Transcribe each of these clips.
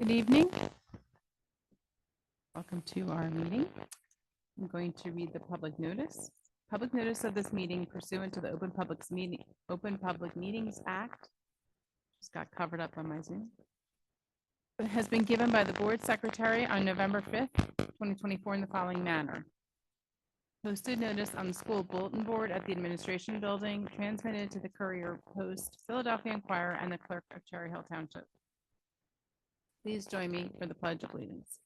Good evening. Welcome to our meeting. I'm going to read the public notice. Public notice of this meeting pursuant to the Open Public Meetings Act. Just got covered up on my Zoom. It has been given by the board secretary on November 5th, 2024 in the following manner. Posted notice on the school bulletin board at the administration building, transmitted to the Courier Post, Philadelphia Inquirer, and the clerk of Cherry Hill Township. Please join me for the Pledge of Allegiance.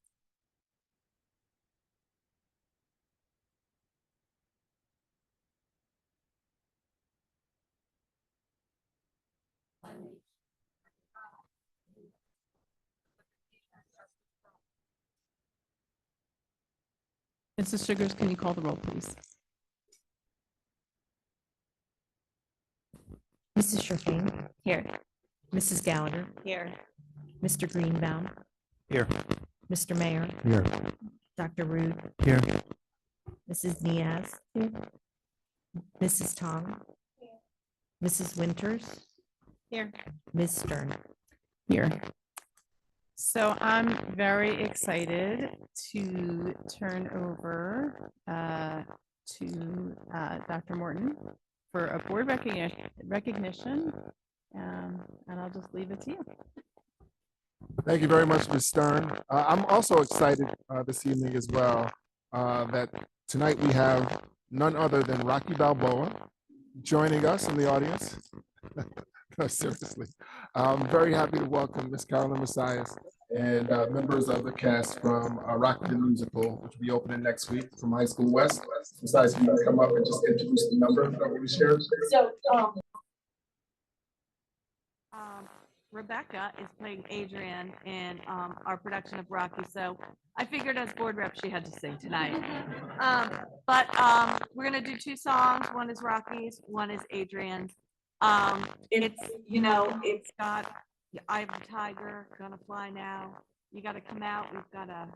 Mrs. Sugars, can you call the roll, please? Mrs. Sherfane? Here. Mrs. Gallagher? Here. Mr. Greenbaum? Here. Mr. Mayor? Here. Dr. Rude? Here. Mrs. Diaz? Mrs. Tong? Mrs. Winters? Here. Ms. Stern? Here. So I'm very excited to turn over to Dr. Morton for a board recognition, and I'll just leave it to you. Thank you very much, Ms. Stern. I'm also excited this evening as well that tonight we have none other than Rocky Balboa joining us in the audience. No, seriously. I'm very happy to welcome Ms. Carolyn Messias and members of the cast from Rocky the Musical, which will be opening next week from High School West. Besides, you can come up and just introduce the number that we shared. So, Rebecca is playing Adrienne in our production of Rocky, so I figured as board rep she had to sing tonight. But we're gonna do two songs. One is Rocky's, one is Adrienne's. It's got Eye of the Tiger, Gonna Fly Now. You got to come out. We've got a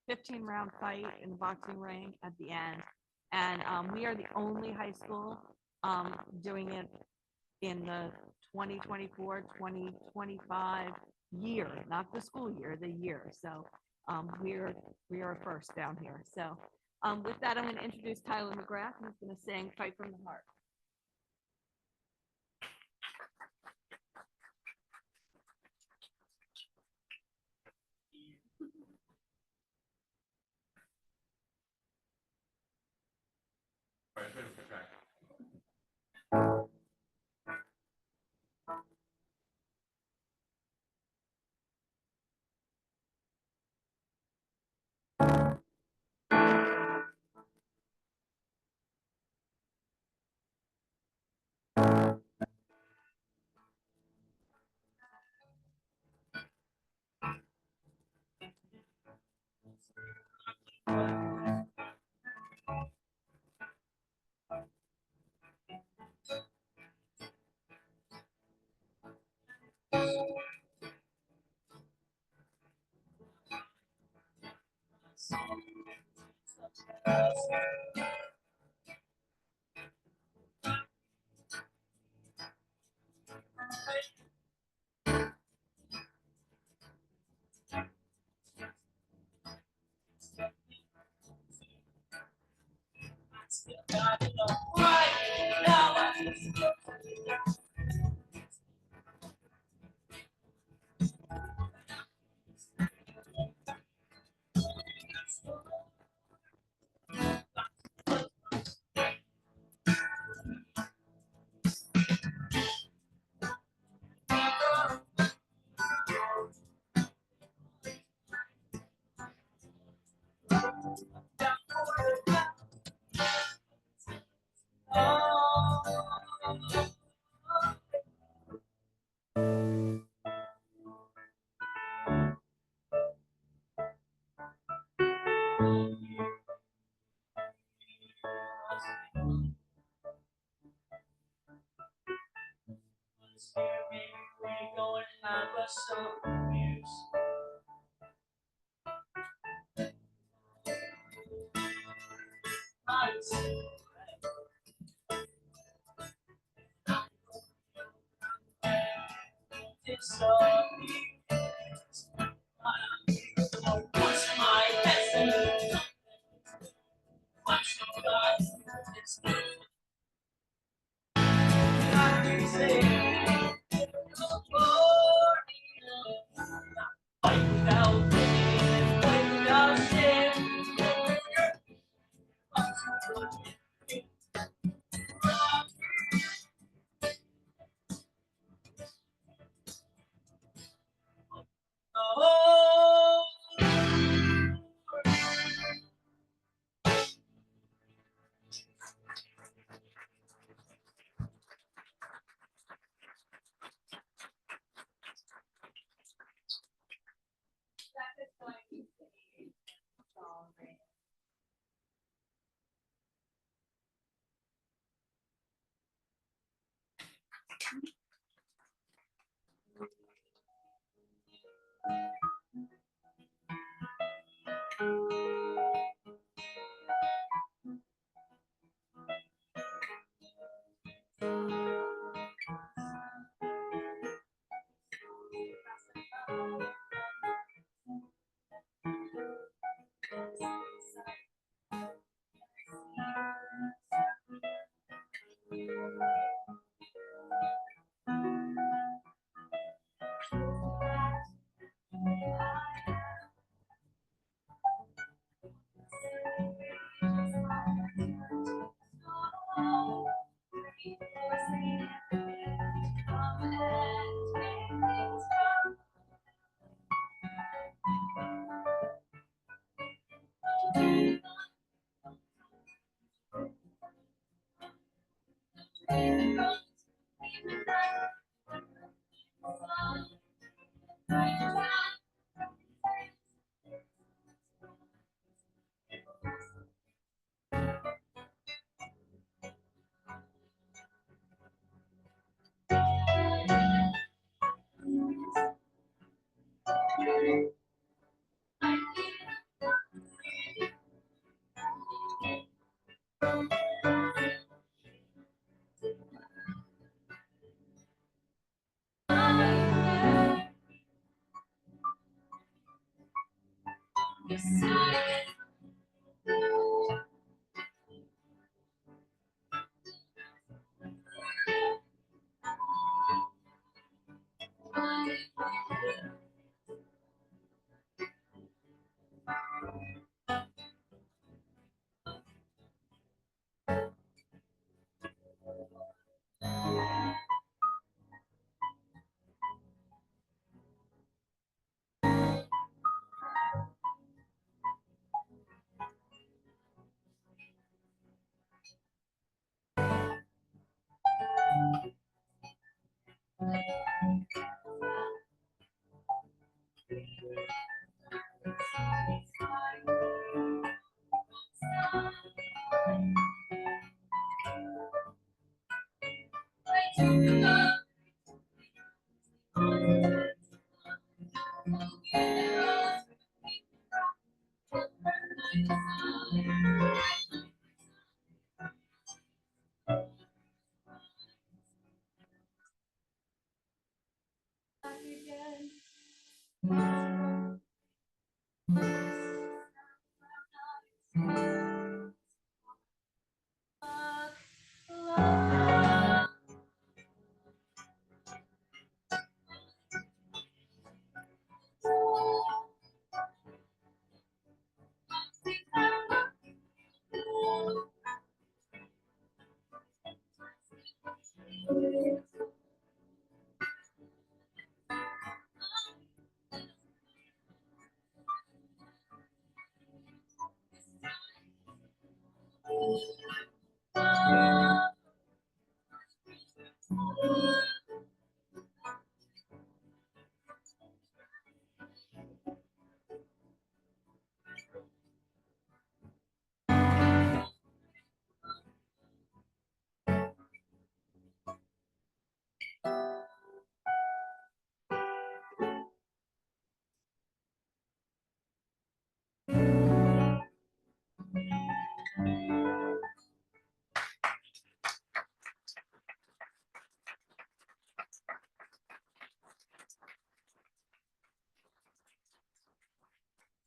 15-round fight in the boxing ring at the end, and we are the only high school doing it in the 2024-2025 year, not the school year, the year. So we are first down here. So with that, I'm going to introduce Tyler McGrath, who's going to sing "Fight from the Heart."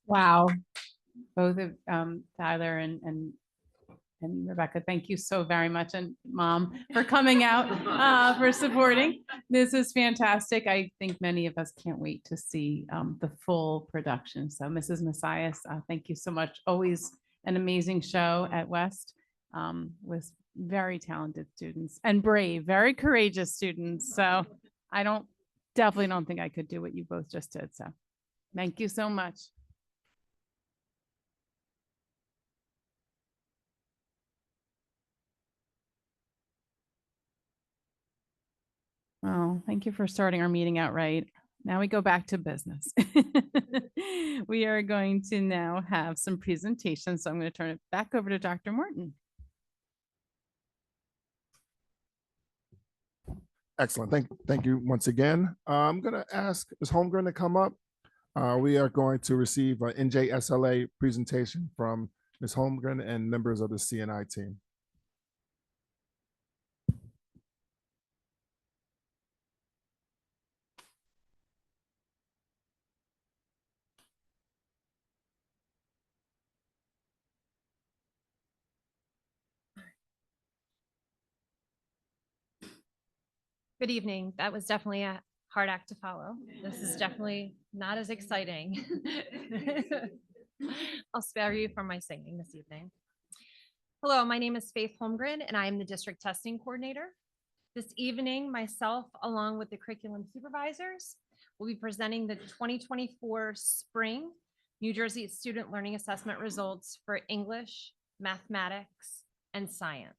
Wow. Both of Tyler and Rebecca, thank you so very much. And Mom, for coming out, for supporting. This is fantastic. I think many of us can't wait to see the full production. So Mrs. Messias, thank you so much. Always an amazing show at West with very talented students and brave, very courageous students. So definitely don't think I could do what you both just did. So thank you so much. Oh, thank you for starting our meeting out right. Now we go back to business. We are going to now have some presentations. So I'm going to turn it back over to Dr. Morton. Excellent. Thank you once again. I'm going to ask Ms. Holmgren to come up. We are going to receive an NJSLA presentation from Ms. Holmgren and members of the CNI team. Good evening. That was definitely a hard act to follow. This is definitely not as exciting. I'll spare you from my singing this evening. Hello, my name is Faith Holmgren, and I am the district testing coordinator. This evening, myself, along with the curriculum supervisors, will be presenting the 2024 spring New Jersey Student Learning Assessment results for English, mathematics, and science.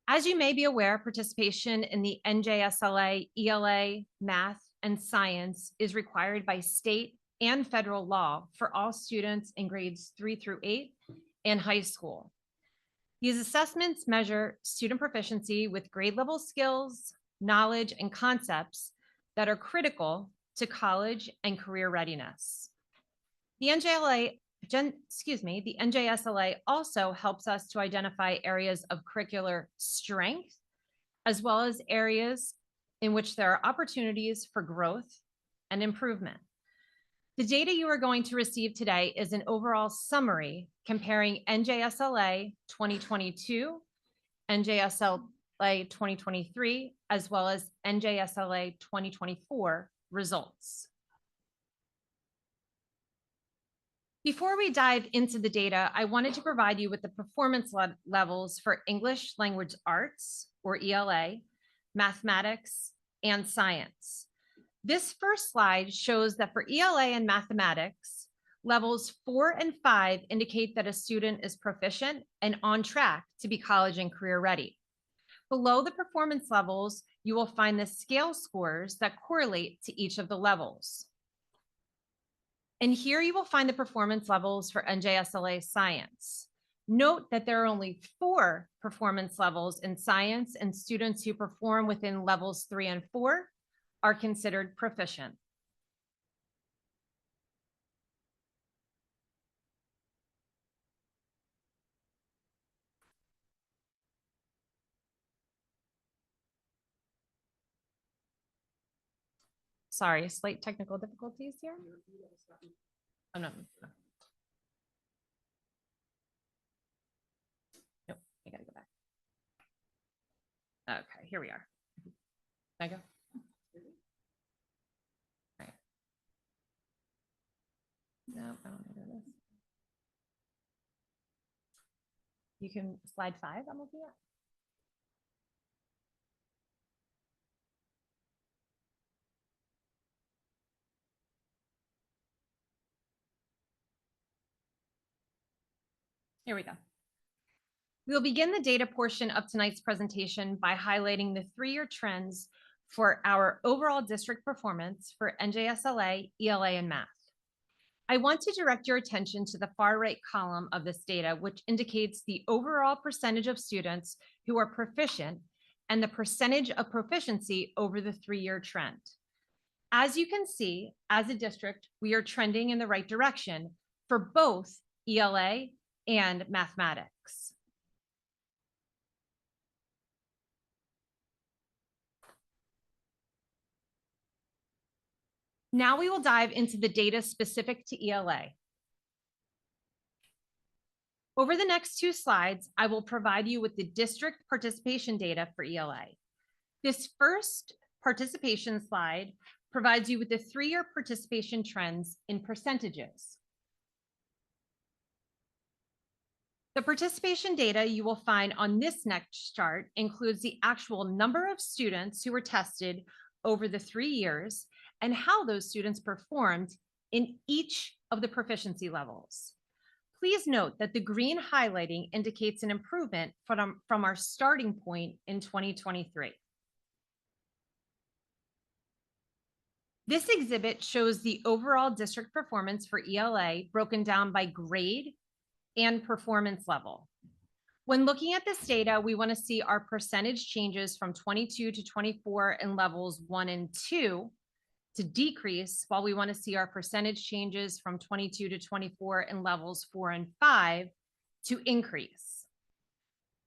As you may be aware, participation in the NJSLA, ELA, math, and science is required by state and federal law for all students in grades 3 through 8 and high school. These assessments measure student proficiency with grade level skills, knowledge, and concepts that are critical to college and career readiness. The the NJSLA also helps us to identify areas of curricular strength, as well as areas in which there are opportunities for growth and improvement. The data you are going to receive today is an overall summary comparing NJSLA 2022, NJSLA 2023, as well as NJSLA 2024 results. Before we dive into the data, I wanted to provide you with the performance levels for English Language Arts, or ELA, mathematics, and science. This first slide shows that for ELA and mathematics, levels 4 and 5 indicate that a student is proficient and on track to be college and career ready. Below the performance levels, you will find the scale scores that correlate to each of the levels. And here you will find the performance levels for NJSLA science. Note that there are only 4 performance levels in science, and students who perform within levels 3 and 4 are considered proficient. Sorry, slight technical difficulties here. Oh, no. Nope, I gotta go back. Okay, here we are. Can I go? All right. No, I don't know this. You can slide 5, I'm looking at. Here we go. We'll begin the data portion of tonight's presentation by highlighting the 3-year trends for our overall district performance for NJSLA, ELA, and math. I want to direct your attention to the far right column of this data, which indicates the overall percentage of students who are proficient and the percentage of proficiency over the 3-year trend. As you can see, as a district, we are trending in the right direction for both ELA and mathematics. Now we will dive into the data specific to ELA. Over the next 2 slides, I will provide you with the district participation data for ELA. This first participation slide provides you with the 3-year participation trends in percentages. The participation data you will find on this next chart includes the actual number of students who were tested over the 3 years and how those students performed in each of the proficiency levels. Please note that the green highlighting indicates an improvement from our starting point in 2023. This exhibit shows the overall district performance for ELA broken down by grade and performance level. When looking at this data, we want to see our percentage changes from 22 to 24 in levels 1 and 2 to decrease, while we want to see our percentage changes from 22 to 24 in levels 4 and 5 to increase.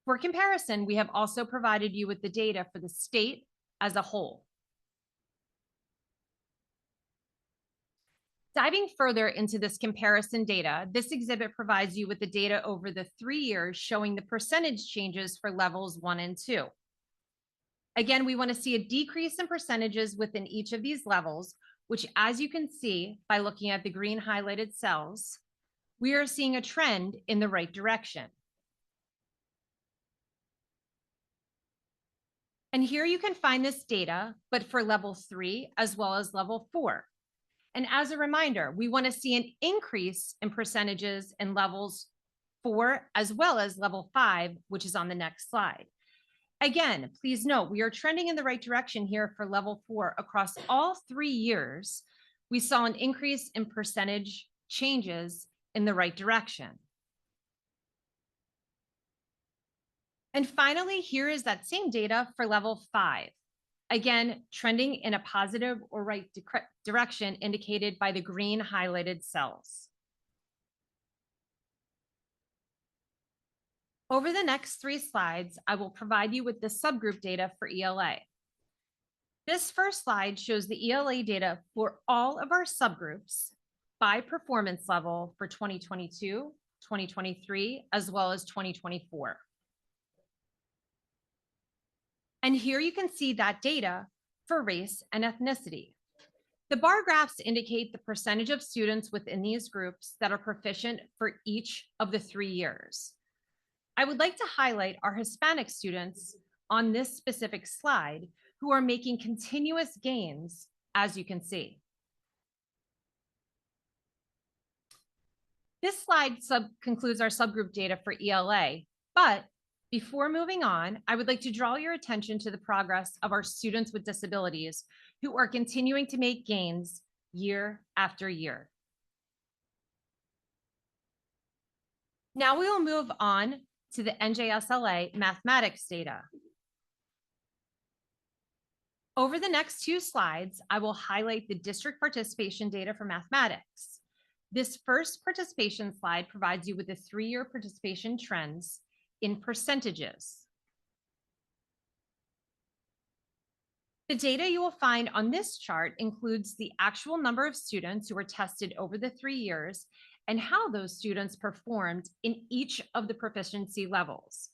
For comparison, we have also provided you with the data for the state as a whole. Diving further into this comparison data, this exhibit provides you with the data over the 3 years showing the percentage changes for levels 1 and 2. Again, we want to see a decrease in percentages within each of these levels, which, as you can see by looking at the green highlighted cells, we are seeing a trend in the right direction. And here you can find this data, but for level 3 as well as level 4. And as a reminder, we want to see an increase in percentages in levels 4 as well as level 5, which is on the next slide. Again, please note, we are trending in the right direction here for level 4 across all 3 years. We saw an increase in percentage changes in the right direction. And finally, here is that same data for level 5. Again, trending in a positive or right direction indicated by the green highlighted cells. Over the next 3 slides, I will provide you with the subgroup data for ELA. This first slide shows the ELA data for all of our subgroups by performance level for 2022, 2023, as well as 2024. And here you can see that data for race and ethnicity. The bar graphs indicate the percentage of students within these groups that are proficient for each of the 3 years. I would like to highlight our Hispanic students on this specific slide who are making continuous gains, as you can see. This slide concludes our subgroup data for ELA, but before moving on, I would like to draw your attention to the progress of our students with disabilities who are continuing to make gains year after year. Now we will move on to the NJSLA mathematics data. Over the next 2 slides, I will highlight the district participation data for mathematics. This first participation slide provides you with the 3-year participation trends in percentages. The data you will find on this chart includes the actual number of students who were tested over the 3 years and how those students performed in each of the proficiency levels.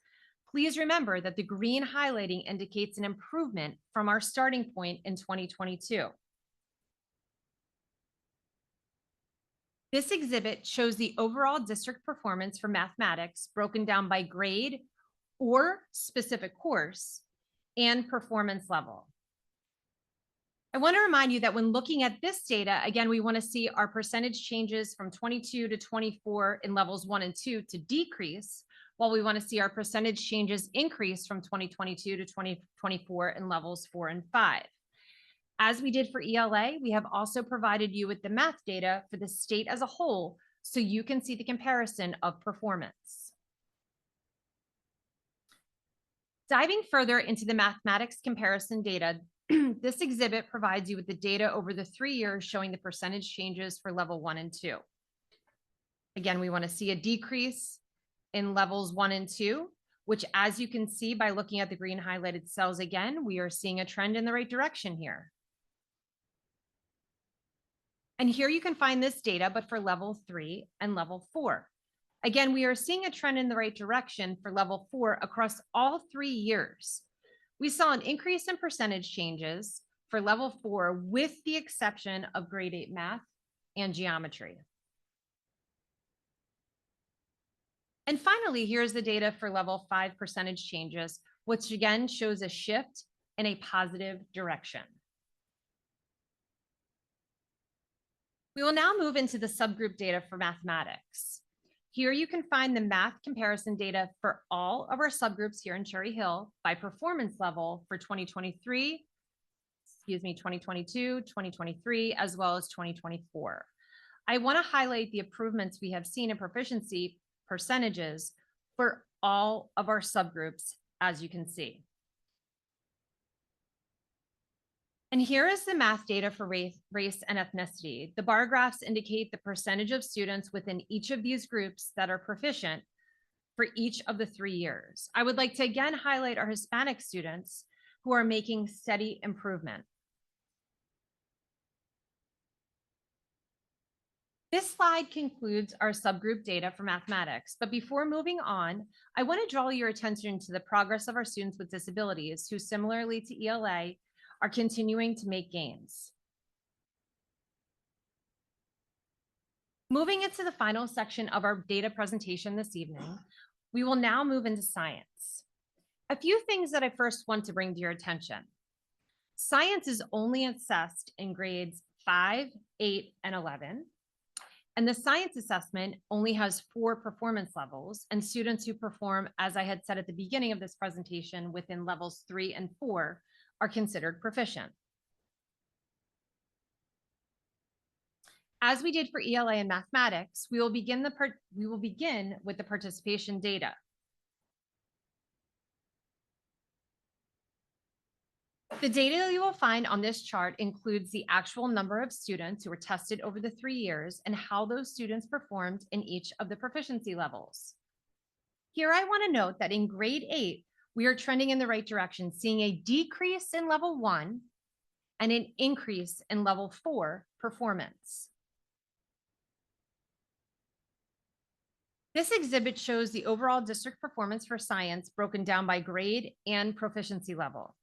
Please remember that the green highlighting indicates an improvement from our starting point in 2022. This exhibit shows the overall district performance for mathematics broken down by grade or specific course and performance level. I want to remind you that when looking at this data, again, we want to see our percentage changes from 22 to 24 in levels 1 and 2 to decrease, while we want to see our percentage changes increase from 2022 to 2024 in levels 4 and 5. As we did for ELA, we have also provided you with the math data for the state as a whole, so you can see the comparison of performance. Diving further into the mathematics comparison data, this exhibit provides you with the data over the 3 years showing the percentage changes for level 1 and 2. Again, we want to see a decrease in levels 1 and 2, which, as you can see by looking at the green highlighted cells again, we are seeing a trend in the right direction here. And here you can find this data, but for level 3 and level 4. Again, we are seeing a trend in the right direction for level 4 across all 3 years. We saw an increase in percentage changes for level 4 with the exception of grade 8 math and geometry. And finally, here's the data for level 5 percentage changes, which again shows a shift in a positive direction. We will now move into the subgroup data for mathematics. Here you can find the math comparison data for all of our subgroups here in Cherry Hill by performance level for 2022, 2023, as well as 2024. I want to highlight the improvements we have seen in proficiency percentages for all of our subgroups, as you can see. And here is the math data for race and ethnicity. The bar graphs indicate the percentage of students within each of these groups that are proficient for each of the 3 years. I would like to again highlight our Hispanic students who are making steady improvement. This slide concludes our subgroup data for mathematics, but before moving on, I want to draw your attention to the progress of our students with disabilities who, similarly to ELA, are continuing to make gains. Moving into the final section of our data presentation this evening, we will now move into science. A few things that I first want to bring to your attention. Science is only assessed in grades 5, 8, and 11. And the science assessment only has 4 performance levels, and students who perform, as I had said at the beginning of this presentation, within levels 3 and 4 are considered proficient. As we did for ELA and mathematics, we will begin with the participation data. The data you will find on this chart includes the actual number of students who were tested over the 3 years and how those students performed in each of the proficiency levels. Here, I want to note that in grade 8, we are trending in the right direction, seeing a decrease in level 1 and an increase in level 4 performance. This exhibit shows the overall district performance for science broken down by grade and proficiency level.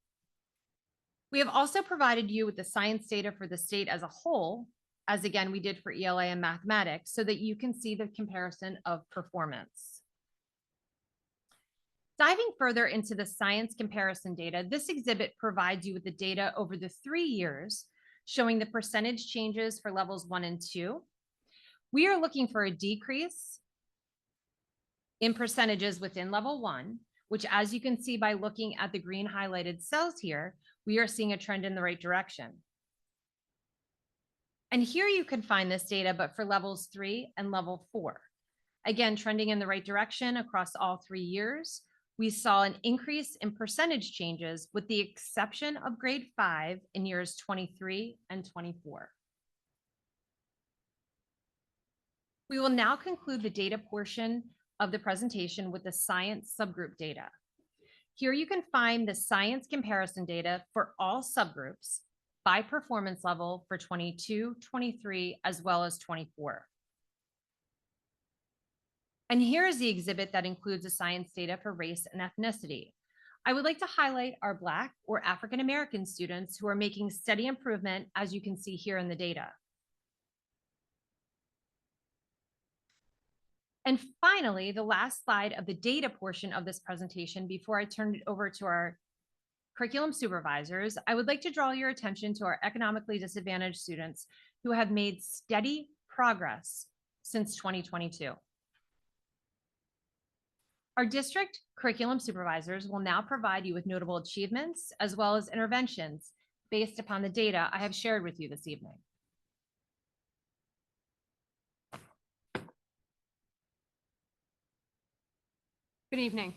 We have also provided you with the science data for the state as a whole, as again we did for ELA and mathematics, so that you can see the comparison of performance. Diving further into the science comparison data, this exhibit provides you with the data over the 3 years, showing the percentage changes for levels 1 and 2. We are looking for a decrease in percentages within level 1, which, as you can see by looking at the green highlighted cells here, we are seeing a trend in the right direction. And here you can find this data, but for levels 3 and level 4. Again, trending in the right direction across all 3 years. We saw an increase in percentage changes with the exception of grade 5 in years 23 and 24. We will now conclude the data portion of the presentation with the science subgroup data. Here you can find the science comparison data for all subgroups by performance level for 22, 23, as well as 24. And here is the exhibit that includes the science data for race and ethnicity. I would like to highlight our Black or African American students who are making steady improvement, as you can see here in the data. And finally, the last slide of the data portion of this presentation before I turn it over to our curriculum supervisors, I would like to draw your attention to our economically disadvantaged students who have made steady progress since 2022. Our district curriculum supervisors will now provide you with notable achievements as well as interventions based upon the data I have shared with you this evening. Good evening.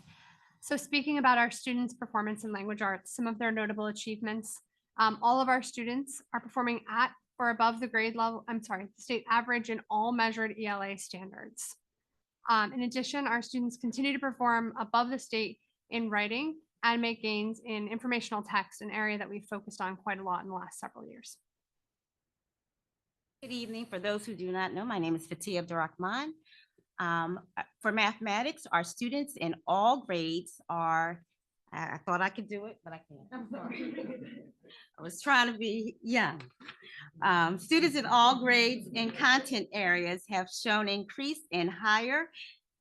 So speaking about our students' performance in language arts, some of their notable achievements, all of our students are performing at or above the grade level, the state average in all measured ELA standards. In addition, our students continue to perform above the state in writing and make gains in informational text, an area that we've focused on quite a lot in the last several years. Good evening. For those who do not know, my name is Fatia Abdurrahman. For mathematics, our students in all grades are, I thought I could do it, but I can't. I'm sorry. I was trying to be young. Students in all grades and content areas have shown increase in higher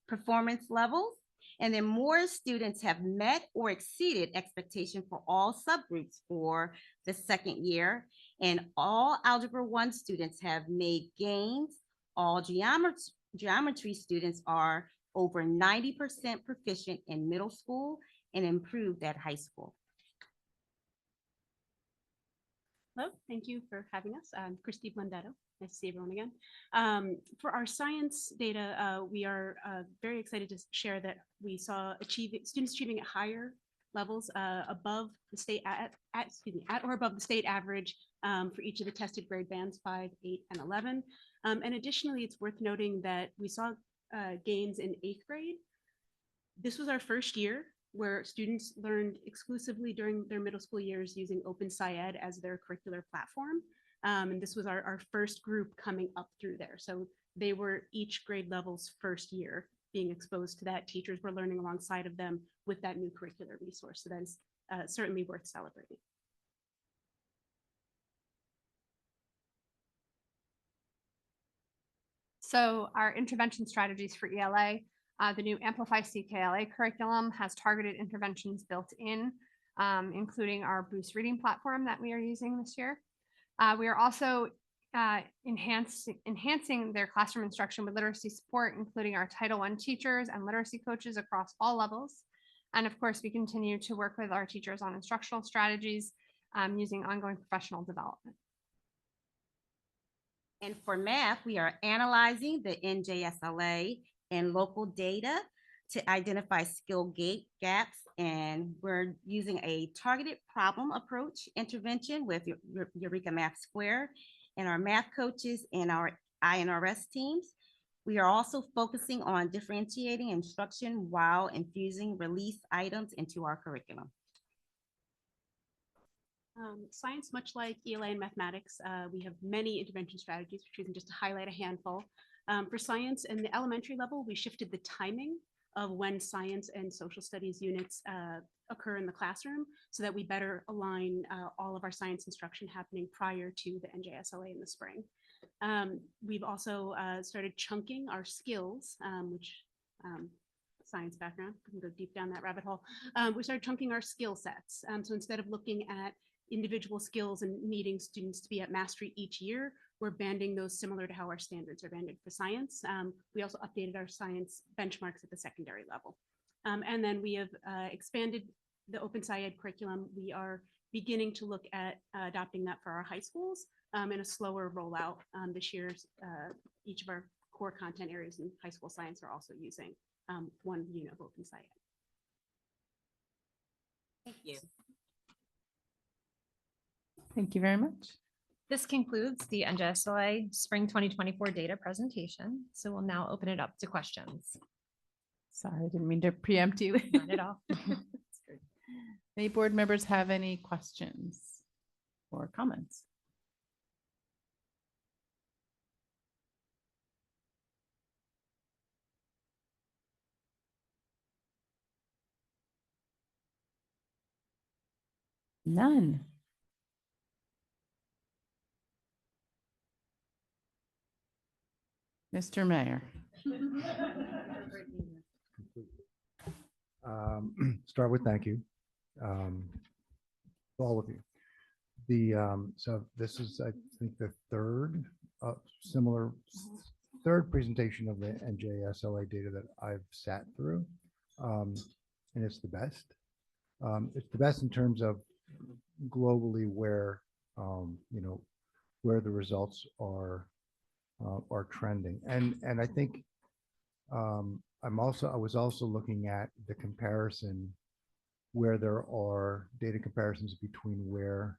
performance levels, and then more students have met or exceeded expectation for all subgroups for the second year. And all Algebra 1 students have made gains. All geometry students are over 90% proficient in middle school and improved at high school. Hello, thank you for having us. I'm Christy Blendetto. Nice to see everyone again. For our science data, we are very excited to share that we saw students achieving at higher levels above the state at or above the state average for each of the tested grade bands 5, 8, and 11. And additionally, it's worth noting that we saw gains in 8th grade. This was our first year where students learned exclusively during their middle school years using OpenSciEd as their curricular platform. And this was our first group coming up through there. So they were each grade level's first year being exposed to that. Teachers were learning alongside of them with that new curricular resource. So that is certainly worth celebrating. So our intervention strategies for ELA, the new Amplify CKLA curriculum has targeted interventions built in, including our Boost reading platform that we are using this year. We are also enhancing their classroom instruction with literacy support, including our Title I teachers and literacy coaches across all levels. And of course, we continue to work with our teachers on instructional strategies using ongoing professional development. And for math, we are analyzing the NJSLA and local data to identify skill gaps. And we're using a targeted problem approach intervention with Eureka Math Square and our math coaches and our INRS teams. We are also focusing on differentiating instruction while infusing release items into our curriculum. Science, much like ELA and mathematics, we have many intervention strategies. We're choosing just to highlight a handful. For science and the elementary level, we shifted the timing of when science and social studies units occur in the classroom so that we better align all of our science instruction happening prior to the NJSLA in the spring. We've also started chunking our skills, which science background, we can go deep down that rabbit hole. We started chunking our skill sets. So instead of looking at individual skills and needing students to be at mastery each year, we're banding those similar to how our standards are banded for science. We also updated our science benchmarks at the secondary level. And then we have expanded the Open SciEd curriculum. We are beginning to look at adopting that for our high schools in a slower rollout. This year, each of our core content areas in high school science are also using one unit of Open SciEd. Thank you. Thank you very much. This concludes the NJSLA Spring 2024 data presentation. So we'll now open it up to questions. Sorry, I didn't mean to preempt you. Not at all. That's great. Any board members have any questions or comments? None. Mr. Mayor. Start with thank you, to all of you. So this is, I think, the third third presentation of the NJSLA data that I've sat through, and it's the best. It's the best in terms of globally where where the results are trending, and I think I was also looking at the comparison where there are data comparisons between where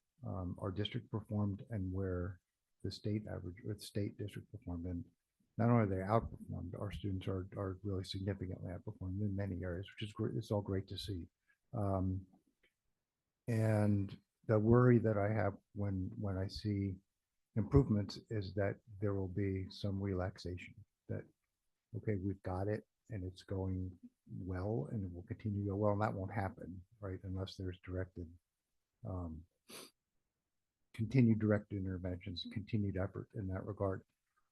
our district performed and where the state average or the state district performed. And not only are they outperformed, our students are really significantly outperformed in many areas, which is great. It's all great to see. And the worry that I have when I see improvements is that there will be some relaxation, that, okay, we've got it and it's going well and it will continue to go well, and that won't happen, right, unless there's continued directed interventions, continued effort in that regard.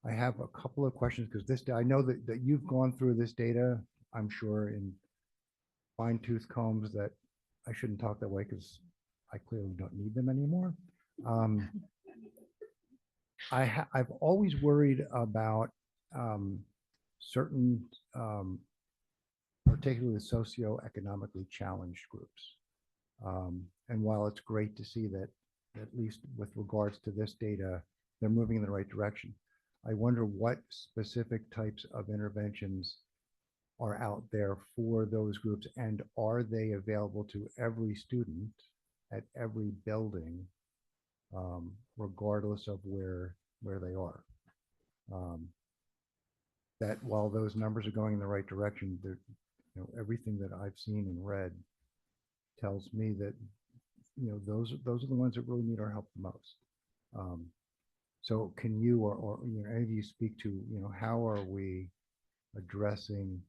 I have a couple of questions because I know that you've gone through this data, I'm sure, in fine tooth combs. That I shouldn't talk that way because I clearly don't need them anymore. I've always worried about certain, particularly socioeconomically challenged groups. And while it's great to see that, at least with regards to this data, they're moving in the right direction, I wonder what specific types of interventions are out there for those groups, and are they available to every student at every building, regardless of where they are. That while those numbers are going in the right direction, everything that I've seen and read tells me that those are the ones that really need our help the most. So can you or any of you speak to how are we addressing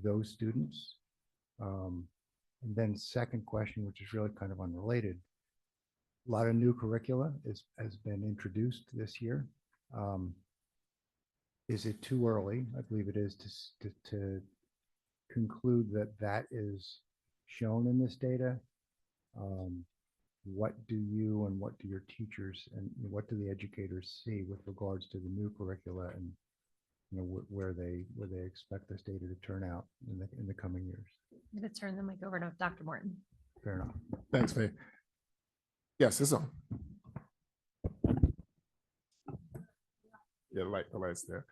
those students? And then second question, which is really kind of unrelated, a lot of new curricula has been introduced this year. Is it too early? I believe it is to conclude that is shown in this data. what do you and what do your teachers and what do the educators see with regards to the new curricula and where they expect this data to turn out in the coming years? I'm going to turn the mic over to Dr. Morton. Fair enough. Thanks, Faye. Yes, it's on. Yeah, the light's there.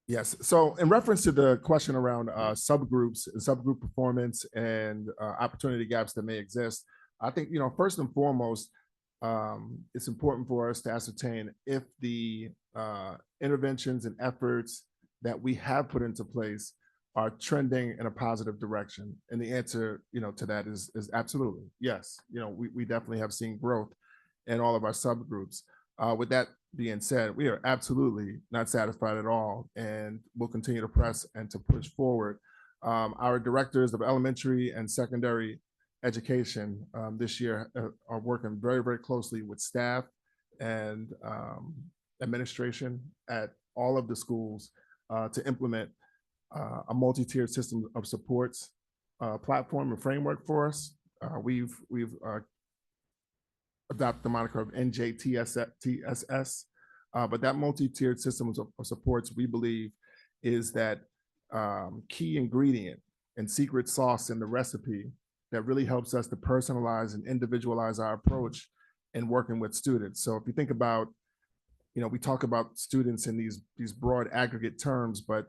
Yes, so in reference to the question around subgroups and subgroup performance and opportunity gaps that may exist, I think, first and foremost, it's important for us to ascertain if the interventions and efforts that we have put into place are trending in a positive direction. And the answer, to that is absolutely yes. We definitely have seen growth in all of our subgroups. With that being said, we are absolutely not satisfied at all, and we'll continue to press and to push forward. Our directors of elementary and secondary education this year are working very, very closely with staff and administration at all of the schools to implement a multi-tiered system of supports platform and framework for us. We've adopted the moniker of NJTSS, but that multi-tiered system of supports, we believe, is that key ingredient and secret sauce in the recipe that really helps us to personalize and individualize our approach in working with students. So if you think about, we talk about students in these broad aggregate terms, but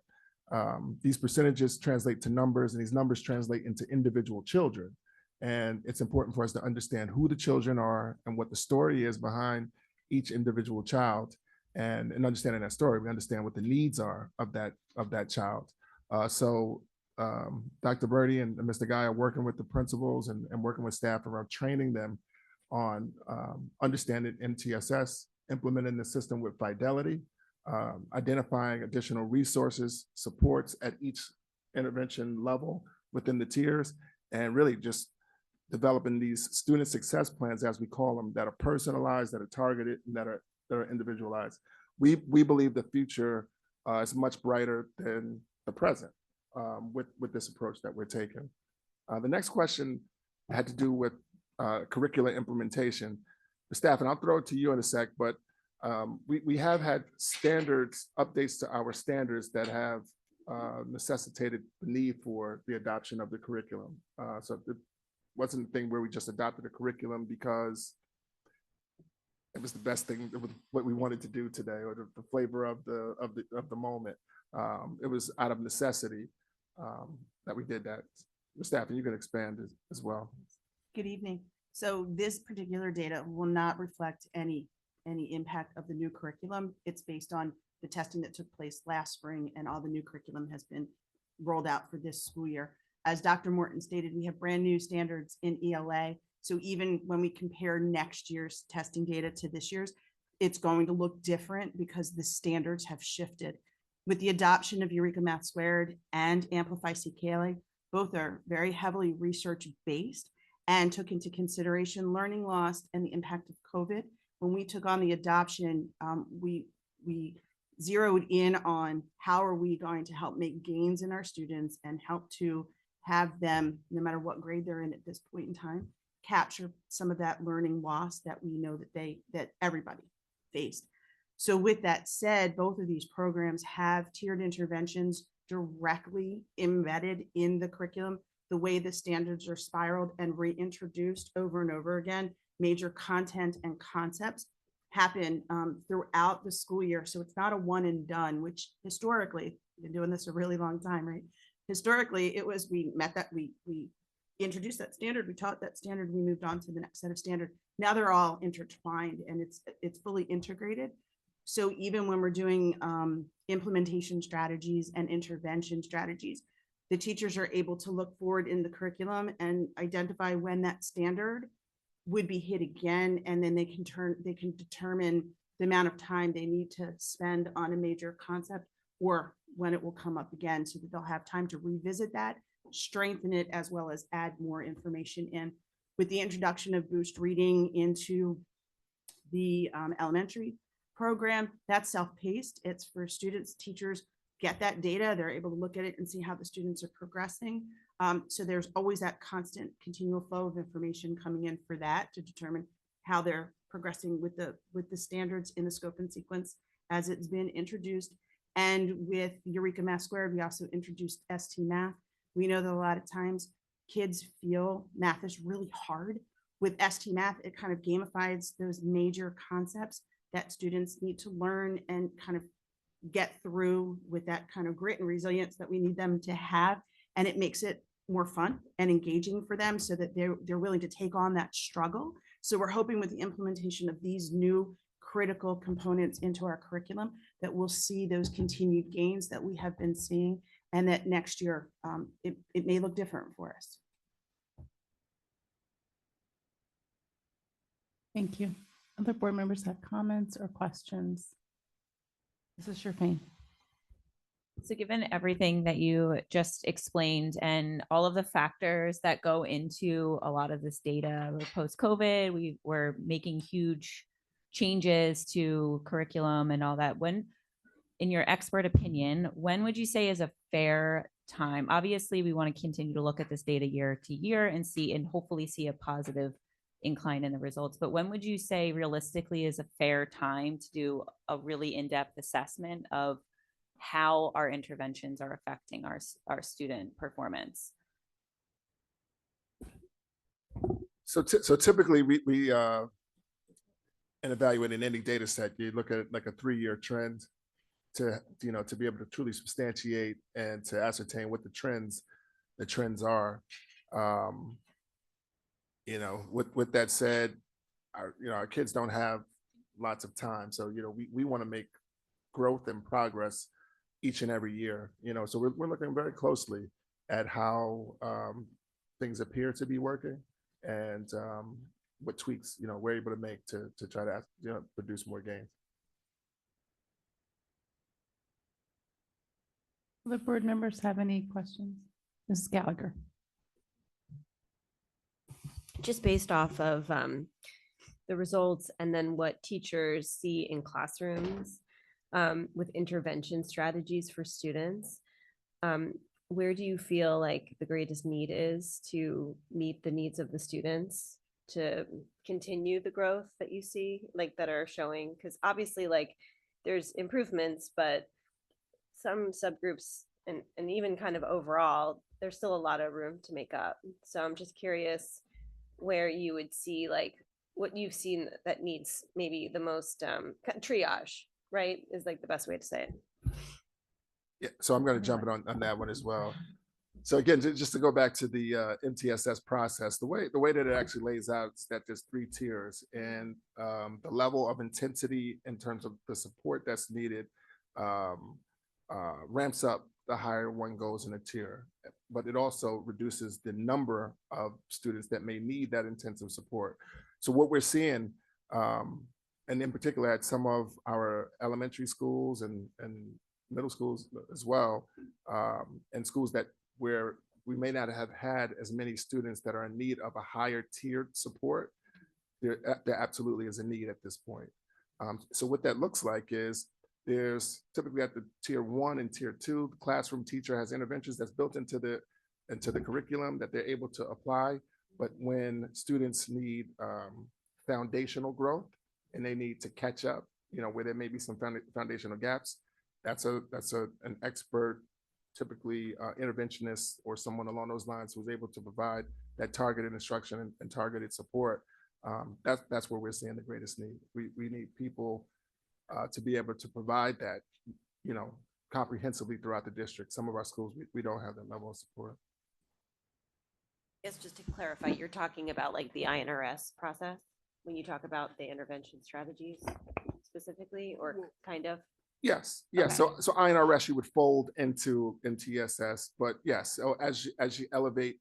these percentages translate to numbers, and these numbers translate into individual children. And it's important for us to understand who the children are and what the story is behind each individual child. And in understanding that story, we understand what the needs are of that child. So Dr. Birdie and Mr. Guy are working with the principals and working with staff around training them on understanding MTSS, implementing the system with fidelity, identifying additional resources, supports at each intervention level within the tiers, and really just developing these student success plans, as we call them, that are personalized, that are targeted, and that are individualized. We believe the future is much brighter than the present with this approach that we're taking. The next question had to do with curricular implementation. The staff, and I'll throw it to you in a sec, but we have had standards, updates to our standards that have necessitated the need for the adoption of the curriculum. So it wasn't a thing where we just adopted a curriculum because it was the best thing, it was what we wanted to do today, or the flavor of the moment. It was out of necessity that we did that. The staff, and you can expand as well. Good evening. So this particular data will not reflect any impact of the new curriculum. It's based on the testing that took place last spring, and all the new curriculum has been rolled out for this school year. As Dr. Morton stated, we have brand new standards in ELA. So even when we compare next year's testing data to this year's, it's going to look different because the standards have shifted. With the adoption of Eureka Math Squared and Amplify CKLA, both are very heavily research-based and took into consideration learning loss and the impact of COVID. When we took on the adoption, we zeroed in on how are we going to help make gains in our students and help to have them, no matter what grade they're in at this point in time, capture some of that learning loss that we know that everybody faced. So with that said, both of these programs have tiered interventions directly embedded in the curriculum. The way the standards are spiraled and reintroduced over and over again, major content and concepts happen throughout the school year. So it's not a one and done, which historically, been doing this a really long time, right? Historically, it was, we met that, we introduced that standard, we taught that standard, we moved on to the next set of standard. Now they're all intertwined and it's fully integrated. So even when we're doing implementation strategies and intervention strategies, the teachers are able to look forward in the curriculum and identify when that standard would be hit again, and then they can determine the amount of time they need to spend on a major concept or when it will come up again, so that they'll have time to revisit that, strengthen it, as well as add more information in. With the introduction of Boost Reading into the elementary program, that's self-paced. It's for students, teachers get that data, they're able to look at it and see how the students are progressing. So there's always that constant continual flow of information coming in for that to determine how they're progressing with the standards in the scope and sequence as it's been introduced. And with Eureka Math Squared, we also introduced ST Math. We know that a lot of times kids feel math is really hard. With ST Math, it kind of gamifies those major concepts that students need to learn and kind of get through with that kind of grit and resilience that we need them to have. And it makes it more fun and engaging for them so that they're willing to take on that struggle. So we're hoping with the implementation of these new critical components into our curriculum that we'll see those continued gains that we have been seeing, and that next year it may look different for us. Thank you. Other board members have comments or questions? Mrs. Sherfain. So given everything that you just explained and all of the factors that go into a lot of this data post-COVID, we were making huge changes to curriculum and all that. When, in your expert opinion, when would you say is a fair time? Obviously, we want to continue to look at this data year to year and see, and hopefully see a positive incline in the results. But when would you say realistically is a fair time to do a really in-depth assessment of how our interventions are affecting our student performance? So typically we in evaluating any data set, you look at like a 3-year trend to be able to truly substantiate and to ascertain what the trends are. With that said, our kids don't have lots of time. So, we want to make growth and progress each and every year, so we're looking very closely at how things appear to be working and what tweaks, we're able to make to try to, produce more gains. The board members have any questions? Mrs. Gallagher. Just based off of the results and then what teachers see in classrooms with intervention strategies for students, where do you feel like the greatest need is to meet the needs of the students to continue the growth that you see, like that are showing? Because obviously, like, there's improvements, but some subgroups and even kind of overall, there's still a lot of room to make up. So I'm just curious where you would see, like, what you've seen that needs maybe the most triage, right, is like the best way to say it. Yeah, so I'm going to jump in on that one as well. So again, just to go back to the MTSS process, the way that it actually lays out is that there's 3 tiers, and the level of intensity in terms of the support that's needed ramps up the higher one goes in a tier, but it also reduces the number of students that may need that intensive support. So what we're seeing, and in particular at some of our elementary schools and middle schools as well, and schools where we may not have had as many students that are in need of a higher tiered support, there absolutely is a need at this point. So what that looks like is there's typically at the tier 1 and tier 2, the classroom teacher has interventions that's built into the curriculum that they're able to apply. But when students need foundational growth and they need to catch up, where there may be some foundational gaps, that's an expert, typically interventionist or someone along those lines who's able to provide that targeted instruction and targeted support. That's where we're seeing the greatest need. We need people to be able to provide that, comprehensively throughout the district. Some of our schools, we don't have that level of support. Yes, just to clarify, you're talking about like the INRS process when you talk about the intervention strategies specifically, or kind of? Yes. So INRS you would fold into MTSS, but yes. So as you elevate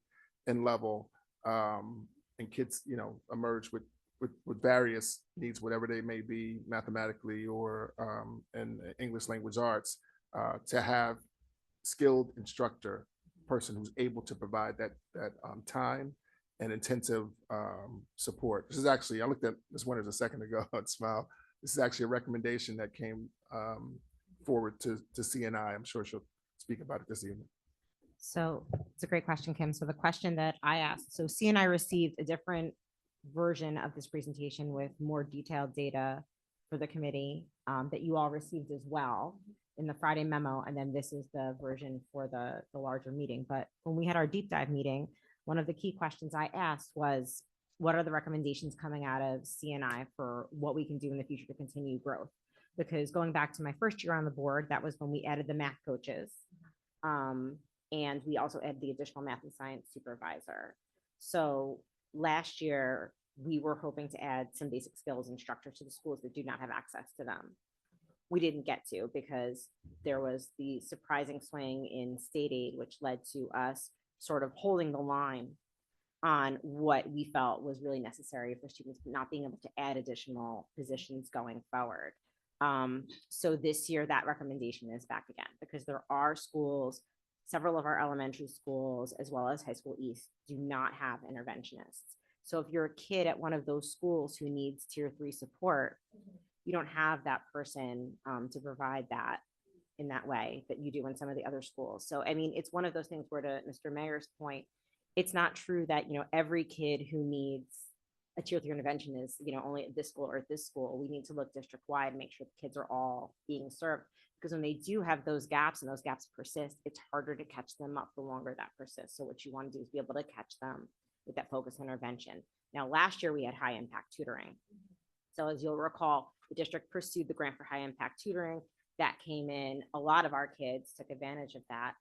in level, and kids, emerge with various needs, whatever they may be, mathematically or in English language arts, to have skilled instructor person who's able to provide that time and intensive support. This is actually, I looked at this one a second ago and smiled. This is actually a recommendation that came forward to CNI. I'm sure she'll speak about it this evening. So it's a great question, Kim. So the question that I asked, so C and I received a different version of this presentation with more detailed data for the committee that you all received as well in the Friday memo. And then this is the version for the larger meeting. But when we had our deep dive meeting, one of the key questions I asked was, what are the recommendations coming out of CNI for what we can do in the future to continue growth? Because going back to my first year on the board, that was when we added the math coaches. And we also added the additional math and science supervisor. So last year, we were hoping to add some basic skills instructors to the schools that do not have access to them. We didn't get to because there was the surprising swing in state aid, which led to us sort of holding the line on what we felt was really necessary for students not being able to add additional positions going forward. So this year, that recommendation is back again because there are schools, several of our elementary schools, as well as High School East, do not have interventionists. So if you're a kid at one of those schools who needs tier 3 support, you don't have that person to provide that in that way that you do in some of the other schools. So, I mean, it's one of those things where, to Mr. Mayor's point, it's not true that, you know, every kid who needs a tier 3 intervention is, you know, only at this school or at this school. We need to look district wide and make sure the kids are all being served. Because when they do have those gaps and those gaps persist, it's harder to catch them up the longer that persists. So what you want to do is be able to catch them with that focus intervention. Now, last year we had high impact tutoring. So as you'll recall, the district pursued the grant for high impact tutoring. That came in. A lot of our kids took advantage of that.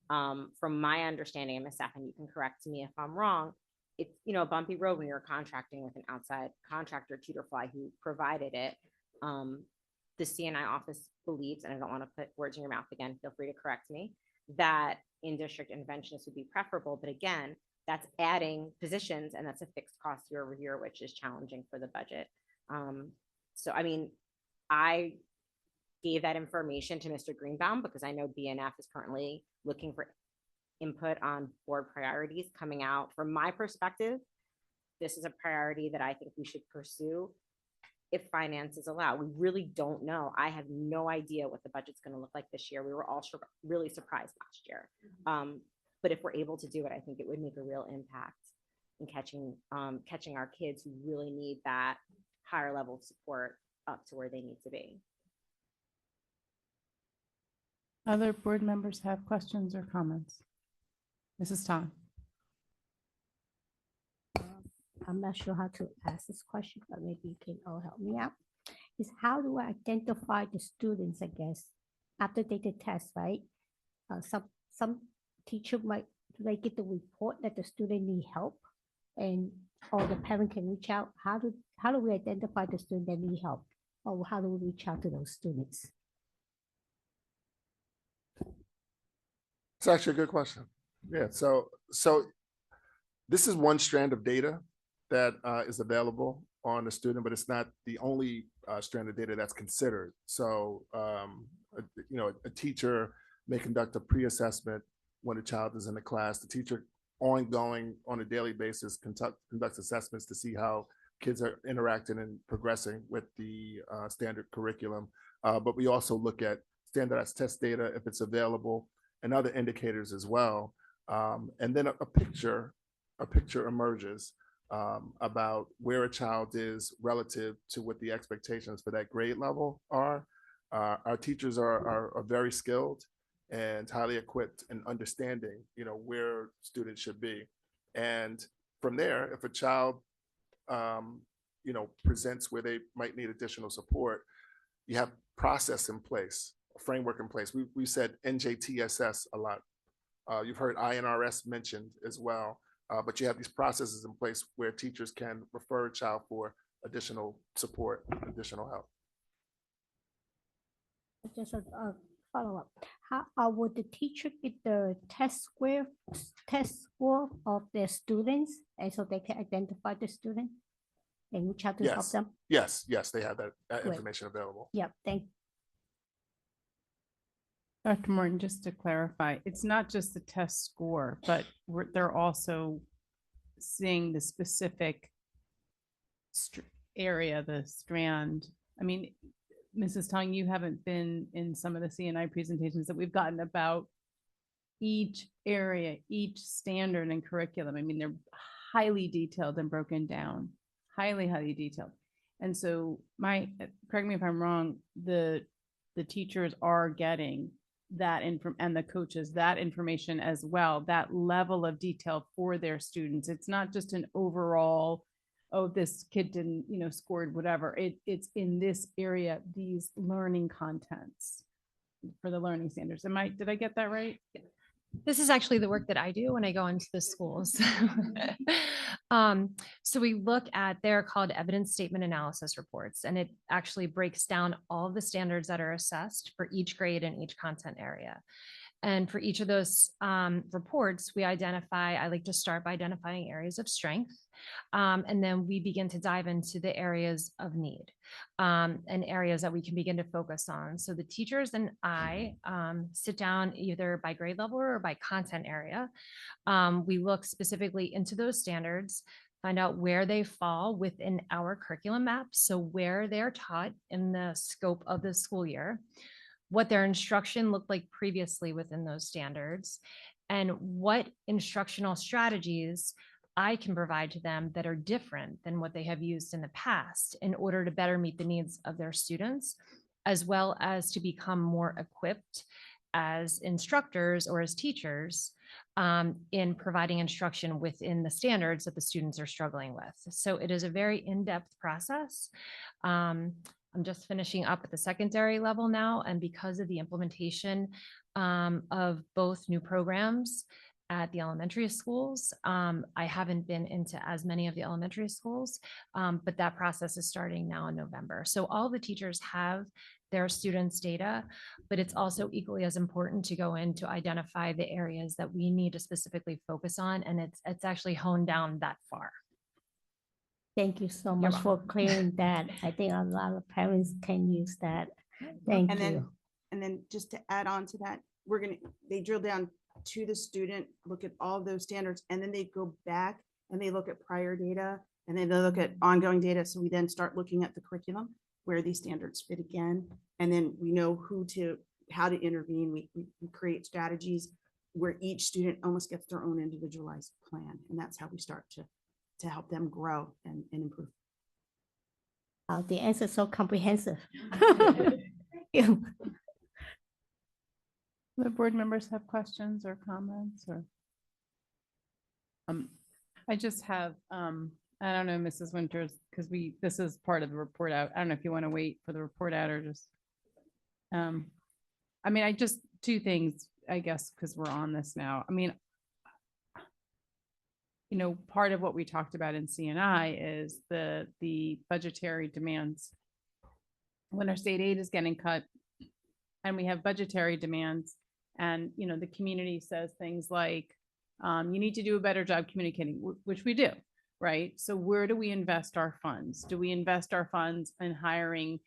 From my understanding, and Ms. Saffin, you can correct me if I'm wrong, it's, you know, a bumpy road when you're contracting with an outside contractor, Tutorfly, who provided it. The CNI office believes, and I don't want to put words in your mouth again, feel free to correct me, that in-district interventionists would be preferable. But again, that's adding positions and that's a fixed cost year over year, which is challenging for the budget. So, I mean, I gave that information to Mr. Greenbaum because I know BNF is currently looking for input on board priorities coming out. From my perspective, this is a priority that I think we should pursue if finances allow. We really don't know. I have no idea what the budget's going to look like this year. We were all really surprised last year. But if we're able to do it, I think it would make a real impact in catching our kids who really need that higher level of support up to where they need to be. Other board members have questions or comments? Mrs. Tong. I'm not sure how to ask this question, but maybe you can all help me out. Is how do I identify the students, I guess, after they take the test, right? Some teacher might, they get the report that the student need help and or the parent can reach out. How do we identify the student that need help? Or how do we reach out to those students? It's actually a good question. Yeah, so this is one strand of data that is available on the student, but it's not the only strand of data that's considered. So, you know, a teacher may conduct a pre-assessment when a child is in the class. The teacher ongoing on a daily basis conducts assessments to see how kids are interacting and progressing with the standard curriculum. But we also look at standardized test data if it's available and other indicators as well. And then a picture emerges about where a child is relative to what the expectations for that grade level are. Our teachers are very skilled and highly equipped in understanding, you know, where students should be. And from there, if a child, you know, presents where they might need additional support, you have process in place, a framework in place. We said NJTSS a lot. You've heard INRS mentioned as well, but you have these processes in place where teachers can refer a child for additional support, additional help. Just a follow-up. How would the teacher get the test score of their students, and so they can identify the student and reach out to help them? Yes, they have that Great. information available. Yep, thank. Dr. Morton, just to clarify, it's not just the test score, but they're also seeing the specific area, the strand. I mean, Mrs. Tong, you haven't been in some of the CNI presentations that we've gotten about each area, each standard and curriculum. I mean, they're highly detailed and broken down, highly detailed. And so correct me if I'm wrong, the teachers are getting that and the coaches, that information as well, that level of detail for their students. It's not just an overall, oh, this kid didn't, scored whatever. It's in this area, these learning contents for the learning standards. Did I get that right? This is actually the work that I do when I go into the schools. So we look at, they're called evidence statement analysis reports, and it actually breaks down all of the standards that are assessed for each grade and each content area. And for each of those reports, I like to start by identifying areas of strength. And then we begin to dive into the areas of need and areas that we can begin to focus on. So the teachers and I sit down either by grade level or by content area. We look specifically into those standards, find out where they fall within our curriculum map. So where they're taught in the scope of the school year, what their instruction looked like previously within those standards, and what instructional strategies I can provide to them that are different than what they have used in the past in order to better meet the needs of their students, as well as to become more equipped as instructors or as teachers in providing instruction within the standards that the students are struggling with. So it is a very in-depth process. I'm just finishing up at the secondary level now, and because of the implementation of both new programs at the elementary schools, I haven't been into as many of the elementary schools, but that process is starting now in November. So all the teachers have their students' data, but it's also equally as important to go in to identify the areas that we need to specifically focus on, and it's actually honed down that far. Thank you so much for clearing that. I think a lot of parents can use that. Thank you. And then just to add on to that, they drill down to the student, look at all of those standards, and then they go back and they look at prior data, and then they look at ongoing data. So we then start looking at the curriculum where these standards fit again. And then we know how to intervene. We create strategies where each student almost gets their own individualized plan. And that's how we start to help them grow and improve. The answer is so comprehensive. The board members have questions or comments or? I just have, I don't know, Mrs. Winters, because this is part of the report out. I don't know if you want to wait for the report out or just, two things, I guess, because we're on this now. Part of what we talked about in CNI is the budgetary demands. When our state aid is getting cut and we have budgetary demands and, the community says things like, you need to do a better job communicating, which we do, right? So where do we invest our funds? Do we invest our funds in hiring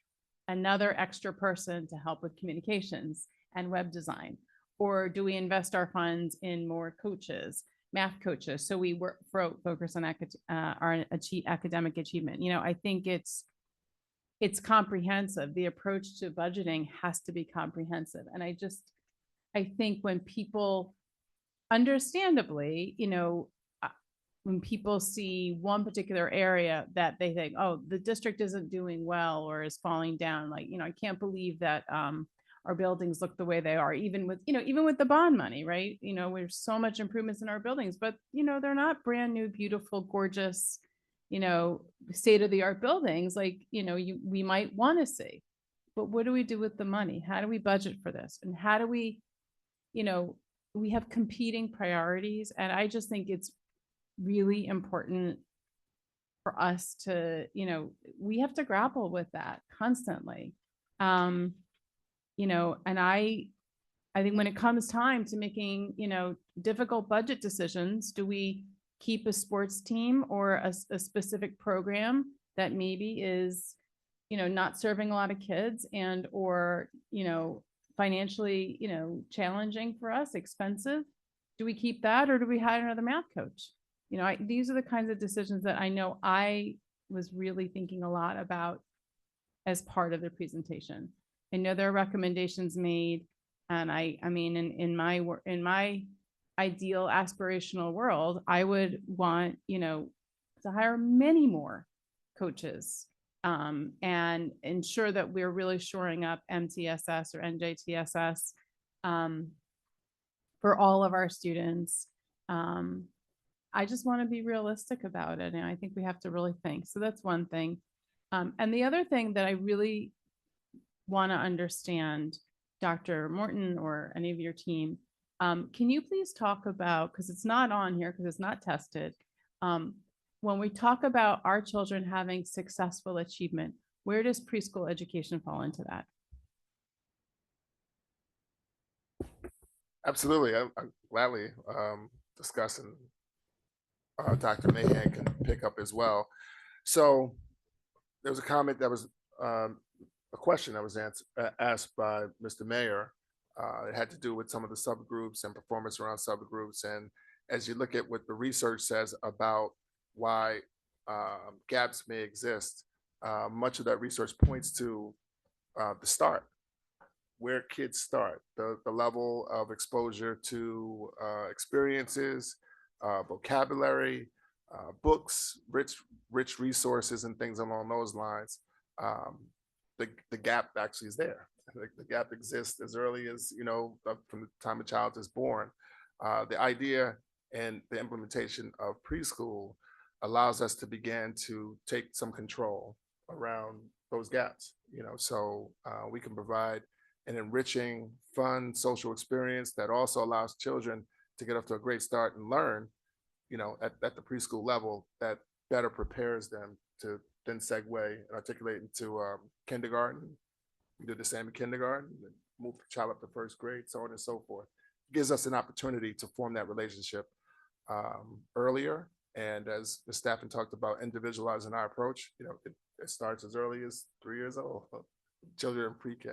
another extra person to help with communications and web design? Or do we invest our funds in more coaches, math coaches? So we focus on our academic achievement. I think it's comprehensive. The approach to budgeting has to be comprehensive. And I think when people, understandably, when people see one particular area that they think, oh, the district isn't doing well or is falling down, like, I can't believe that our buildings look the way they are, even with the bond money, right? There's so much improvements in our buildings, but they're not brand new, beautiful, gorgeous, state-of-the-art buildings like, we might want to see. But what do we do with the money? How do we budget for this? And how do we, we have competing priorities. And I just think it's really important for us to, we have to grapple with that constantly. And I think when it comes time to making, difficult budget decisions, do we keep a sports team or a specific program that maybe is, not serving a lot of kids and, or, financially, challenging for us, expensive? Do we keep that or do we hire another math coach? These are the kinds of decisions that I know I was really thinking a lot about as part of the presentation. I know there are recommendations made And I mean, in my ideal aspirational world, I would want, to hire many more coaches and ensure that we're really shoring up MTSS or NJTSS for all of our students. I just want to be realistic about it. And I think we have to really think. So that's one thing. And the other thing that I really want to understand, Dr. Morton or any of your team, can you please talk about, because it's not on here, because it's not tested, when we talk about our children having successful achievement, where does preschool education fall into that? Absolutely. I'm gladly discussing. Dr. Mahan can pick up as well. So there was a comment that was a question that was asked by Mr. Mayor. It had to do with some of the subgroups and performance around subgroups. And as you look at what the research says about why gaps may exist, much of that research points to the start, where kids start, the level of exposure to experiences, vocabulary, books, rich resources and things along those lines. The gap actually is there. The gap exists as early as, from the time a child is born. The idea and the implementation of preschool allows us to begin to take some control around those gaps, so we can provide an enriching, fun social experience that also allows children to get off to a great start and learn, at the preschool level, that better prepares them to then segue and articulate into kindergarten. You do the same in kindergarten, and move the child up to first grade, so on and so forth. It gives us an opportunity to form that relationship earlier. And as the staff talked about individualizing our approach, it starts as early as 3 years old, children in pre-K.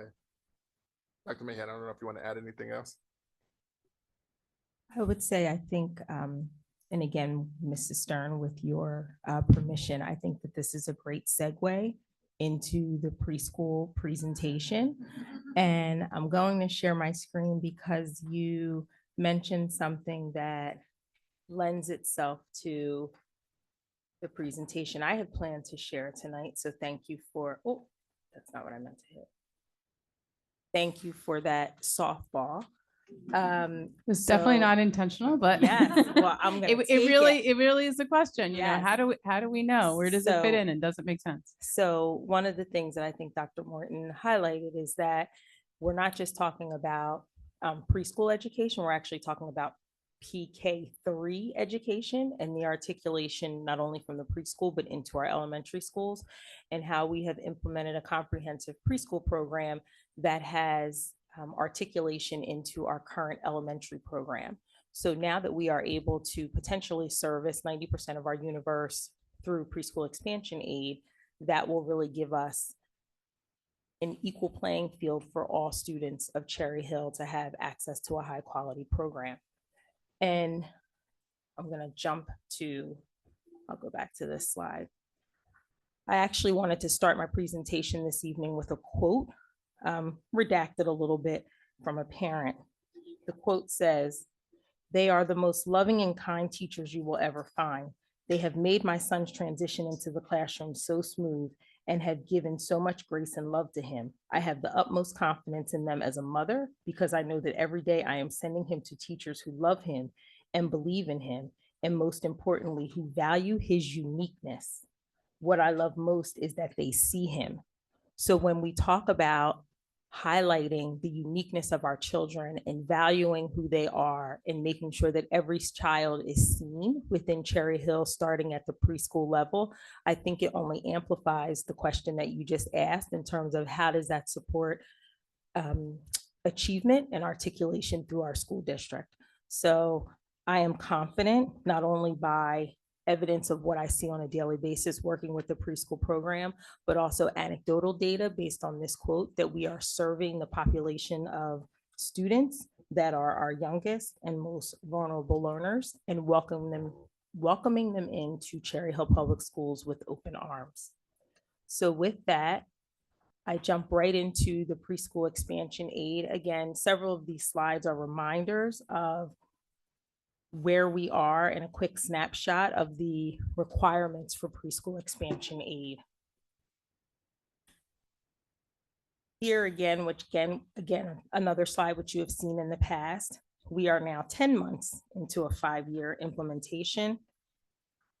Dr. Mahan, I don't know if you want to add anything else. I would say, I think, and again, Mrs. Stern, with your permission, I think that this is a great segue into the preschool presentation. And I'm going to share my screen because you mentioned something that lends itself to the presentation I had planned to share tonight. So thank you for, oh, that's not what I meant to hit. Thank you for that softball. It's definitely not intentional, but yes, well, I'm gonna it really is a question. Yes. How do we know, where does it fit in, and does it make sense? So one of the things that I think Dr. Morton highlighted is that we're not just talking about preschool education, we're actually talking about PK3 education and the articulation not only from the preschool but into our elementary schools, and how we have implemented a comprehensive preschool program that has articulation into our current elementary program. So now that we are able to potentially service 90% of our universe through preschool expansion aid, that will really give us an equal playing field for all students of Cherry Hill to have access to a high quality program. And I'm going to jump to, I'll go back to this slide. I actually wanted to start my presentation this evening with a quote, redacted a little bit from a parent. The quote says, "They are the most loving and kind teachers you will ever find. They have made my son's transition into the classroom so smooth and have given so much grace and love to him. I have the utmost confidence in them as a mother because I know that every day I am sending him to teachers who love him and believe in him, and most importantly, who value his uniqueness. What I love most is that they see him." So when we talk about highlighting the uniqueness of our children and valuing who they are and making sure that every child is seen within Cherry Hill, starting at the preschool level, I think it only amplifies the question that you just asked in terms of how does that support achievement and articulation through our school district. So I am confident, not only by evidence of what I see on a daily basis working with the preschool program, but also anecdotal data based on this quote, that we are serving the population of students that are our youngest and most vulnerable learners and welcoming them into Cherry Hill Public Schools with open arms. So with that, I jump right into the preschool expansion aid. Again, several of these slides are reminders of where we are and a quick snapshot of the requirements for preschool expansion aid. Here again, which again, another slide which you have seen in the past, we are now 10 months into a 5-year implementation.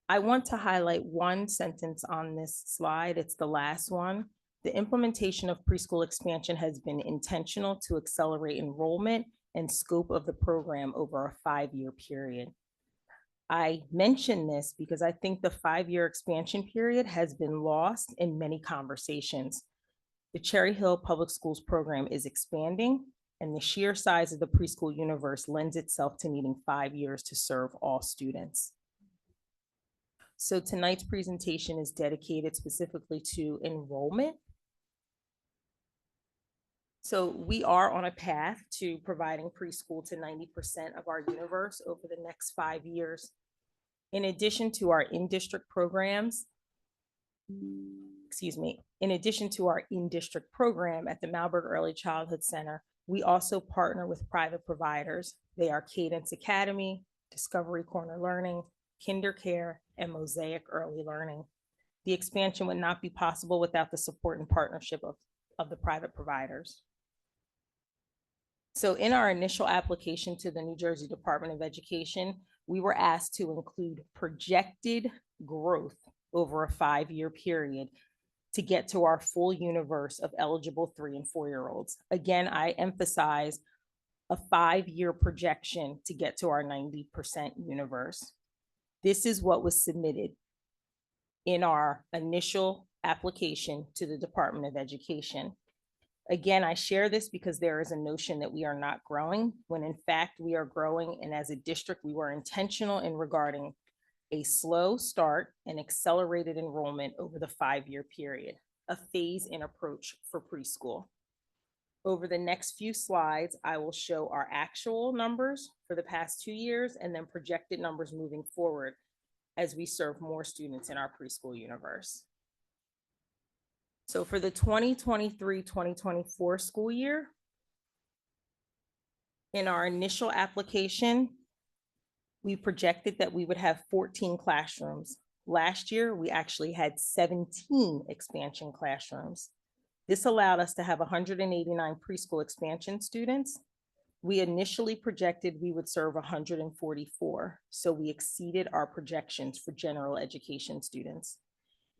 I want to highlight one sentence on this slide. It's the last one. The implementation of preschool expansion has been intentional to accelerate enrollment and scope of the program over a 5-year period. I mention this because I think the 5-year expansion period has been lost in many conversations. The Cherry Hill Public Schools program is expanding, and the sheer size of the preschool universe lends itself to needing 5 years to serve all students. So tonight's presentation is dedicated specifically to enrollment. So we are on a path to providing preschool to 90% of our universe over the next 5 years. In addition to our in-district programs, in addition to our in-district program at the Malberg Early Childhood Center, we also partner with private providers. They are Cadence Academy, Discovery Corner Learning, KinderCare, and Mosaic Early Learning. The expansion would not be possible without the support and partnership of the private providers. So in our initial application to the New Jersey Department of Education, we were asked to include projected growth over a 5-year period to get to our full universe of eligible 3 and 4-year-olds. Again, I emphasize a 5-year projection to get to our 90% universe. This is what was submitted in our initial application to the Department of Education. Again, I share this because there is a notion that we are not growing, when in fact we are growing, and as a district, we were intentional in regarding a slow start and accelerated enrollment over the 5-year period, a phase-in approach for preschool. Over the next few slides, I will show our actual numbers for the past 2 years and then projected numbers moving forward as we serve more students in our preschool universe. So for the 2023-2024 school year, in our initial application, we projected that we would have 14 classrooms. Last year, we actually had 17 expansion classrooms. This allowed us to have 189 preschool expansion students. We initially projected we would serve 144, so we exceeded our projections for general education students.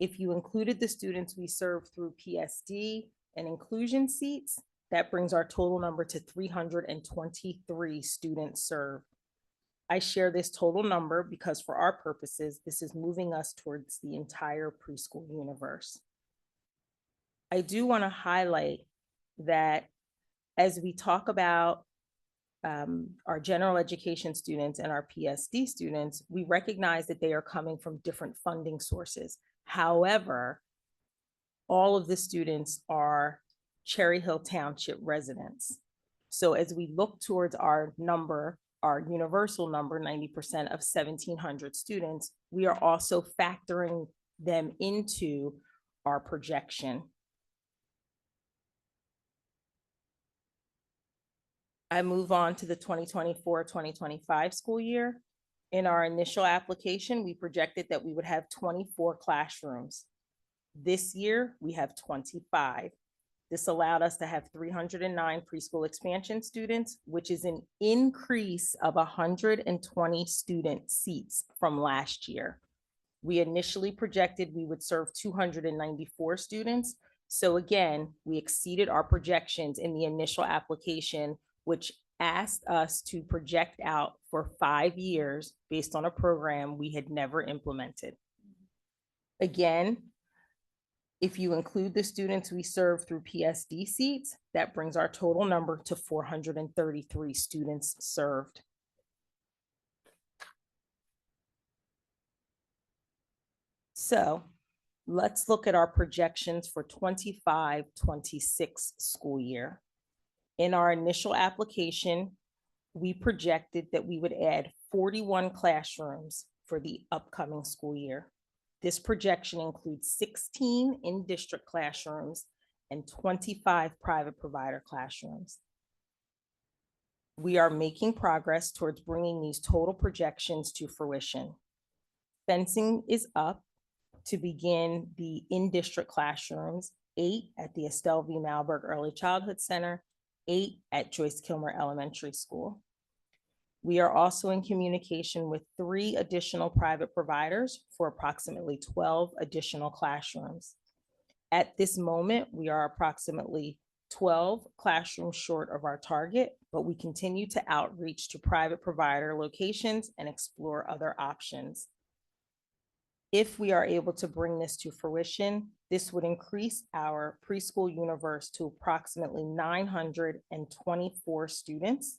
If you included the students we served through PSD and inclusion seats, that brings our total number to 323 students served. I share this total number because for our purposes, this is moving us towards the entire preschool universe. I do want to highlight that as we talk about our general education students and our PSD students, we recognize that they are coming from different funding sources. However, all of the students are Cherry Hill Township residents. So as we look towards our number, our universal number, 90% of 1,700 students, we are also factoring them into our projection. I move on to the 2024-2025 school year. In our initial application, we projected that we would have 24 classrooms. This year, we have 25. This allowed us to have 309 preschool expansion students, which is an increase of 120 student seats from last year. We initially projected we would serve 294 students. So again, we exceeded our projections in the initial application, which asked us to project out for 5 years based on a program we had never implemented. Again, if you include the students we serve through PSD seats, that brings our total number to 433 students served. So let's look at our projections for 25-26 school year. In our initial application, we projected that we would add 41 classrooms for the upcoming school year. This projection includes 16 in-district classrooms and 25 private provider classrooms. We are making progress towards bringing these total projections to fruition. Fencing is up to begin the in-district classrooms, 8 at the Estelle V. Malberg Early Childhood Center, 8 at Joyce Kilmer Elementary School. We are also in communication with 3 additional private providers for approximately 12 additional classrooms. At this moment, we are approximately 12 classrooms short of our target, but we continue to outreach to private provider locations and explore other options. If we are able to bring this to fruition, this would increase our preschool universe to approximately 924 students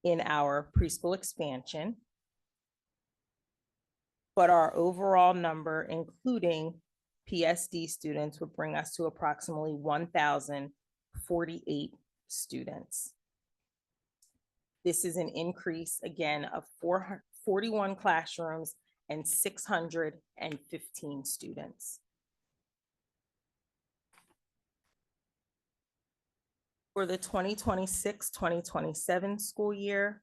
in our preschool expansion. But our overall number, including PSD students, would bring us to approximately 1,048 students. This is an increase, again, of 41 classrooms and 615 students. For the 2026-2027 school year,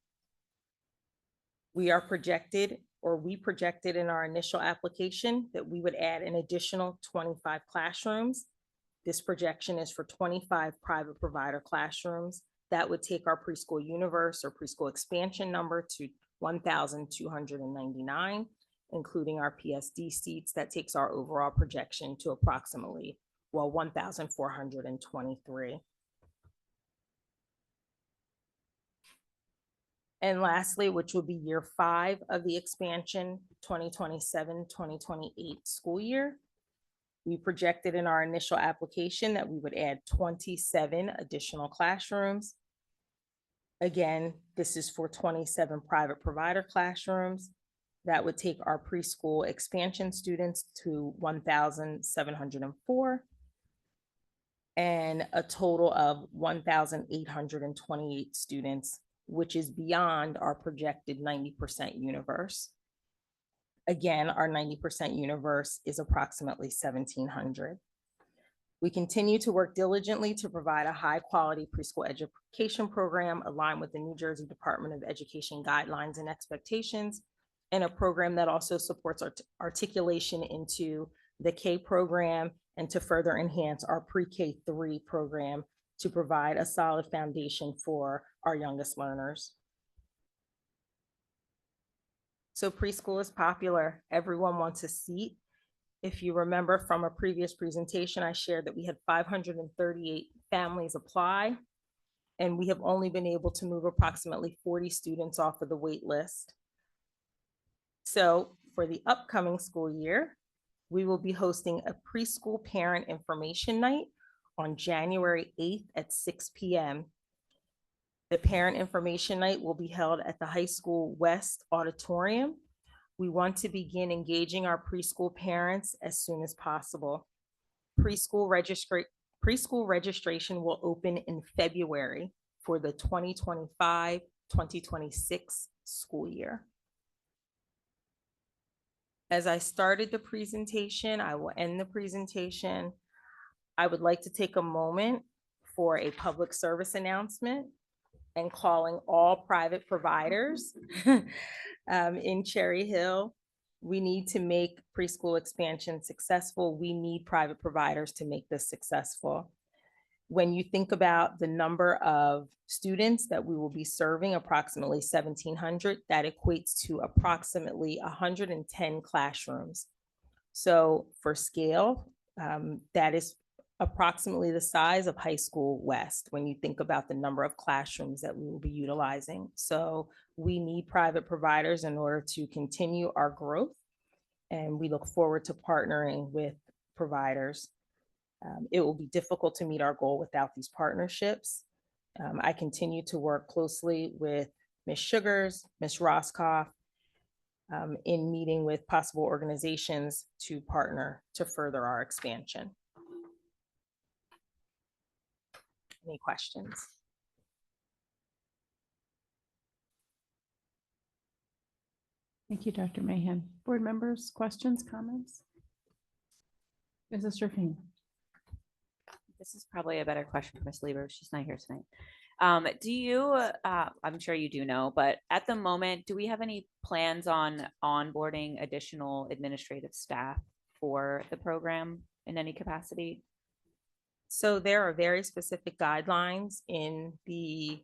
we projected in our initial application that we would add an additional 25 classrooms. This projection is for 25 private provider classrooms. That would take our preschool universe or preschool expansion number to 1,299, including our PSD seats. That takes our overall projection to approximately, 1,423. And lastly, which will be year 5 of the expansion, 2027-2028 school year, we projected in our initial application that we would add 27 additional classrooms. Again, this is for 27 private provider classrooms. That would take our preschool expansion students to 1,704 and a total of 1,828 students, which is beyond our projected 90% universe. Again, our 90% universe is approximately 1,700. We continue to work diligently to provide a high-quality preschool education program aligned with the New Jersey Department of Education guidelines and expectations, and a program that also supports articulation into the K program and to further enhance our pre-K 3 program to provide a solid foundation for our youngest learners. So preschool is popular. Everyone wants a seat. If you remember from a previous presentation, I shared that we had 538 families apply, and we have only been able to move approximately 40 students off of the wait list. So for the upcoming school year, we will be hosting a preschool parent information night on January 8th at 6 p.m. The parent information night will be held at the high school West Auditorium. We want to begin engaging our preschool parents as soon as possible. Preschool registration will open in February for the 2025-2026 school year. As I started the presentation, I will end the presentation. I would like to take a moment for a public service announcement and calling all private providers in Cherry Hill. We need to make preschool expansion successful. We need private providers to make this successful. When you think about the number of students that we will be serving, approximately 1,700, that equates to approximately 110 classrooms. So for scale, that is approximately the size of High School West when you think about the number of classrooms that we will be utilizing. So we need private providers in order to continue our growth, and we look forward to partnering with providers. It will be difficult to meet our goal without these partnerships. I continue to work closely with Ms. Sugars, Ms. Roscoff, in meeting with possible organizations to partner to further our expansion. Any questions? Thank you, Dr. Mahan. Board members, questions, comments? Mrs. Serafine. This is probably a better question for Ms. Lieber. She's not here tonight. Do you, I'm sure you do know, but at the moment, do we have any plans on onboarding additional administrative staff for the program in any capacity? So there are very specific guidelines in the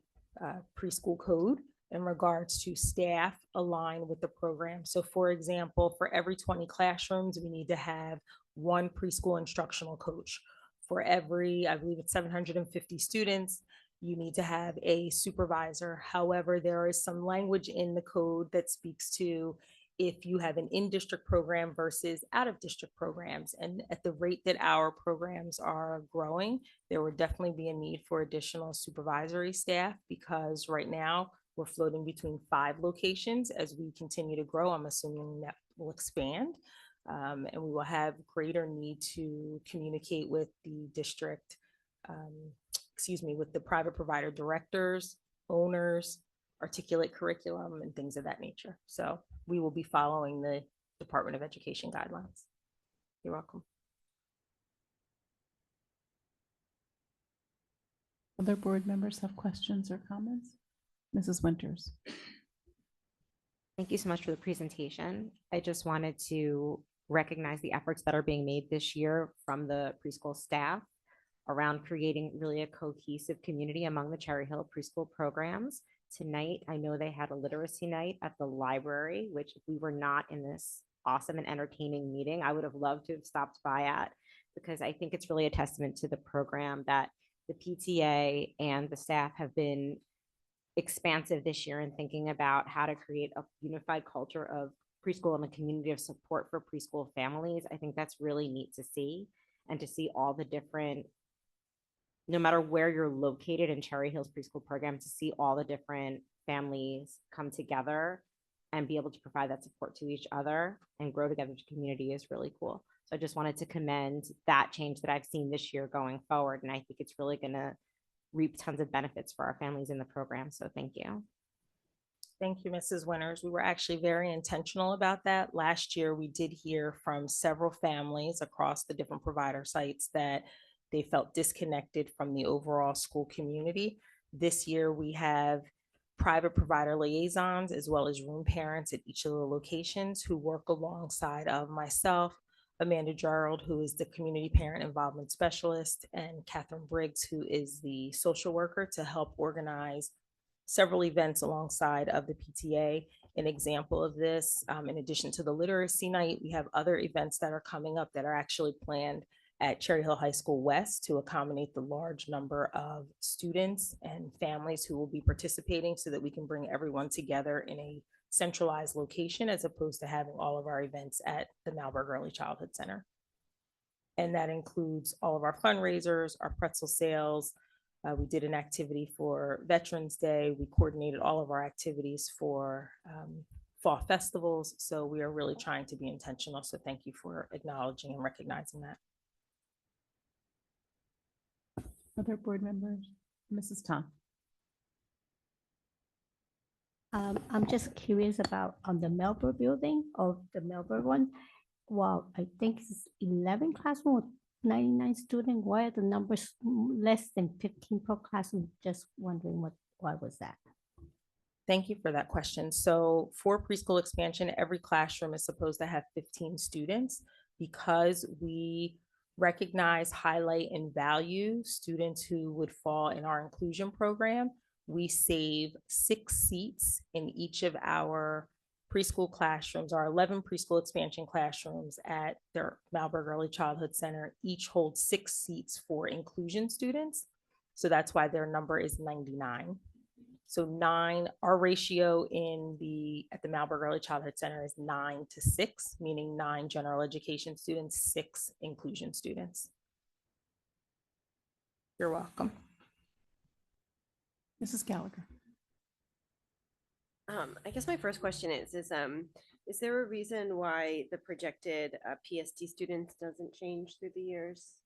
preschool code in regards to staff aligned with the program. So for example, for every 20 classrooms, we need to have one preschool instructional coach. For every, I believe it's 750 students, you need to have a supervisor. However, there is some language in the code that speaks to if you have an in-district program versus out-of-district programs. And at the rate that our programs are growing, there would definitely be a need for additional supervisory staff, because right now we're floating between 5 locations. As we continue to grow, I'm assuming that will expand. And we will have greater need to communicate with the district, with the private provider directors, owners, articulate curriculum, and things of that nature. So we will be following the Department of Education guidelines. You're welcome. Other board members have questions or comments? Mrs. Winters. Thank you so much for the presentation. I just wanted to recognize the efforts that are being made this year from the preschool staff around creating really a cohesive community among the Cherry Hill preschool programs. Tonight, I know they had a literacy night at the library, which if we were not in this awesome and entertaining meeting, I would have loved to have stopped by at, because I think it's really a testament to the program that the PTA and the staff have been expansive this year in thinking about how to create a unified culture of preschool and a community of support for preschool families. I think that's really neat to see, and to see all the different, no matter where you're located in Cherry Hills preschool program, to see all the different families come together and be able to provide that support to each other and grow together as a community is really cool. So I just wanted to commend that change that I've seen this year going forward. And I think it's really going to reap tons of benefits for our families in the program. So thank you. Thank you, Mrs. Winters. We were actually very intentional about that. Last year, we did hear from several families across the different provider sites that they felt disconnected from the overall school community. This year, we have private provider liaisons as well as room parents at each of the locations who work alongside of myself, Amanda Gerald, who is the community parent involvement specialist, and Catherine Briggs, who is the social worker, to help organize several events alongside of the PTA. An example of this, in addition to the literacy night, we have other events that are coming up that are actually planned at Cherry Hill High School West to accommodate the large number of students and families who will be participating, so that we can bring everyone together in a centralized location, as opposed to having all of our events at the Malberg Early Childhood Center. And that includes all of our fundraisers, our pretzel sales. We did an activity for Veterans Day. We coordinated all of our activities for fall festivals. So we are really trying to be intentional. So thank you for acknowledging and recognizing that. Other board members? Mrs. Tong. I'm just curious about on the Melbourne building, or the Melbourne one. Well, I think it's 11 classroom with 99 students. Why are the numbers less than 15 per classroom? Just wondering why was that? Thank you for that question. So for preschool expansion, every classroom is supposed to have 15 students, because we recognize, highlight, and value students who would fall in our inclusion program. We save 6 seats in each of our preschool classrooms. Our 11 preschool expansion classrooms at their Malberg Early Childhood Center each hold 6 seats for inclusion students. So that's why their number is 99. So 9, our ratio at the Malberg Early Childhood Center is 9 to 6, meaning 9 general education students, 6 inclusion students. You're welcome. Mrs. Gallagher. I guess my first question is there a reason why the projected PSD students doesn't change through the years?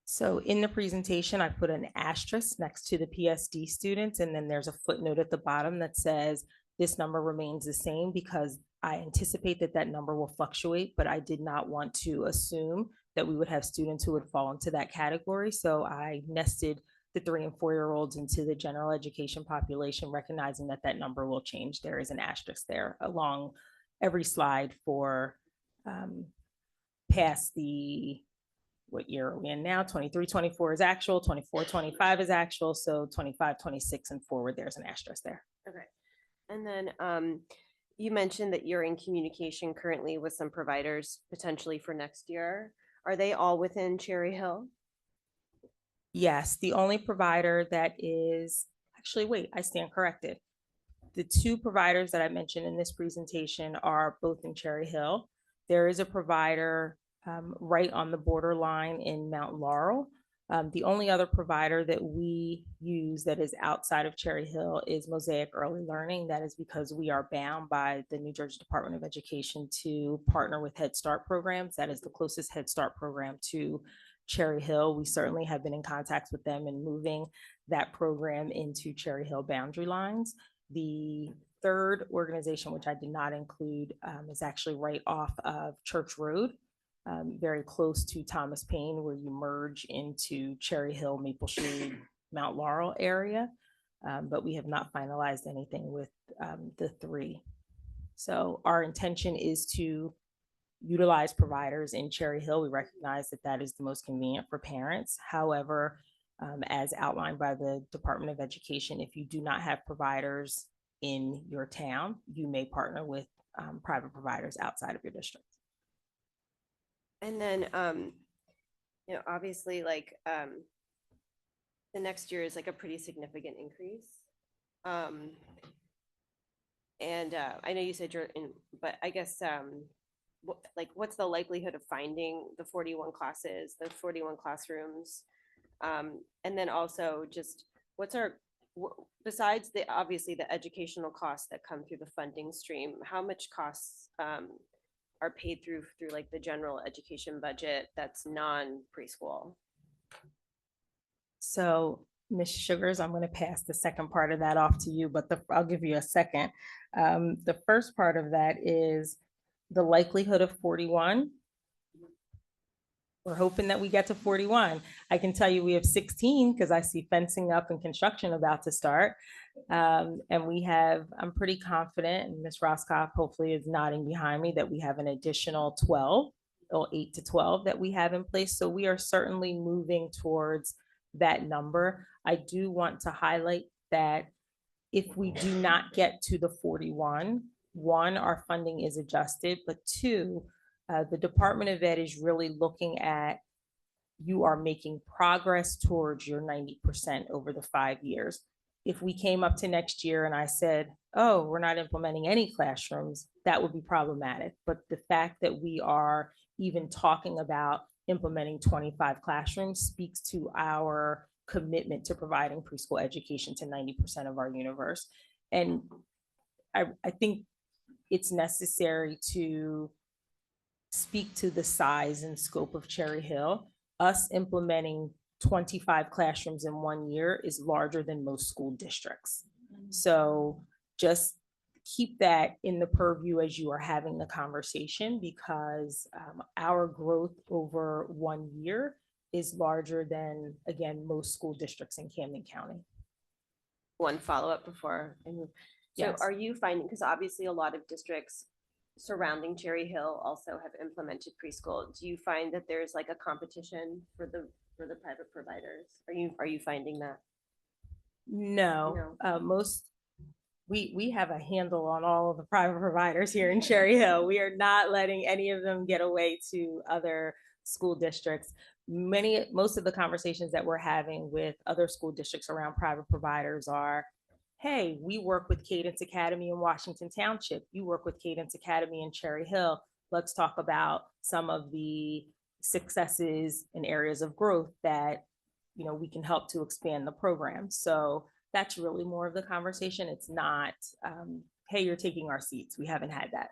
So in the presentation, I put an asterisk next to the PSD students, and then there's a footnote at the bottom that says this number remains the same, because I anticipate that that number will fluctuate, but I did not want to assume that we would have students who would fall into that category. So I nested the 3 and 4-year-olds into the general education population, recognizing that that number will change. There is an asterisk there along every slide for past the, what year are we in now? 23, 24 is actual, 24, 25 is actual. So 25, 26 and forward, there's an asterisk there. Okay. And then you mentioned that you're in communication currently with some providers potentially for next year. Are they all within Cherry Hill? Yes, the only provider that is, actually, wait, I stand corrected. The 2 providers that I mentioned in this presentation are both in Cherry Hill. There is a provider right on the borderline in Mount Laurel. The only other provider that we use that is outside of Cherry Hill is Mosaic Early Learning. That is because we are bound by the New Jersey Department of Education to partner with Head Start programs. That is the closest Head Start program to Cherry Hill. We certainly have been in contact with them in moving that program into Cherry Hill boundary lines. The third organization, which I did not include, is actually right off of Church Road, very close to Thomas Paine, where you merge into Cherry Hill, Maple Shade, Mount Laurel area. But we have not finalized anything with the 3. So our intention is to utilize providers in Cherry Hill. We recognize that that is the most convenient for parents. However, as outlined by the Department of Education, if you do not have providers in your town, you may partner with private providers outside of your district. And then, obviously like the next year is like a pretty significant increase. And I know you said you're in, but I guess what's the likelihood of finding the 41 classes, the 41 classrooms? And then also just besides obviously the educational costs that come through the funding stream, how much costs are paid through like the general education budget that's non-preschool? So Ms. Sugars, I'm going to pass the second part of that off to you, but I'll give you a second. The first part of that is the likelihood of 41. We're hoping that we get to 41. I can tell you we have 16 because I see fencing up and construction about to start. And we have, I'm pretty confident, and Ms. Roscoff hopefully is nodding behind me, that we have an additional 12 or 8 to 12 that we have in place. So we are certainly moving towards that number. I do want to highlight that if we do not get to the 41, 1, our funding is adjusted, but 2, the Department of Ed is really looking at, you are making progress towards your 90% over the 5 years. If we came up to next year and I said, oh, we're not implementing any classrooms, that would be problematic. But the fact that we are even talking about implementing 25 classrooms speaks to our commitment to providing preschool education to 90% of our universe. And I think it's necessary to speak to the size and scope of Cherry Hill. Us implementing 25 classrooms in 1 year is larger than most school districts. So just keep that in the purview as you are having the conversation, because our growth over 1 year is larger than, again, most school districts in Camden County. One follow-up before I move. So Yes. are you finding, because obviously a lot of districts surrounding Cherry Hill also have implemented preschool. Do you find that there's like a competition for the private providers? Are you finding that? No, we have a handle on all of the private providers here in Cherry Hill. We are not letting any of them get away to other school districts. Most of the conversations that we're having with other school districts around private providers are, hey, we work with Cadence Academy in Washington Township. You work with Cadence Academy in Cherry Hill. Let's talk about some of the successes and areas of growth that, we can help to expand the program. So that's really more of the conversation. It's not, hey, you're taking our seats. We haven't had that.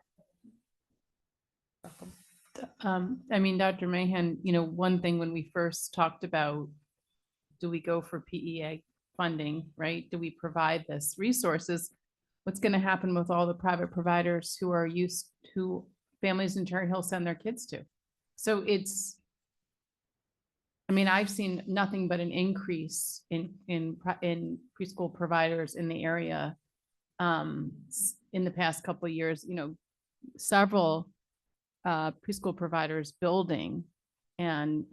Dr. Mahan, one thing when we first talked about, do we go for PEA funding, right? Do we provide this resources? What's going to happen with all the private providers who families in Cherry Hill send their kids to? So I mean, I've seen nothing but an increase in preschool providers in the area in the past couple of years, several preschool providers building and,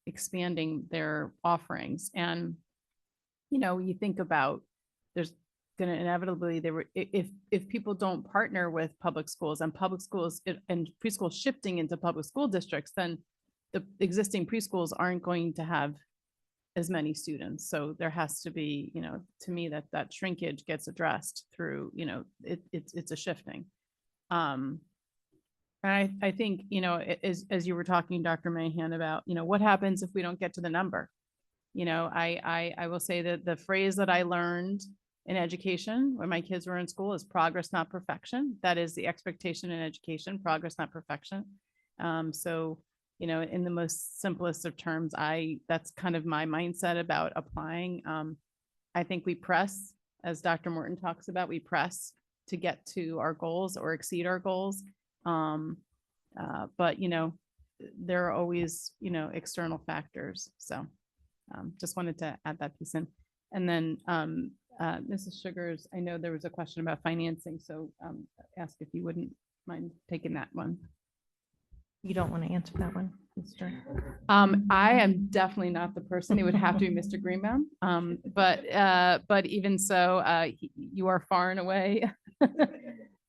expanding their offerings. And, you think about, there's going to inevitably, if people don't partner with public schools and public schools and preschools shifting into public school districts, then the existing preschools aren't going to have as many students. So there has to be, to me, that shrinkage gets addressed through, it's a shifting. And I think, as you were talking, Dr. Mahan, about, what happens if we don't get to the number? I will say that the phrase that I learned in education when my kids were in school is progress, not perfection. That is the expectation in education, progress, not perfection. So, in the most simplest of terms, that's kind of my mindset about applying. I think we press, as Dr. Morton talks about, we press to get to our goals or exceed our goals. But, there are always, external factors. So just wanted to add that piece in. And then Mrs. Sugars, I know there was a question about financing, so ask if you wouldn't mind taking that one. You don't want to answer that one, Mr. I am definitely not the person. It would have to be Mr. Greenbaum. But even so, you are far and away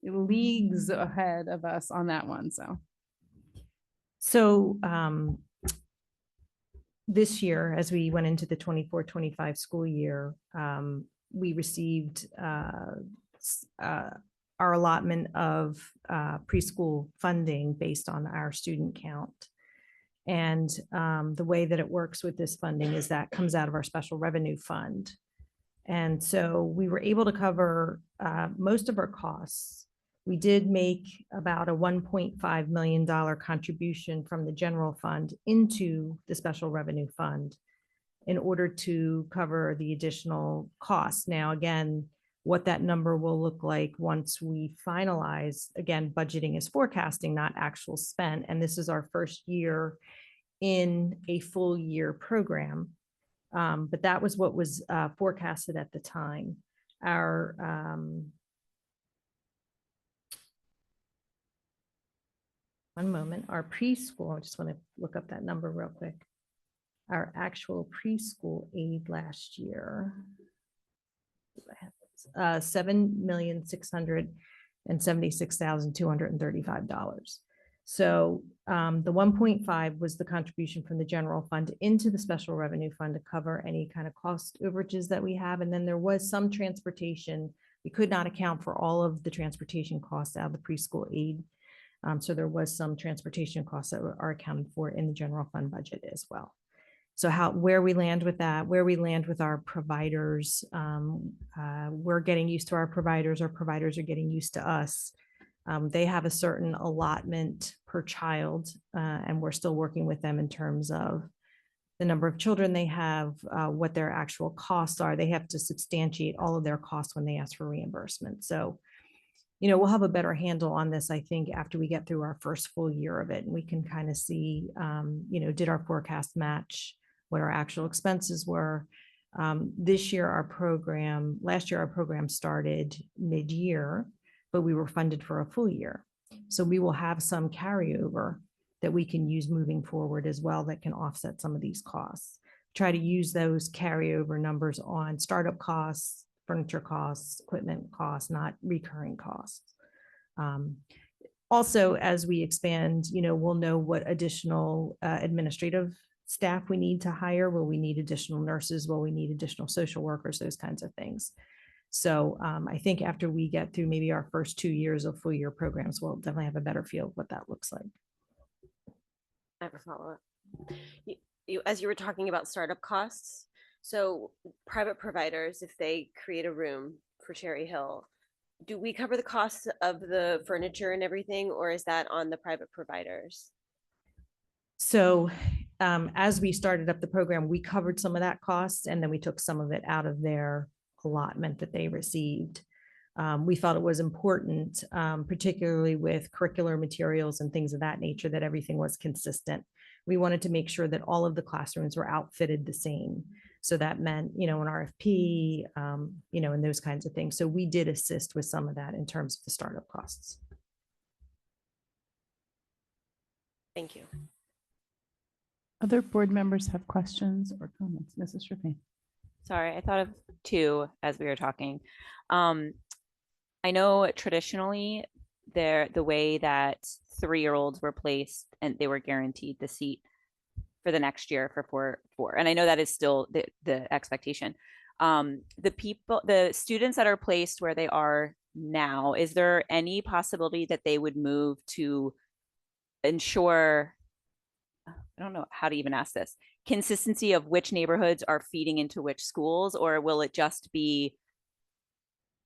leagues ahead of us on that one. So this year, as we went into the 24-25 school year, we received our allotment of preschool funding based on our student count. And the way that it works with this funding is that comes out of our special revenue fund. And so we were able to cover most of our costs. We did make about a $1.5 million contribution from the general fund into the special revenue fund in order to cover the additional costs. Now, again, what that number will look like once we finalize, again, budgeting is forecasting, not actual spent. And this is our first year in a full year program. But that was what was forecasted at the time. Our one moment, our preschool, I just want to look up that number real quick. Our actual preschool aid last year, $7,676,235. So the 1.5 was the contribution from the general fund into the special revenue fund to cover any kind of cost overages that we have. And then there was some transportation. We could not account for all of the transportation costs out of the preschool aid. So there was some transportation costs that are accounted for in the general fund budget as well. So where we land with that, where we land with our providers, we're getting used to our providers are getting used to us. They have a certain allotment per child, and we're still working with them in terms of the number of children they have, what their actual costs are. They have to substantiate all of their costs when they ask for reimbursement. So, we'll have a better handle on this, I think, after we get through our first full year of it, and we can kind of see, did our forecast match what our actual expenses were. Last year, our program started mid-year, but we were funded for a full year. So we will have some carryover that we can use moving forward as well that can offset some of these costs. Try to use those carryover numbers on startup costs, furniture costs, equipment costs, not recurring costs. Also, as we expand, we'll know what additional administrative staff we need to hire. Will we need additional nurses? Will we need additional social workers? Those kinds of things. So I think after we get through maybe our first 2 years of full year programs, we'll definitely have a better feel of what that looks like. I have a follow-up. As you were talking about startup costs, so private providers, if they create a room for Cherry Hill, do we cover the costs of the furniture and everything, or is that on the private providers? So as we started up the program, we covered some of that cost, and then we took some of it out of their allotment that they received. We felt it was important, particularly with curricular materials and things of that nature, that everything was consistent. we wanted to make sure that all of the classrooms were outfitted the same. So that meant, an RFP, and those kinds of things. So we did assist with some of that in terms of the startup costs. Thank you. Other board members have questions or comments? Mrs. Strickland. Sorry, I thought of two as we were talking. I know traditionally the way that 3-year-olds were placed and they were guaranteed the seat for the next year for four. And I know that is still the expectation. The students that are placed where they are now, is there any possibility that they would move to ensure, I don't know how to even ask this, consistency of which neighborhoods are feeding into which schools, or will it just be,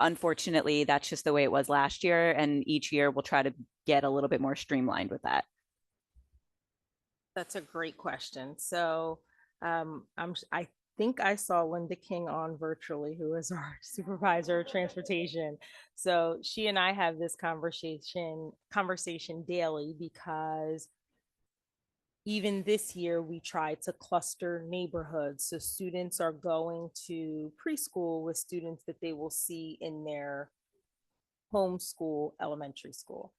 unfortunately, that's just the way it was last year, and each year we'll try to get a little bit more streamlined with that? That's a great question. So I think I saw Linda King on virtually, who is our supervisor of transportation. So she and I have this conversation daily, because even this year we tried to cluster neighborhoods. So students are going to preschool with students that they will see in their homeschool elementary school.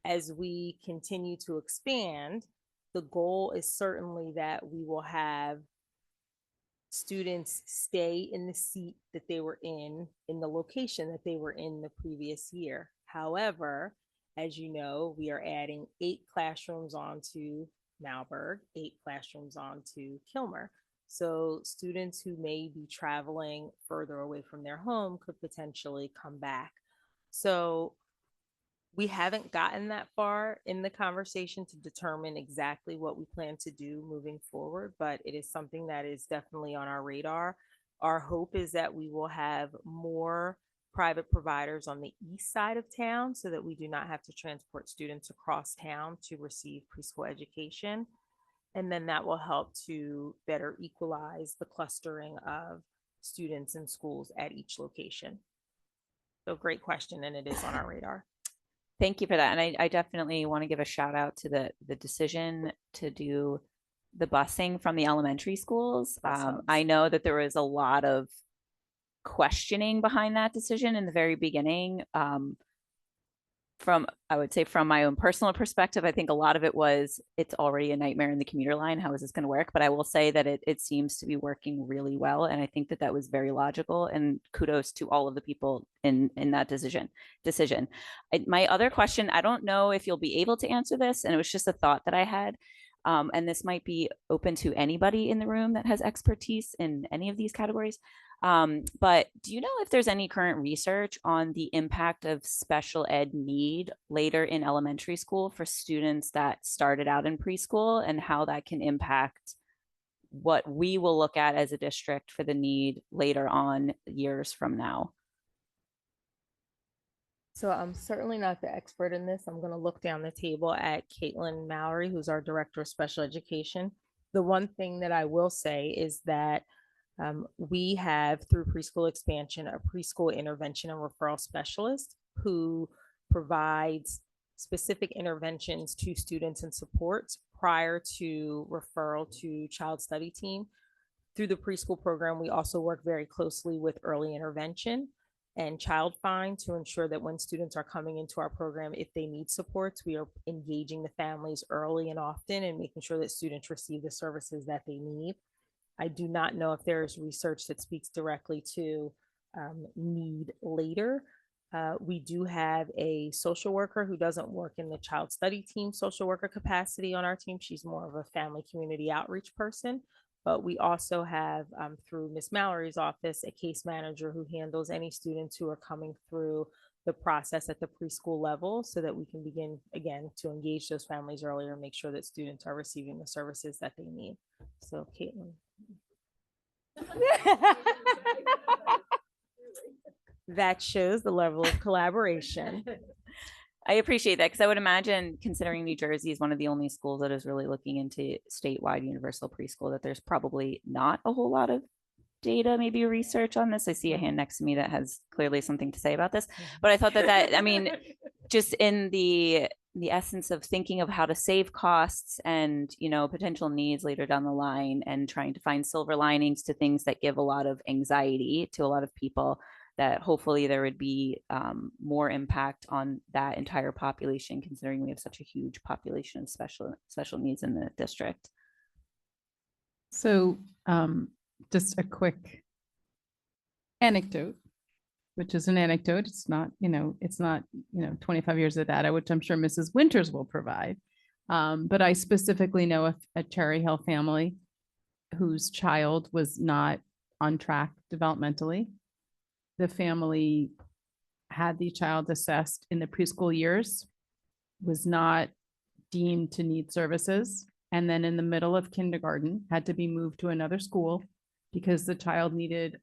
As we continue to expand, the goal is certainly that we will have students stay in the seat that they were in the location that they were in the previous year. However, as you know, we are adding 8 classrooms onto Malberg, 8 classrooms onto Kilmer. So students who may be traveling further away from their home could potentially come back. So we haven't gotten that far in the conversation to determine exactly what we plan to do moving forward, but it is something that is definitely on our radar. Our hope is that we will have more private providers on the east side of town so that we do not have to transport students across town to receive preschool education. And then that will help to better equalize the clustering of students and schools at each location. So great question, and it is on our radar. Thank you for that. And I definitely want to give a shout out to the decision to do the busing from the elementary schools. I know that there was a lot of questioning behind that decision in the very beginning. I would say from my own personal perspective, I think a lot of it was, it's already a nightmare in the commuter line. How is this going to work? But I will say that it seems to be working really well. And I think that was very logical, and kudos to all of the people in that decision. My other question, I don't know if you'll be able to answer this, and it was just a thought that I had. And this might be open to anybody in the room that has expertise in any of these categories. But do you know if there's any current research on the impact of special ed need later in elementary school for students that started out in preschool, and how that can impact what we will look at as a district for the need later on years from now? So I'm certainly not the expert in this. I'm going to look down the table at Caitlin Mallory, who's our Director of Special Education. The one thing that I will say is that we have, through preschool expansion, a preschool intervention and referral specialist who provides specific interventions to students and supports prior to referral to child study team. Through the preschool program, we also work very closely with early intervention and child find to ensure that when students are coming into our program, if they need supports, we are engaging the families early and often and making sure that students receive the services that they need. I do not know if there's research that speaks directly to need later. We do have a social worker who doesn't work in the child study team social worker capacity on our team. She's more of a family community outreach person. But we also have, through Ms. Mallory's office, a case manager who handles any students who are coming through the process at the preschool level, so that we can begin, again, to engage those families earlier and make sure that students are receiving the services that they need. So, Caitlin. That shows the level of collaboration. I appreciate that, because I would imagine, considering New Jersey is one of the only schools that is really looking into statewide universal preschool, that there's probably not a whole lot of data, maybe research on this. I see a hand next to me that has clearly something to say about this, but I thought that I mean, just in the the essence of thinking of how to save costs and, you know, potential needs later down the line, and trying to find silver linings to things that give a lot of anxiety to a lot of people, that hopefully there would be more impact on that entire population, considering we have such a huge population of special needs in the district. So just a quick anecdote, which is an anecdote. It's not, it's not, 25 years of data, which I'm sure Mrs. Winters will provide. But I specifically know a Cherry Hill family whose child was not on track developmentally. The family had the child assessed in the preschool years, was not deemed to need services, and then in the middle of kindergarten had to be moved to another school because the child needed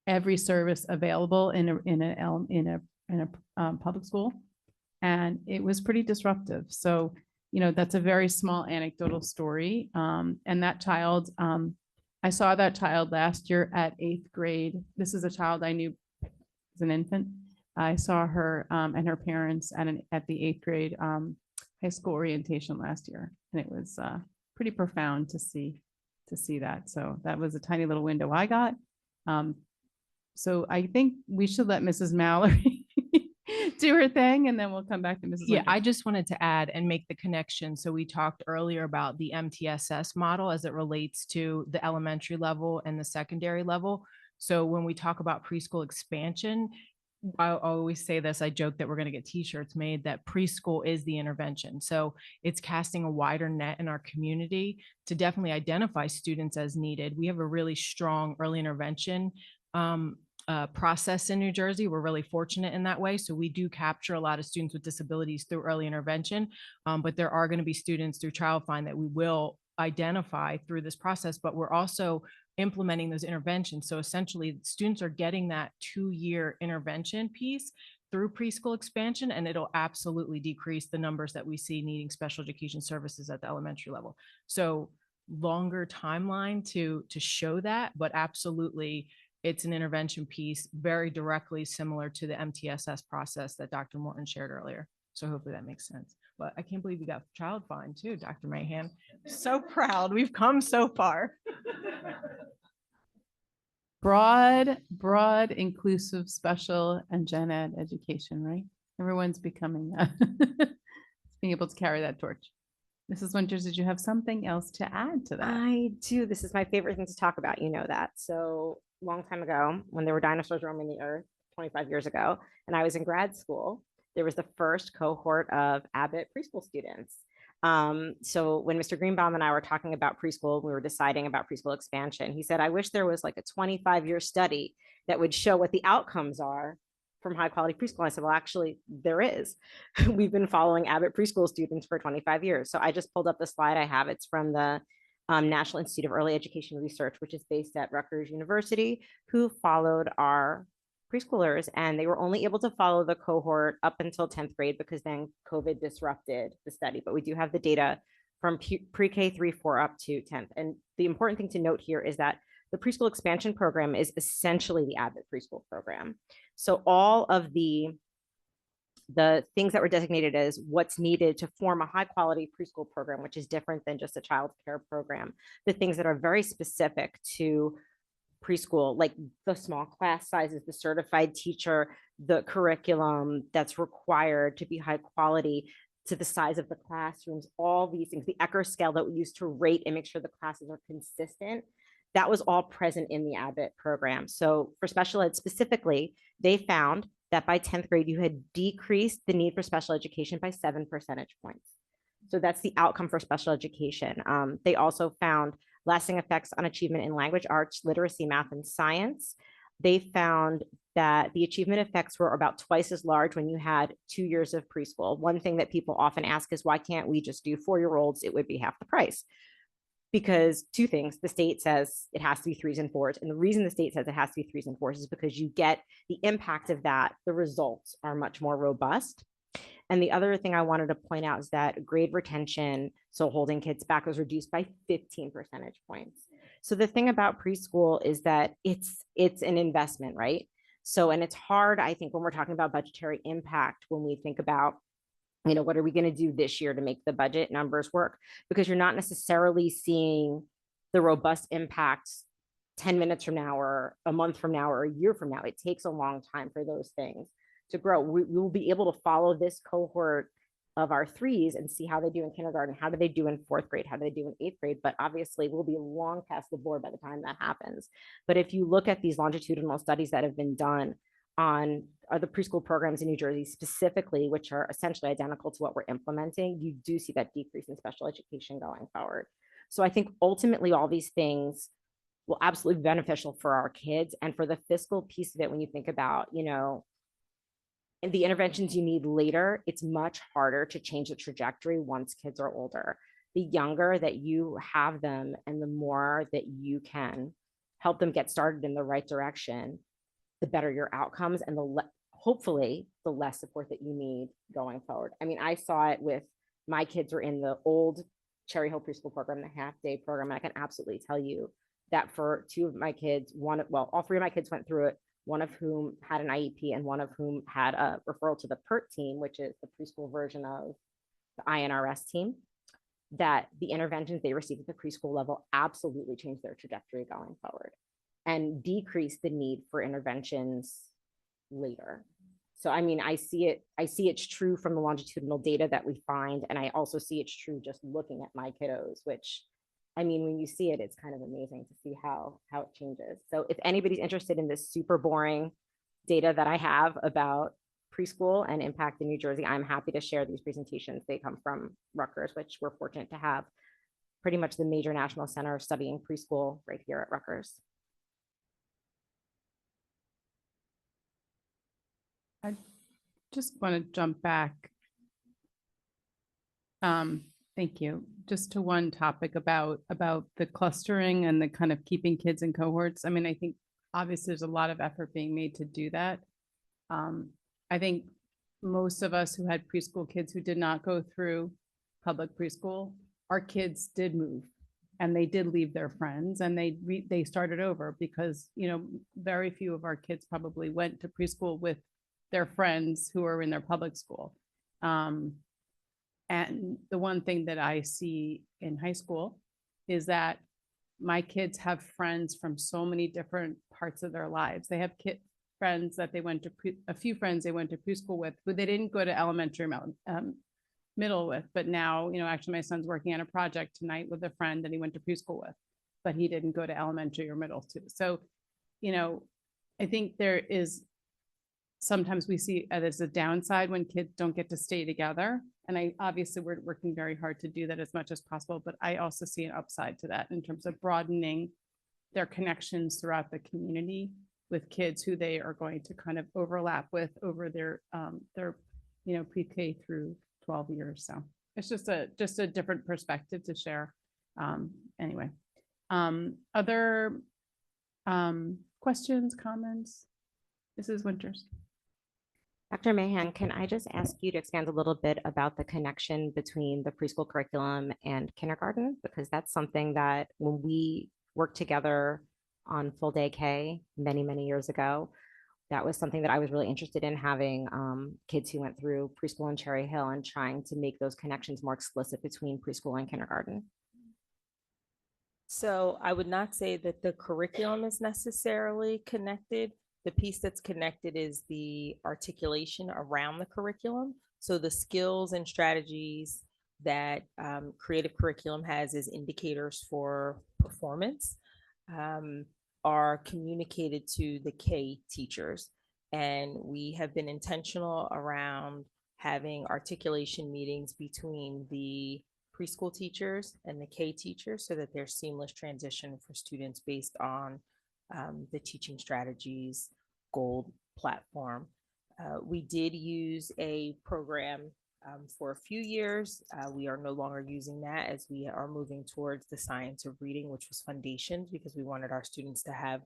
every service available in a public school, and it was pretty disruptive. So, that's a very small anecdotal story. And that child, I saw that child last year at 8th grade. This is a child I knew as an infant. I saw her and her parents at the 8th grade high school orientation last year, and it was pretty profound to see that. So that was a tiny little window I got. So I think we should let Mrs. Mallory do her thing, and then we'll come back to Mrs. Yeah, Winters. I just wanted to add and make the connection. So we talked earlier about the MTSS model as it relates to the elementary level and the secondary level. So when we talk about preschool expansion, I always say this, I joke that we're going to get t-shirts made that preschool is the intervention. So it's casting a wider net in our community to definitely identify students as needed. We have a really strong early intervention process in New Jersey. We're really fortunate in that way. So we do capture a lot of students with disabilities through early intervention, but there are going to be students through Child Find that we will identify through this process, but we're also implementing those interventions. So essentially students are getting that 2-year intervention piece through preschool expansion, and it'll absolutely decrease the numbers that we see needing special education services at the elementary level. So longer timeline to show that, but absolutely it's an intervention piece very directly similar to the MTSS process that Dr. Morton shared earlier. So hopefully that makes sense. But I can't believe we got Child Find too, Dr. Mahan. So proud. We've come so far. Broad, inclusive, special, and gen ed education, right? Everyone's becoming, being able to carry that torch. Mrs. Winters, did you have something else to add to that? I do. This is my favorite thing to talk about. You know that. So long time ago, when there were dinosaurs roaming the earth, 25 years ago, and I was in grad school, there was the first cohort of Abbott preschool students. So when Mr. Greenbaum and I were talking about preschool, we were deciding about preschool expansion. He said, I wish there was like a 25-year study that would show what the outcomes are from high quality preschool. I said, well, actually there is. We've been following Abbott preschool students for 25 years. So I just pulled up the slide I have. It's from the National Institute of Early Education Research, which is based at Rutgers University, who followed our preschoolers, and they were only able to follow the cohort up until 10th grade because then COVID disrupted the study. But we do have the data from pre-K 3-4 up to 10th. And the important thing to note here is that the preschool expansion program is essentially the Abbott preschool program. So all of the things that were designated as what's needed to form a high quality preschool program, which is different than just a child care program, the things that are very specific to preschool, like the small class sizes, the certified teacher, the curriculum that's required to be high quality, to the size of the classrooms, all these things, the Ecker scale that we use to rate and make sure the classes are consistent, that was all present in the Abbott program. So for special ed specifically, they found that by 10th grade, you had decreased the need for special education by 7 percentage points. So that's the outcome for special education. They also found lasting effects on achievement in language arts, literacy, math, and science. They found that the achievement effects were about twice as large when you had 2 years of preschool. One thing that people often ask is, why can't we just do 4-year-olds? It would be half the price. Because two things, the state says it has to be 3s and 4s. And the reason the state says it has to be 3s and 4s is because you get the impact of that. The results are much more robust. And the other thing I wanted to point out is that grade retention, so holding kids back, was reduced by 15 percentage points. So the thing about preschool is that it's an investment, right? So, and it's hard, I think, when we're talking about budgetary impact, when we think about you know, what are we going to do this year to make the budget numbers work? Because you're not necessarily seeing the robust impacts 10 minutes from now or a month from now or a year from now. It takes a long time for those things to grow. We will be able to follow this cohort of our threes and see how they do in kindergarten, how do they do in fourth grade, how do they do in eighth grade, but obviously we'll be long past the board by the time that happens. But if you look at these longitudinal studies that have been done on the preschool programs in New Jersey specifically, which are essentially identical to what we're implementing, you do see that decrease in special education going forward. So I think ultimately all these things will absolutely be beneficial for our kids. And for the fiscal piece of it, when you think about, you know, and the interventions you need later, it's much harder to change the trajectory once kids are older. The younger that you have them and the more that you can help them get started in the right direction, the better your outcomes and hopefully the less support that you need going forward. I mean, I saw it with my kids were in the old Cherry Hill preschool program, the half-day program. And I can absolutely tell you that for two of my kids, all three of my kids went through it, one of whom had an IEP and one of whom had a referral to the PERT team, which is the preschool version of the INRS team, that the interventions they received at the preschool level absolutely changed their trajectory going forward and decreased the need for interventions later. So, I mean, I see it's true from the longitudinal data that we find, and I also see it's true just looking at my kiddos, which, I mean, when you see it, it's kind of amazing to see how it changes. So if anybody's interested in this super boring data that I have about preschool and impact in New Jersey, I'm happy to share these presentations. They come from Rutgers, which we're fortunate to have pretty much the major national center studying preschool right here at Rutgers. I just want to jump back. Thank you. Just to one topic about the clustering and the kind of keeping kids in cohorts. I mean, I think obviously there's a lot of effort being made to do that. I think most of us who had preschool kids who did not go through public preschool, our kids did move and they did leave their friends and they started over because, you know, very few of our kids probably went to preschool with their friends who are in their public school. And the one thing that I see in high school is that my kids have friends from so many different parts of their lives. They have friends that they went to, a few friends they went to preschool with, who they didn't go to elementary middle with. But now, you know, actually my son's working on a project tonight with a friend that he went to preschool with, but he didn't go to elementary or middle too. So, you know, I think there is, sometimes we see it as a downside when kids don't get to stay together. And obviously we're working very hard to do that as much as possible, but I also see an upside to that in terms of broadening their connections throughout the community with kids who they are going to kind of overlap with over their you know, pre-K through 12 years. So it's just a different perspective to share. Anyway, other questions, comments? Mrs. Winters. Dr. Mahan, can I just ask you to expand a little bit about the connection between the preschool curriculum and kindergarten? Because that's something that when we worked together on Full Day K many, many years ago, that was something that I was really interested in, having kids who went through preschool in Cherry Hill and trying to make those connections more explicit between preschool and kindergarten. So I would not say that the curriculum is necessarily connected. The piece that's connected is the articulation around the curriculum. So the skills and strategies that creative curriculum has as indicators for performance are communicated to the K teachers. And we have been intentional around having articulation meetings between the preschool teachers and the K teachers so that there's seamless transition for students based on the teaching strategies goal platform. We did use a program for a few years. We are no longer using that as we are moving towards the science of reading, which was Foundations, because we wanted our students to have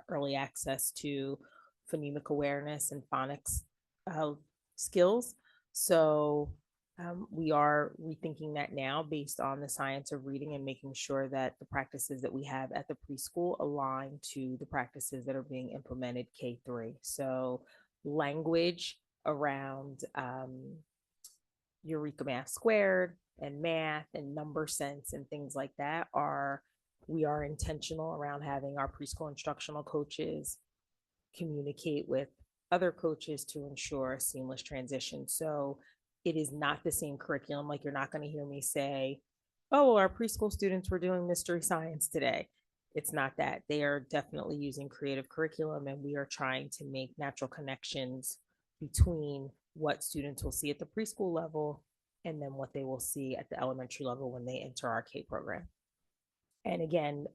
early access to phonemic awareness and phonics skills. So we are rethinking that now based on the science of reading and making sure that the practices that we have at the preschool align to the practices that are being implemented K-3. So language around Eureka Math Squared and math and number sense and things like that we are intentional around having our preschool instructional coaches communicate with other coaches to ensure a seamless transition. So it is not the same curriculum. Like, you're not going to hear me say, oh, well, our preschool students were doing mystery science today. It's not that. They are definitely using creative curriculum, and we are trying to make natural connections between what students will see at the preschool level and then what they will see at the elementary level when they enter our K program. And again,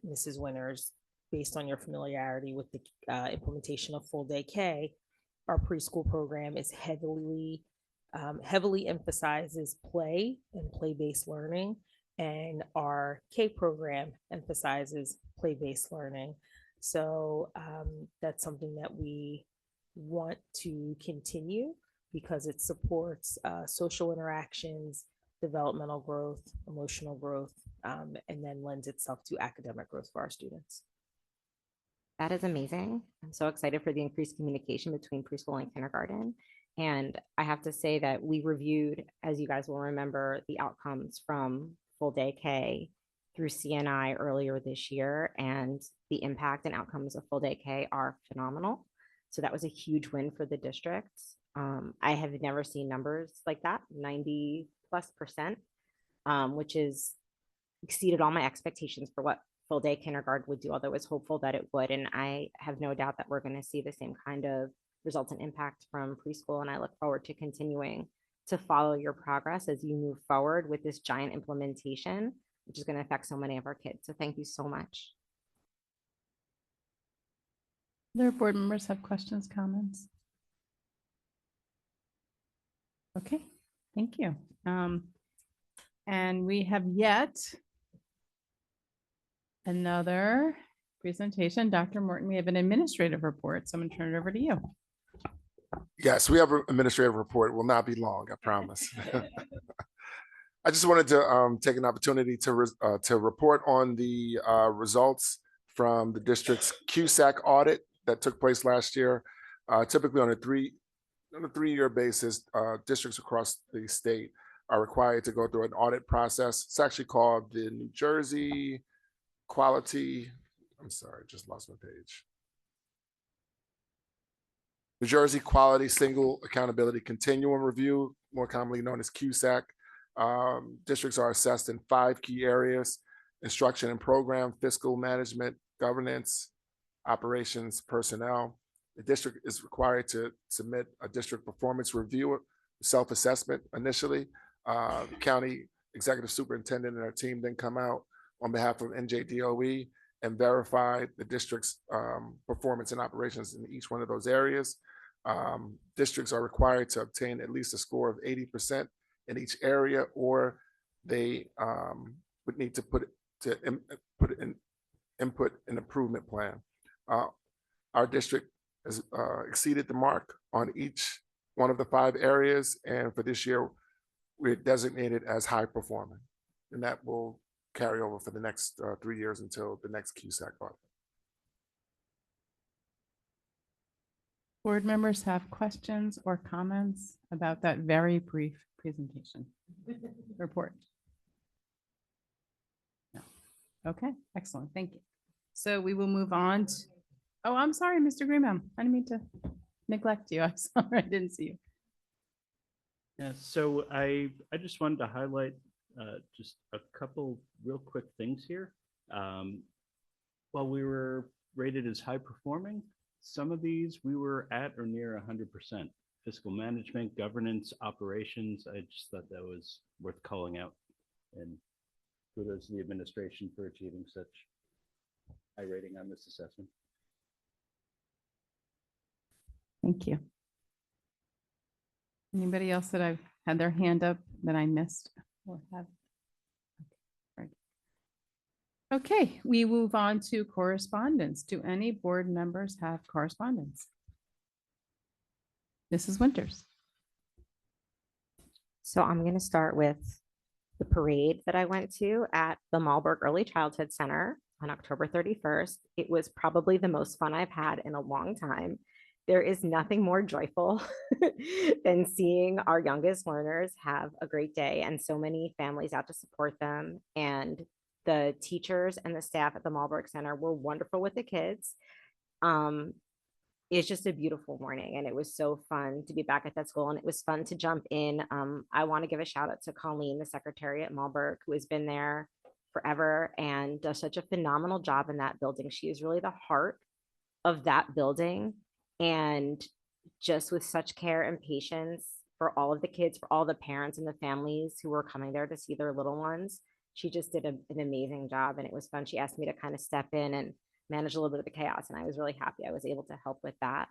Mrs. Winters, based on your familiarity with the implementation of full day K, our preschool program is heavily emphasizes play and play-based learning, and our K program emphasizes play-based learning. So that's something that we want to continue because it supports social interactions, developmental growth, emotional growth, and then lends itself to academic growth for our students. That is amazing. I'm so excited for the increased communication between preschool and kindergarten. And I have to say that we reviewed, as you guys will remember, the outcomes from full day K through CNI earlier this year, and the impact and outcomes of full day K are phenomenal. So that was a huge win for the district. I have never seen numbers like that, 90+%, which is exceeded all my expectations for what full day kindergarten would do, although I was hopeful that it would. And I have no doubt that we're going to see the same kind of results and impact from preschool. And I look forward to continuing to follow your progress as you move forward with this giant implementation, which is going to affect so many of our kids. So thank you so much. Other board members have questions, comments? Okay, thank you. And we have yet another presentation. Dr. Morton, we have an administrative report, so I'm going to turn it over to you. Yes, we have an administrative report. It will not be long, I promise. I just wanted to take an opportunity to report on the results from the district's CUSAC audit that took place last year. Typically on a three-year basis, districts across the state are required to go through an audit process. It's actually called the New Jersey Quality, I'm sorry, just lost my page. New Jersey Quality Single Accountability Continuum Review, more commonly known as CUSAC. Districts are assessed in 5 key areas: instruction and program, fiscal management, governance, operations, personnel. The district is required to submit a district performance review, self-assessment initially. The county executive superintendent and our team then come out on behalf of NJDOE and verify the district's performance and operations in each one of those areas. Districts are required to obtain at least a score of 80% in each area, or they would need to input an improvement plan. Our district has exceeded the mark on each one of the 5 areas, and for this year, we're designated as high performing, and that will carry over for the next 3 years until the next CUSAC audit. Board members have questions or comments about that very brief presentation report? No. Okay, excellent. Thank you. So we will move on to, oh, I'm sorry, Mr. Greenbaum. I didn't mean to neglect you. I'm sorry, I didn't see you. Yeah, so I just wanted to highlight just a couple real quick things here. While we were rated as high performing, some of these we were at or near 100%. Fiscal management, governance, operations, I just thought that was worth calling out. And kudos to the administration for achieving such high rating on this assessment. Thank you. Anybody else that I've had their hand up that I missed or have? Okay, we move on to correspondence. Do any board members have correspondence? Mrs. Winters. So I'm going to start with the parade that I went to at the Malberg Early Childhood Center on October 31st. It was probably the most fun I've had in a long time. there is nothing more joyful than seeing our youngest learners have a great day and so many families out to support them. And the teachers and the staff at the Malberg Center were wonderful with the kids. It's just a beautiful morning, and it was so fun to be back at that school, and it was fun to jump in. I want to give a shout out to Colleen, the secretary at Malberg, who has been there forever and does such a phenomenal job in that building. She is really the heart of that building, and just with such care and patience for all of the kids, for all the parents and the families who were coming there to see their little ones. She just did an amazing job, and it was fun. She asked me to kind of step in and manage a little bit of the chaos, and I was really happy I was able to help with that.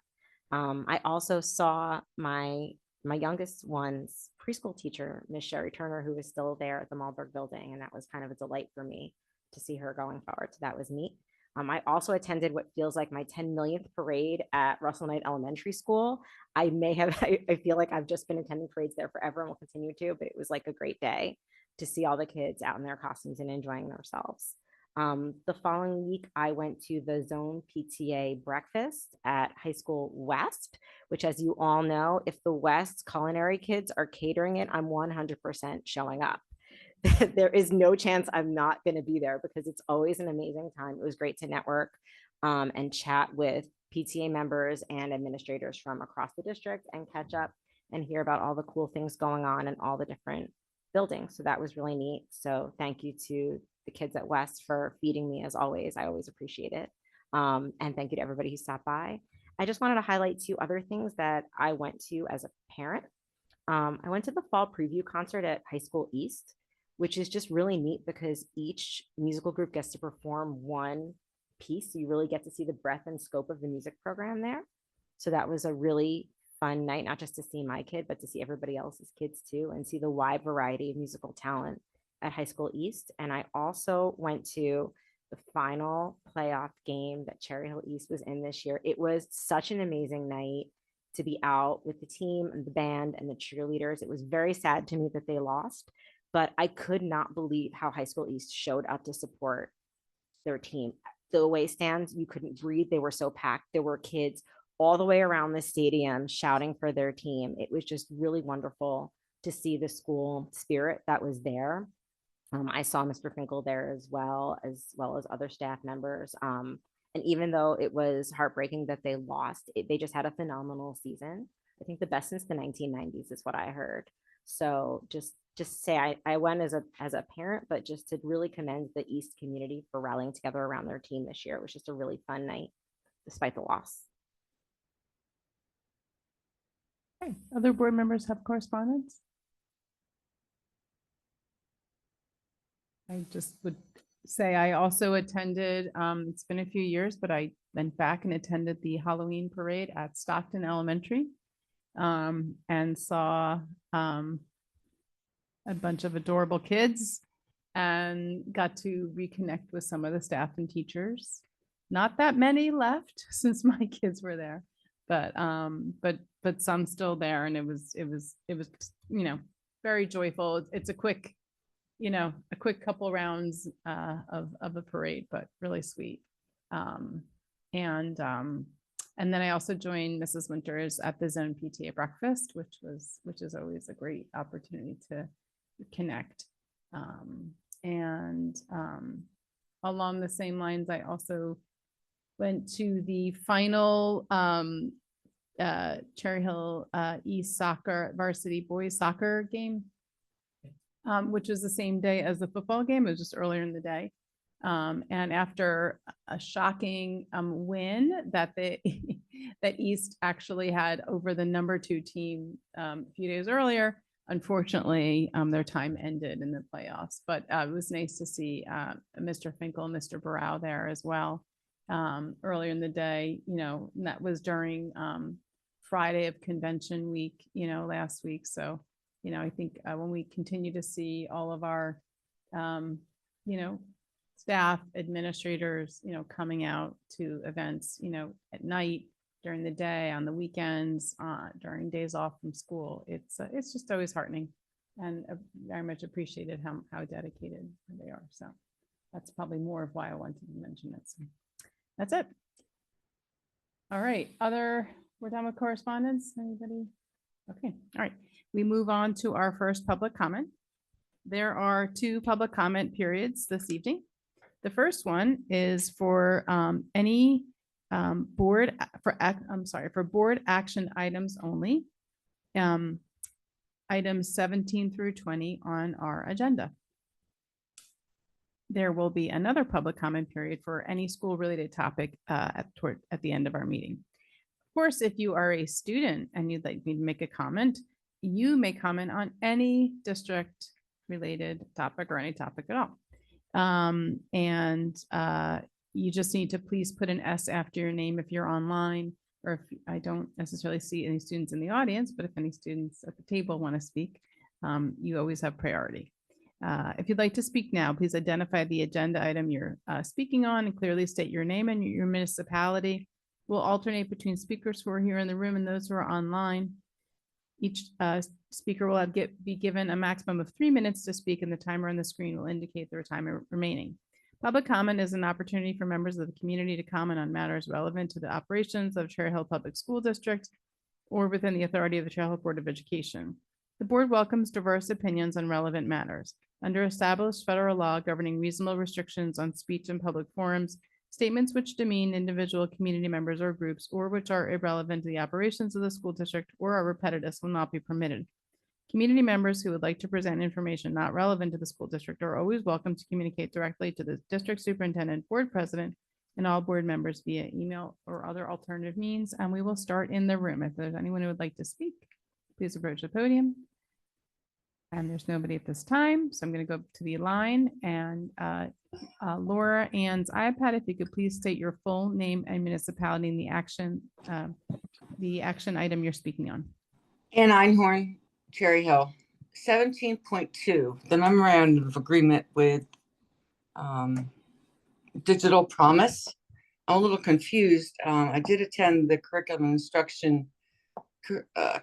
I also saw my youngest one's preschool teacher, Miss Sherry Turner, who was still there at the Malberg building, and that was kind of a delight for me to see her going forward. So that was neat. I also attended what feels like my 10 millionth parade at Russell Knight Elementary School. I feel like I've just been attending parades there forever and will continue to, but it was like a great day to see all the kids out in their costumes and enjoying themselves. The following week, I went to the Zone PTA breakfast at High School West, which, as you all know, if the West culinary kids are catering it, I'm 100% showing up. There is no chance I'm not going to be there because it's always an amazing time. It was great to network and chat with PTA members and administrators from across the district and catch up and hear about all the cool things going on in all the different buildings. So that was really neat. So thank you to the kids at West for feeding me as always. I always appreciate it. And thank you to everybody who stopped by. I just wanted to highlight 2 other things that I went to as a parent. I went to the fall preview concert at High School East, which is just really neat because each musical group gets to perform one piece. So you really get to see the breadth and scope of the music program there. So that was a really fun night, not just to see my kid, but to see everybody else's kids too, and see the wide variety of musical talent at High School East. And I also went to the final playoff game that Cherry Hill East was in this year. It was such an amazing night to be out with the team and the band and the cheerleaders. It was very sad to me that they lost, but I could not believe how High School East showed up to support their team. The away stands, you couldn't breathe. They were so packed. There were kids all the way around the stadium shouting for their team. It was just really wonderful to see the school spirit that was there. I saw Mr. Finkel there as well as other staff members. And even though it was heartbreaking that they lost, they just had a phenomenal season. I think the best since the 1990s is what I heard. So just say I went as a parent, but just to really commend the East community for rallying together around their team this year. It was just a really fun night, despite the loss. Okay. Other board members have correspondence? I just would say I also attended, it's been a few years, but I went back and attended the Halloween parade at Stockton Elementary and saw a bunch of adorable kids and got to reconnect with some of the staff and teachers. Not that many left since my kids were there, but some still there, and it was very joyful. It's a quick couple rounds of a parade, but really sweet. And then I also joined Mrs. Winters at the Zone PTA breakfast, which is always a great opportunity to connect. Along the same lines, I also went to the final Cherry Hill East soccer varsity boys soccer game, which was the same day as the football game. It was just earlier in the day. And after a shocking win that that East actually had over the number 2 team a few days earlier, unfortunately, their time ended in the playoffs. But it was nice to see Mr. Finkel and Mr. Barrow there as well earlier in the day. And that was during Friday of convention week, last week. So, I think when we continue to see all of our, staff, administrators, coming out to events, at night, during the day, on the weekends, during days off from school, it's just always heartening and very much appreciated how dedicated they are. So that's probably more of why I wanted to mention it. So that's it. All right. Other We're done with correspondence. Anybody? Okay, all right. We move on to our first public comment. There are 2 public comment periods this evening. The first one is for any board for board action items only. Items 17 through 20 on our agenda. There will be another public comment period for any school related topic at the end of our meeting. Of course, if you are a student and you'd like me to make a comment, you may comment on any district related topic or any topic at all. You just need to please put an S after your name if you're online, or if I don't necessarily see any students in the audience, but if any students at the table want to speak, you always have priority. If you'd like to speak now, please identify the agenda item you're speaking on and clearly state your name and your municipality. We'll alternate between speakers who are here in the room and those who are online. Each speaker will be given a maximum of 3 minutes to speak, and the timer on the screen will indicate their time remaining. Public comment is an opportunity for members of the community to comment on matters relevant to the operations of Cherry Hill Public School District or within the authority of the Cherry Hill Board of Education. The board welcomes diverse opinions on relevant matters. Under established federal law governing reasonable restrictions on speech in public forums, statements which demean individual community members or groups or which are irrelevant to the operations of the school district or are repetitive will not be permitted. Community members who would like to present information not relevant to the school district are always welcome to communicate directly to the district superintendent, board president, and all board members via email or other alternative means. And we will start in the room. If there's anyone who would like to speak, please approach the podium. And there's nobody at this time, so I'm going to go to the line and Laura Ann's iPad, if you could please state your full name and municipality and the action item you're speaking on. Ann Einhorn, Cherry Hill. 17.2, the memorandum of agreement with Digital Promise. I'm a little confused. I did attend the curriculum and instruction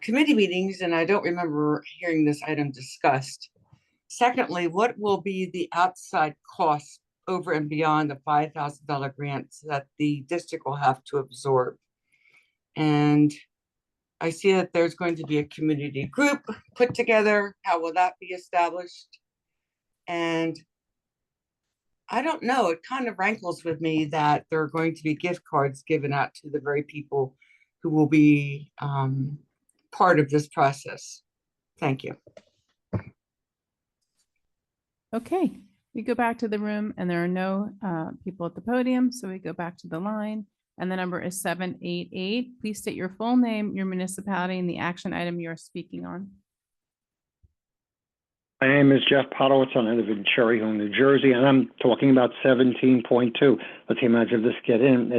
committee meetings, and I don't remember hearing this item discussed. Secondly, what will be the outside costs over and beyond the $5,000 grants that the district will have to absorb? And I see that there's going to be a community group put together. How will that be established? And I don't know, it kind of rankles with me that there are going to be gift cards given out to the very people who will be part of this process. Thank you. Okay, we go back to the room and there are no people at the podium, so we go back to the line. And the number is 788. Please state your full name, your municipality, and the action item you're speaking on. My name is Jeff Podowitz. I live in Cherry Hill, New Jersey, and I'm talking about 17.2. Let's imagine this get in.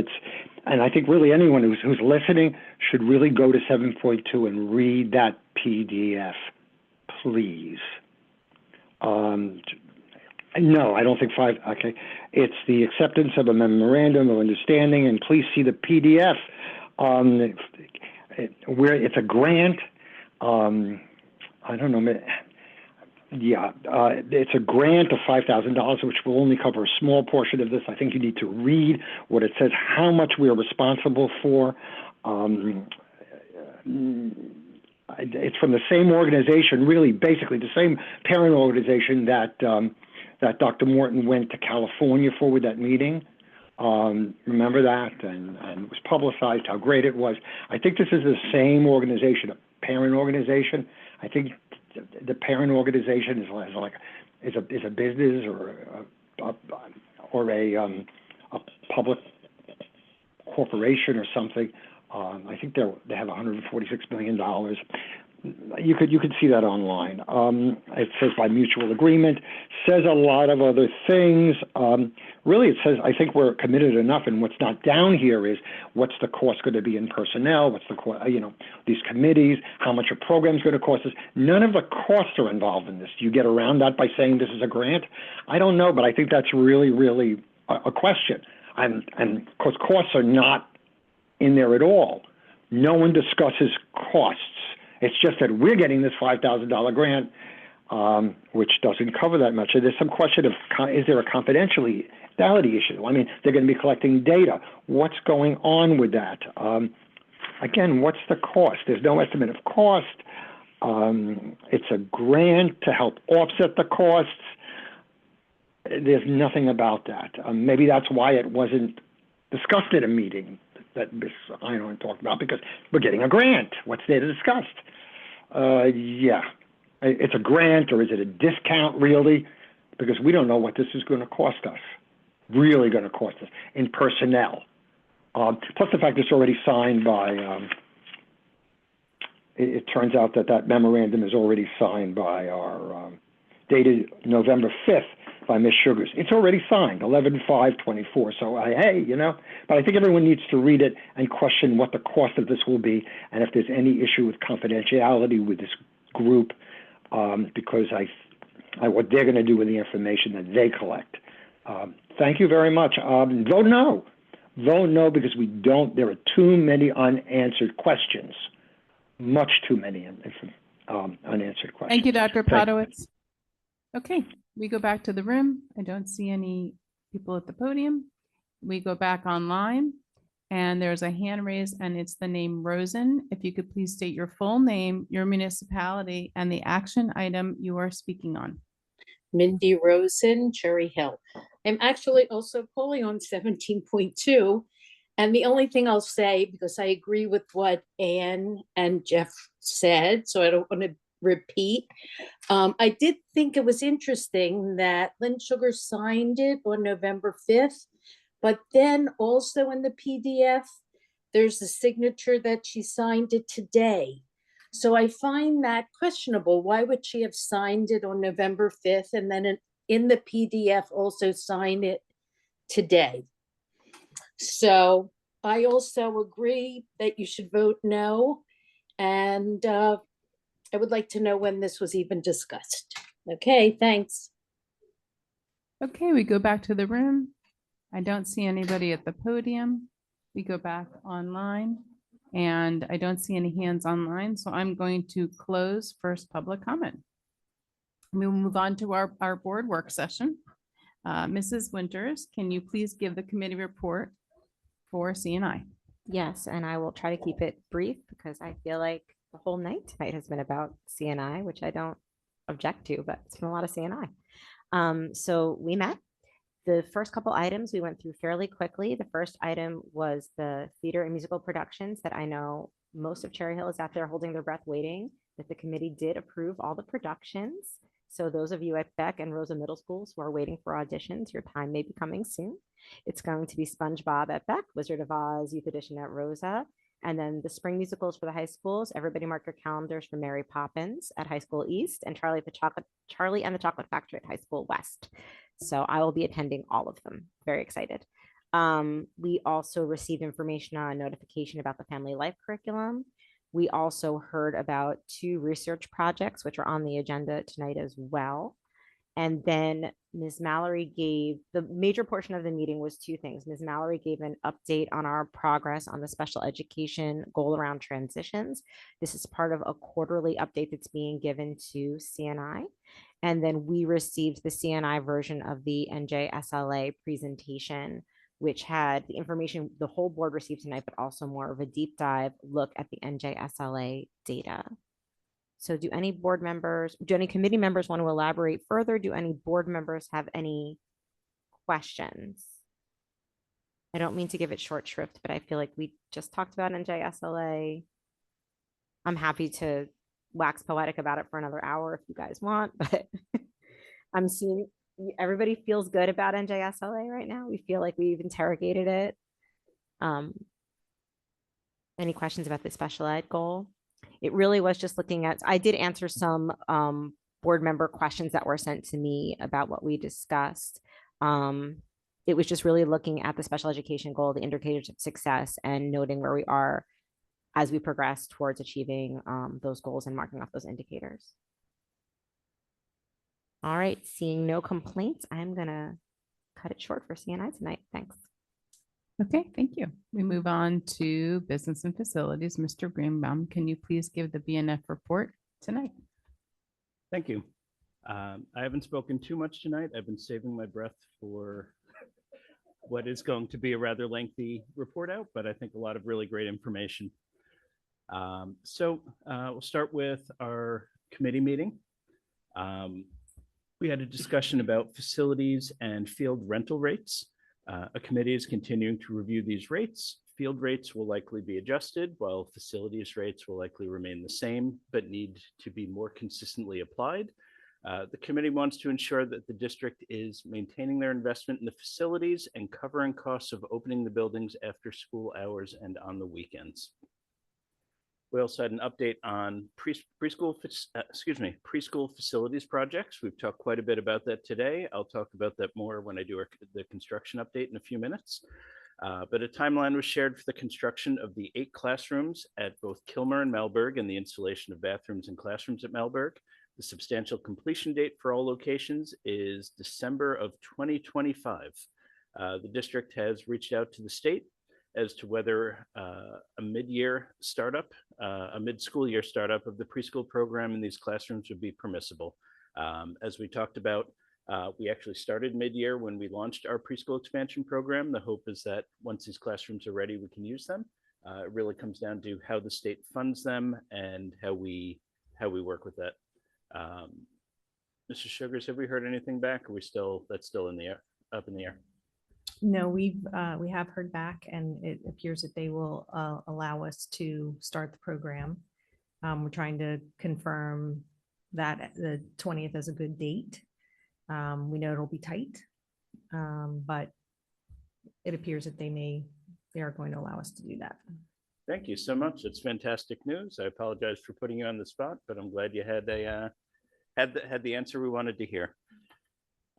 And I think really anyone who's listening should really go to 7.2 and read that PDF, please. No, I don't think 5. Okay, it's the acceptance of a memorandum of understanding, and please see the PDF. Where it's a grant. I don't know. Yeah, it's a grant of $5,000, which will only cover a small portion of this. I think you need to read what it says, how much we are responsible for. It's from the same organization, really, basically the same parent organization that that Dr. Morton went to California for with that meeting. Remember that? And it was publicized how great it was. I think this is the same organization, a parent organization. I think the parent organization is a business or a public corporation or something. I think they have $146 million. You could see that online. It says by mutual agreement, says a lot of other things. Really, it says, I think we're committed enough, and what's not down here is what's the cost going to be in personnel, what's the these committees, how much a program's going to cost us. None of the costs are involved in this. Do you get around that by saying this is a grant? I don't know, but I think that's really, really a question. And because costs are not in there at all. No one discusses costs. It's just that we're getting this $5,000 grant, which doesn't cover that much. So there's some question of, is there a confidentiality issue? I mean, they're going to be collecting data. What's going on with that? again, what's the cost? There's no estimate of cost. It's a grant to help offset the costs. There's nothing about that. Maybe that's why it wasn't discussed at a meeting that Ms. Einhorn talked about, because we're getting a grant. What's there to discuss? Yeah, it's a grant, or is it a discount really? Because we don't know what this is going to cost us, really going to cost us in personnel. Plus the fact it's already signed by, it turns out that that memorandum is already signed by our, dated November 5th by Ms. Sugars. It's already signed, 11/5/24. So hey, you know, but I think everyone needs to read it and question what the cost of this will be, and if there's any issue with confidentiality with this group, because what they're going to do with the information that they collect. Thank you very much. Vote no. Vote no, because there are too many unanswered questions. Much too many unanswered questions. Thank you, Dr. Thank- Potowitz. Okay, we go back to the room. I don't see any people at the podium. We go back online and there's a hand raised and it's the name Rosen. If you could please state your full name, your municipality, and the action item you are speaking on. Mindy Rosen, Cherry Hill. I'm actually also calling on 17.2. And the only thing I'll say, because I agree with what Anne and Jeff said, so I don't want to repeat. I did think it was interesting that Lynn Sugar signed it on November 5th, but then also in the PDF, there's a signature that she signed it today. So I find that questionable. Why would she have signed it on November 5th and then in the PDF also sign it today? So I also agree that you should vote no. And I would like to know when this was even discussed. Okay, thanks. Okay, we go back to the room. I don't see anybody at the podium. We go back online and I don't see any hands online. So I'm going to close first public comment. We will move on to our board work session. Mrs. Winters, can you please give the committee report for CNI? Yes, and I will try to keep it brief because I feel like the whole night tonight has been about CNI, which I don't object to, but it's been a lot of CNI. So we met. The first couple items we went through fairly quickly. The first item was the theater and musical productions that I know most of Cherry Hill is out there holding their breath waiting, that the committee did approve all the productions. So those of you at Beck and Rosa Middle Schools who are waiting for auditions, your time may be coming soon. It's going to be SpongeBob at Beck, Wizard of Oz, Youth Edition at Rosa, and then the spring musicals for the high schools. Everybody mark your calendars for Mary Poppins at High School East and Charlie and the Chocolate Factory at High School West. So I will be attending all of them. Very excited. We also received information on notification about the family life curriculum. We also heard about 2 research projects, which are on the agenda tonight as well. And then Ms. Mallory gave, the major portion of the meeting was 2 things. Ms. Mallory gave an update on our progress on the special education goal around transitions. This is part of a quarterly update that's being given to CNI. And then we received the CNI version of the NJSLA presentation, which had the information the whole board received tonight, but also more of a deep dive look at the NJSLA data. So do any committee members want to elaborate further? Do any board members have any questions? I don't mean to give it short shrift, but I feel like we just talked about NJSLA. I'm happy to wax poetic about it for another hour if you guys want, but I'm seeing everybody feels good about NJSLA right now. We feel like we've interrogated it. Any questions about the special ed goal? It really was just looking at, I did answer some board member questions that were sent to me about what we discussed. It was just really looking at the special education goal, the indicators of success, and noting where we are as we progress towards achieving those goals and marking off those indicators. All right, seeing no complaints, I'm gonna cut it short for CNI tonight. Thanks. Okay, thank you. We move on to business and facilities. Mr. Greenbaum, can you please give the BNF report tonight? Thank you. I haven't spoken too much tonight. I've been saving my breath for what is going to be a rather lengthy report out, but I think a lot of really great information. We'll start with our committee meeting. We had a discussion about facilities and field rental rates. A committee is continuing to review these rates. Field rates will likely be adjusted, while facilities rates will likely remain the same, but need to be more consistently applied. The committee wants to ensure that the district is maintaining their investment in the facilities and covering costs of opening the buildings after school hours and on the weekends. We also had an update on preschool facilities projects. We've talked quite a bit about that today. I'll talk about that more when I do the construction update in a few minutes. But a timeline was shared for the construction of the 8 classrooms at both Kilmer and Malberg and the installation of bathrooms and classrooms at Malberg. The substantial completion date for all locations is December of 2025. The district has reached out to the state as to whether a mid-year startup, a mid-school year startup of the preschool program in these classrooms would be permissible. As we talked about, we actually started mid-year when we launched our preschool expansion program. The hope is that once these classrooms are ready, we can use them. It really comes down to how the state funds them and how we work with that. Mrs. Sugars, have we heard anything back? Are we still, that's still in the air, up in the air? No, we have heard back, and it appears that they will allow us to start the program. We're trying to confirm that the 20th is a good date. We know it'll be tight, but it appears that they are going to allow us to do that. Thank you so much. It's fantastic news. I apologize for putting you on the spot, but I'm glad you had the answer we wanted to hear.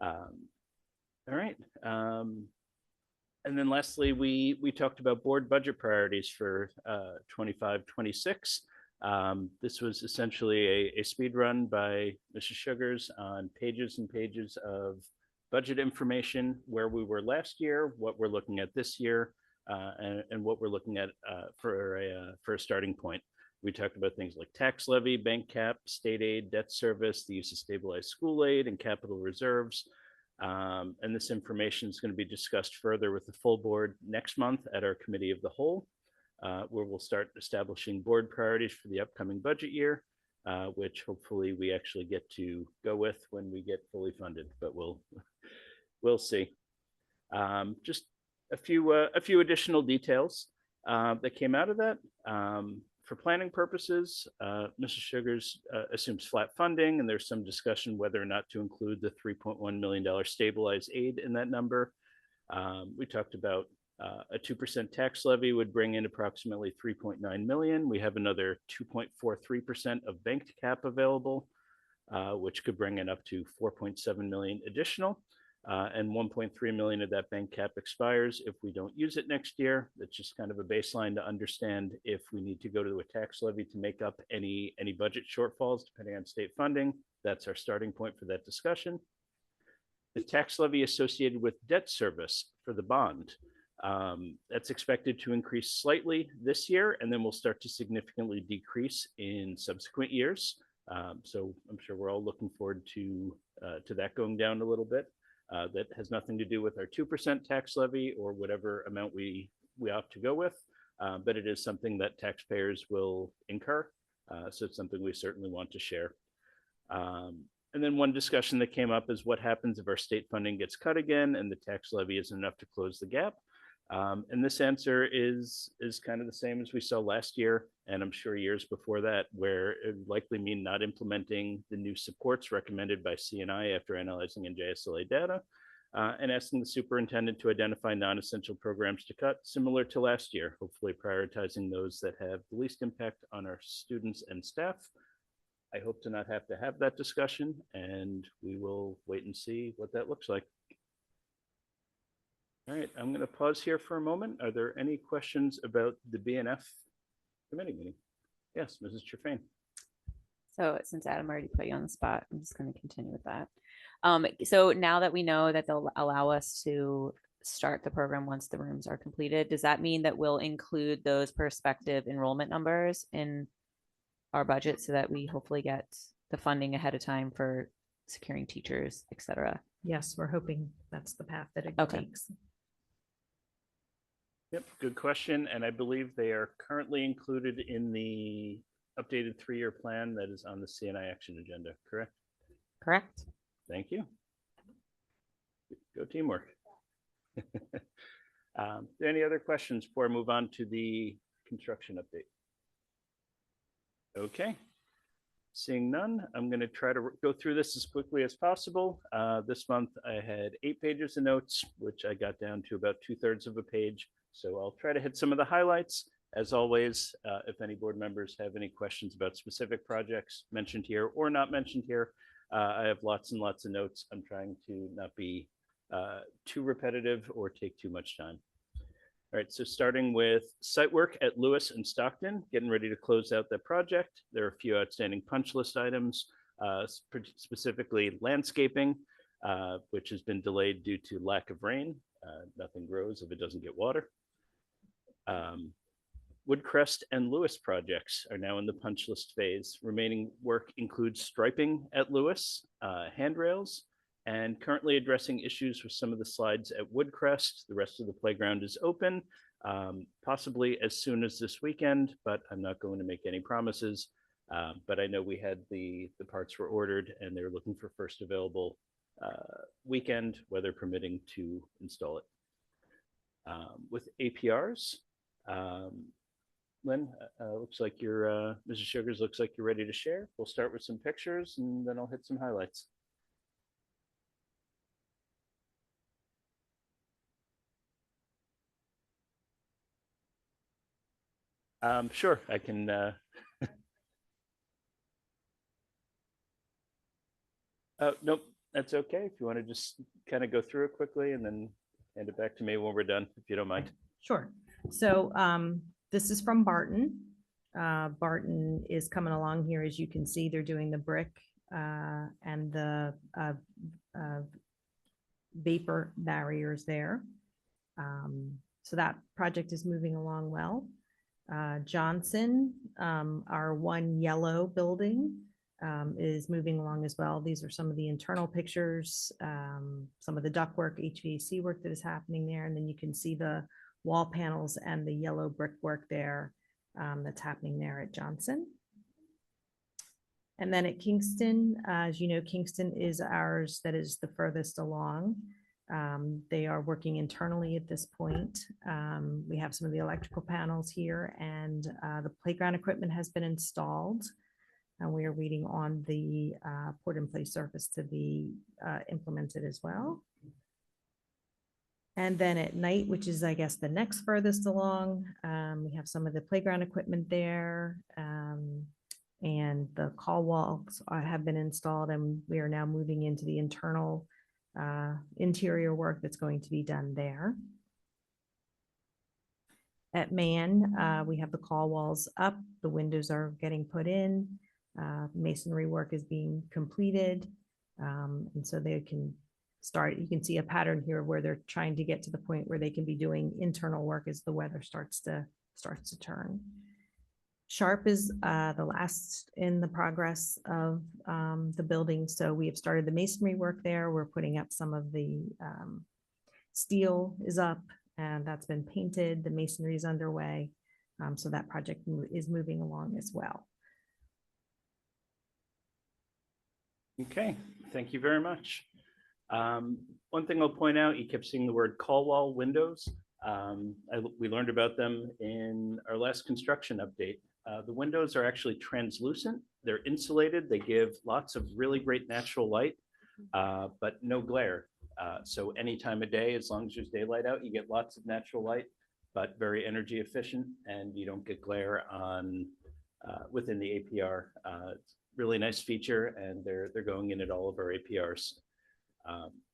All right. And then lastly, we talked about board budget priorities for 25-26. This was essentially a speed run by Mrs. Sugars on pages and pages of budget information, where we were last year, what we're looking at this year, and what we're looking at for a starting point. We talked about things like tax levy, bank cap, state aid, debt service, the use of stabilized school aid and capital reserves. And this information is going to be discussed further with the full board next month at our committee of the whole, where we'll start establishing board priorities for the upcoming budget year, which hopefully we actually get to go with when we get fully funded, but we'll see. Just a few additional details that came out of that. For planning purposes, Mrs. Sugars assumes flat funding, and there's some discussion whether or not to include the $3.1 million stabilized aid in that number. We talked about a 2% tax levy would bring in approximately $3.9 million. We have another 2.43% of banked cap available, which could bring in up to $4.7 million additional. And 1.3 million of that bank cap expires if we don't use it next year. That's just kind of a baseline to understand if we need to go to a tax levy to make up any budget shortfalls, depending on state funding. That's our starting point for that discussion. The tax levy associated with debt service for the bond, that's expected to increase slightly this year, and then we'll start to significantly decrease in subsequent years. So I'm sure we're all looking forward to that going down a little bit. That has nothing to do with our 2% tax levy or whatever amount we opt to go with, but it is something that taxpayers will incur. So it's something we certainly want to share. And then one discussion that came up is what happens if our state funding gets cut again and the tax levy isn't enough to close the gap. And this answer is kind of the same as we saw last year, and I'm sure years before that, where it would likely mean not implementing the new supports recommended by CNI after analyzing NJSLA data, and asking the superintendent to identify non-essential programs to cut, similar to last year, hopefully prioritizing those that have the least impact on our students and staff. I hope to not have to have that discussion, and we will wait and see what that looks like. All right, I'm going to pause here for a moment. Are there any questions about the BNF committee meeting? Yes, Mrs. Trefane. So since Adam already put you on the spot, I'm just going to continue with that. So now that we know that they'll allow us to start the program once the rooms are completed, does that mean that we'll include those prospective enrollment numbers in our budget so that we hopefully get the funding ahead of time for securing teachers, et cetera? Yes, we're hoping that's the path that it takes. Yep, good question. And I believe they are currently included in the updated 3-year plan that is on the CNI action agenda, correct? Correct. Thank you. Go teamwork. Any other questions before I move on to the construction update? Okay. Seeing none, I'm going to try to go through this as quickly as possible. This month I had 8 pages of notes, which I got down to about 2/3 of a page. So I'll try to hit some of the highlights. As always, if any board members have any questions about specific projects mentioned here or not mentioned here, I have lots and lots of notes. I'm trying to not be too repetitive or take too much time. All right, so starting with site work at Lewis and Stockton, getting ready to close out that project. There are a few outstanding punch list items, specifically landscaping, which has been delayed due to lack of rain. Nothing grows if it doesn't get water. Woodcrest and Lewis projects are now in the punch list phase. Remaining work includes striping at Lewis, handrails, and currently addressing issues with some of the slides at Woodcrest. The rest of the playground is open, possibly as soon as this weekend, but I'm not going to make any promises. But I know we had the parts were ordered and they're looking for first available weekend, weather permitting, to install it. With APRs, Lynn, looks like you're, Mrs. Sugars, looks like you're ready to share. We'll start with some pictures and then I'll hit some highlights. Sure, I can. Nope, that's okay. If you want to just kind of go through it quickly and then hand it back to me when we're done, if you don't mind. Sure. So this is from Barton. Barton is coming along here. As you can see, they're doing the brick and the vapor barriers there. So that project is moving along well. Johnson, our one yellow building, is moving along as well. These are some of the internal pictures, some of the ductwork, HVAC work that is happening there. And then you can see the wall panels and the yellow brickwork there that's happening there at Johnson. And then at Kingston, as you know, Kingston is ours that is the furthest along. They are working internally at this point. We have some of the electrical panels here and the playground equipment has been installed. And we are waiting on the port in place surface to be implemented as well. And then at night, which is, I guess, the next furthest along, we have some of the playground equipment there. And the call walls have been installed and we are now moving into the internal interior work that's going to be done there. At Man, we have the call walls up, the windows are getting put in, masonry work is being completed. And so they can start, you can see a pattern here where they're trying to get to the point where they can be doing internal work as the weather starts to turn. Sharp is the last in the progress of the building. So we have started the masonry work there. We're putting up some of the steel is up and that's been painted. The masonry is underway. So that project is moving along as well. Okay, thank you very much. One thing I'll point out, you kept seeing the word call wall windows. We learned about them in our last construction update. The windows are actually translucent. They're insulated. They give lots of really great natural light, but no glare. So any time of day, as long as there's daylight out, you get lots of natural light, but very energy efficient, and you don't get glare on within the APR. It's a really nice feature, and they're going in at all of our APRs.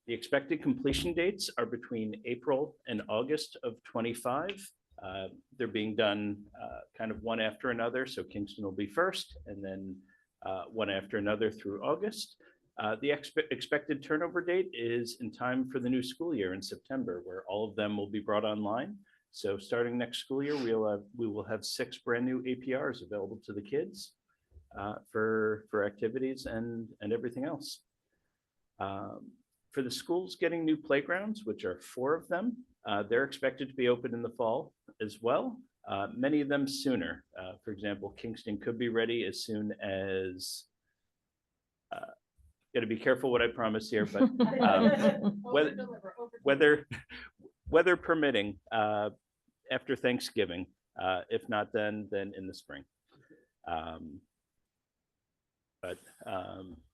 The expected completion dates are between April and August of 25. They're being done kind of one after another. So Kingston will be first and then one after another through August. The expected turnover date is in time for the new school year in September, where all of them will be brought online. So starting next school year, we will have 6 brand new APRs available to the kids for activities and everything else. For the schools getting new playgrounds, which are 4 of them, they're expected to be open in the fall as well. Many of them sooner. For example, Kingston could be ready as soon as, got to be careful what I promise here, but weather permitting, after Thanksgiving. If not, then in the spring. But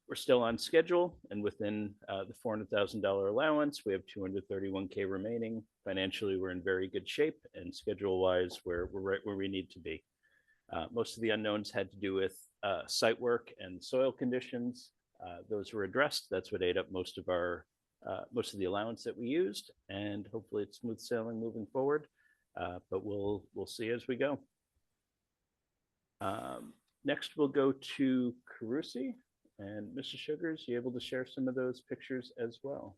we're still on schedule and within the $400,000 allowance. We have $231K remaining. Financially, we're in very good shape, and schedule-wise, we're right where we need to be. Most of the unknowns had to do with site work and soil conditions. Those were addressed. That's what ate up most of the allowance that we used, and hopefully it's smooth sailing moving forward. But we'll see as we go. Next, we'll go to Carusi, and Mrs. Sugars, you able to share some of those pictures as well?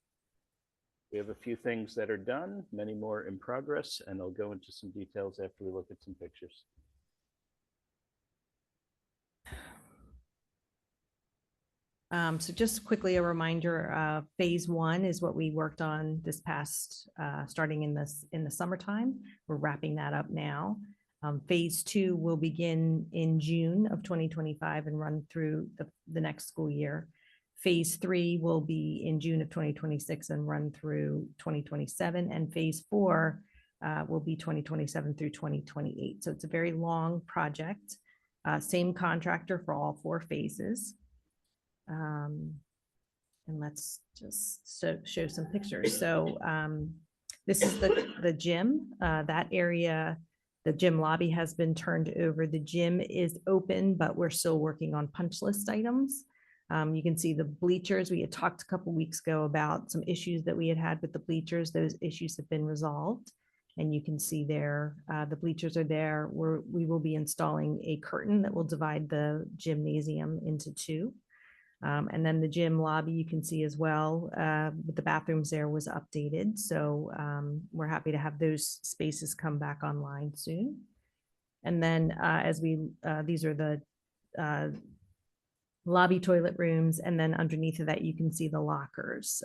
We have a few things that are done, many more in progress, and I'll go into some details after we look at some pictures. So just quickly a reminder, phase 1 is what we worked on this past, starting in the summertime. We're wrapping that up now. Phase 2 will begin in June of 2025 and run through the next school year. Phase 3 will be in June of 2026 and run through 2027. And phase 4 will be 2027 through 2028. So it's a very long project. Same contractor for all 4 phases. And let's just show some pictures. So this is the gym. That area, the gym lobby has been turned over. The gym is open, but we're still working on punch list items. You can see the bleachers. We had talked a couple weeks ago about some issues that we had with the bleachers. Those issues have been resolved. And you can see there, the bleachers are there. We will be installing a curtain that will divide the gymnasium into 2. And then the gym lobby, you can see as well, with the bathrooms there was updated. So we're happy to have those spaces come back online soon. And then these are the lobby toilet rooms. And then underneath of that, you can see the lockers.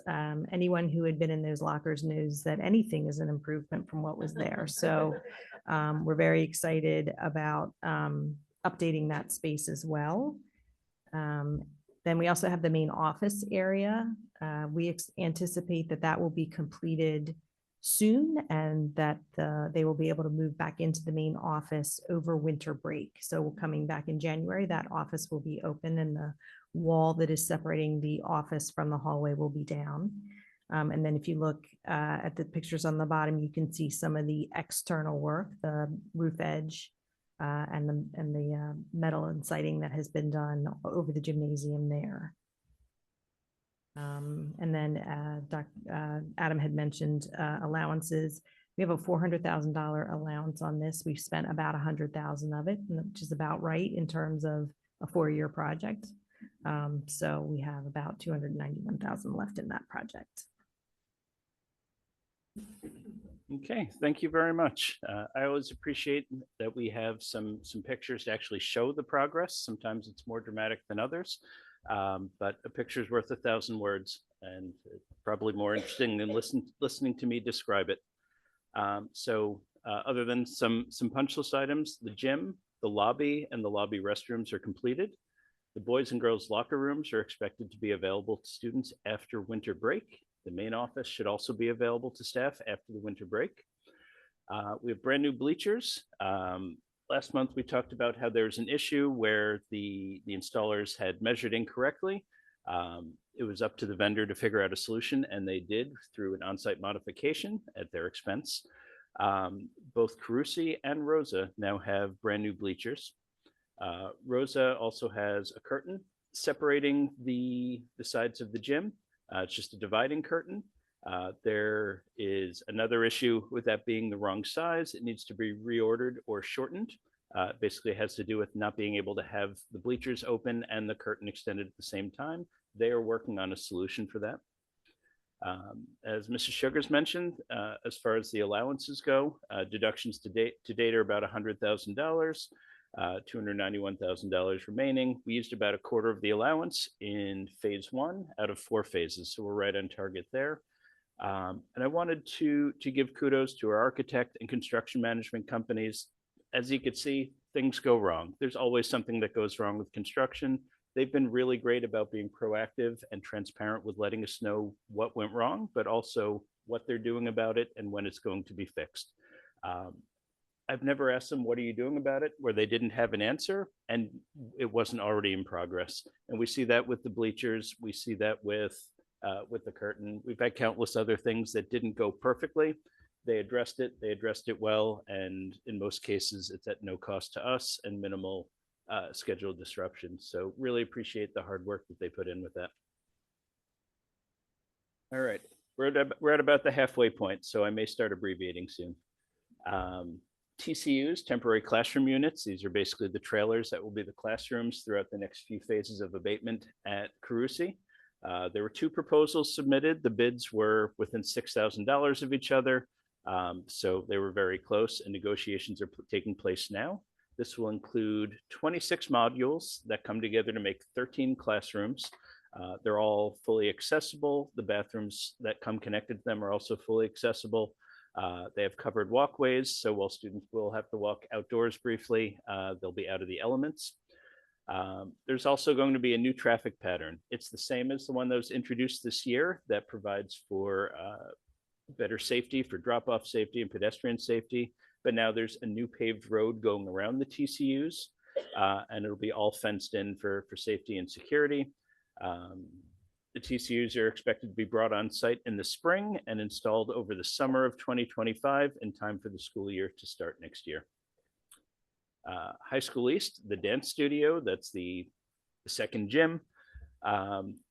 Anyone who had been in those lockers knows that anything is an improvement from what was there. So we're very excited about updating that space as well. Then we also have the main office area. We anticipate that will be completed soon, and that they will be able to move back into the main office over winter break. So coming back in January, that office will be open and the wall that is separating the office from the hallway will be down. And then if you look at the pictures on the bottom, you can see some of the external work, the roof edge, and the metal and siding that has been done over the gymnasium there. And then Adam had mentioned allowances. We have a $400,000 allowance on this. We've spent about 100,000 of it, which is about right in terms of a 4-year project. So we have about 291,000 left in that project. Okay, thank you very much. I always appreciate that we have some pictures to actually show the progress. Sometimes it's more dramatic than others, but a picture is worth 1,000 words, and probably more interesting than listening to me describe it. So other than some punch list items, the gym, the lobby, and the lobby restrooms are completed. The boys and girls locker rooms are expected to be available to students after winter break. The main office should also be available to staff after the winter break. We have brand new bleachers. Last month, we talked about how there's an issue where the installers had measured incorrectly. It was up to the vendor to figure out a solution, and they did through an on-site modification at their expense. Both Carusi and Rosa now have brand new bleachers. Rosa also has a curtain separating the sides of the gym. It's just a dividing curtain. There is another issue with that being the wrong size. It needs to be reordered or shortened. Basically, it has to do with not being able to have the bleachers open and the curtain extended at the same time. They are working on a solution for that. As Mrs. Sugars mentioned, as far as the allowances go, deductions to date are about $100,000. $291,000 remaining. We used about a quarter of the allowance in phase 1 out of 4 phases, so we're right on target there. And I wanted to give kudos to our architect and construction management companies. As you could see, things go wrong. There's always something that goes wrong with construction. They've been really great about being proactive and transparent with letting us know what went wrong, but also what they're doing about it and when it's going to be fixed. I've never asked them, what are you doing about it, where they didn't have an answer and it wasn't already in progress. And we see that with the bleachers. We see that with the curtain. We've had countless other things that didn't go perfectly. They addressed it well. And in most cases, it's at no cost to us and minimal schedule disruption. So really appreciate the hard work that they put in with that. All right, we're at about the halfway point, so I may start abbreviating soon. TCUs, temporary classroom units. These are basically the trailers that will be the classrooms throughout the next few phases of abatement at Carusi. There were 2 proposals submitted. The bids were within $6,000 of each other. So they were very close and negotiations are taking place now. This will include 26 modules that come together to make 13 classrooms. They're all fully accessible. The bathrooms that come connected to them are also fully accessible. They have covered walkways, so while students will have to walk outdoors briefly, they'll be out of the elements. There's also going to be a new traffic pattern. It's the same as the one that was introduced this year that provides for better safety, for drop-off safety and pedestrian safety. But now there's a new paved road going around the TCUs, and it'll be all fenced in for safety and security. The TCUs are expected to be brought on site in the spring and installed over the summer of 2025 in time for the school year to start next year. High School East, the dance studio, that's the second gym,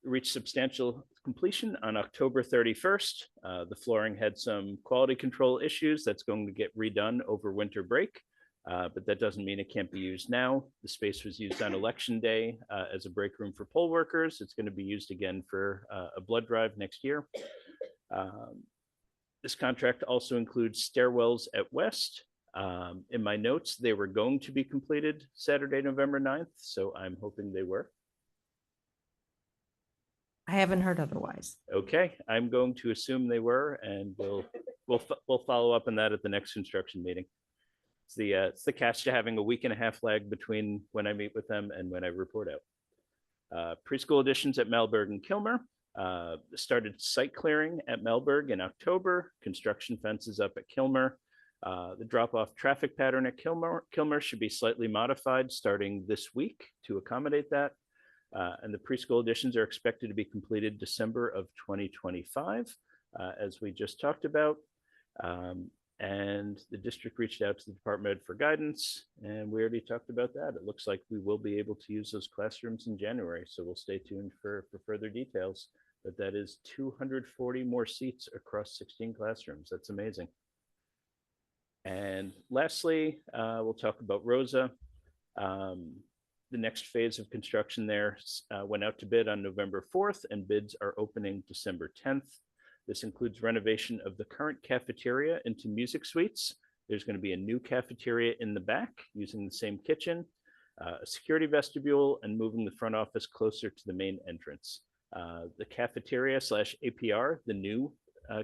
reached substantial completion on October 31st. The flooring had some quality control issues that's going to get redone over winter break, but that doesn't mean it can't be used now. The space was used on election day as a break room for poll workers. It's going to be used again for a blood drive next year. This contract also includes stairwells at West. In my notes, they were going to be completed Saturday, November 9th, so I'm hoping they were. I haven't heard otherwise. Okay, I'm going to assume they were, and we'll follow up on that at the next construction meeting. It's the catch to having a week and a half lag between when I meet with them and when I report out. Preschool additions at Malberg and Kilmer. Started site clearing at Malberg in October. Construction fences up at Kilmer. The drop-off traffic pattern at Kilmer should be slightly modified starting this week to accommodate that. And the preschool additions are expected to be completed December of 2025, as we just talked about. And the district reached out to the Department for guidance, and we already talked about that. It looks like we will be able to use those classrooms in January, so we'll stay tuned for further details. But that is 240 more seats across 16 classrooms. That's amazing. And lastly, we'll talk about Rosa. The next phase of construction there went out to bid on November 4th, and bids are opening December 10th. This includes renovation of the current cafeteria into music suites. There's going to be a new cafeteria in the back using the same kitchen, a security vestibule, and moving the front office closer to the main entrance. The cafeteria / APR, the new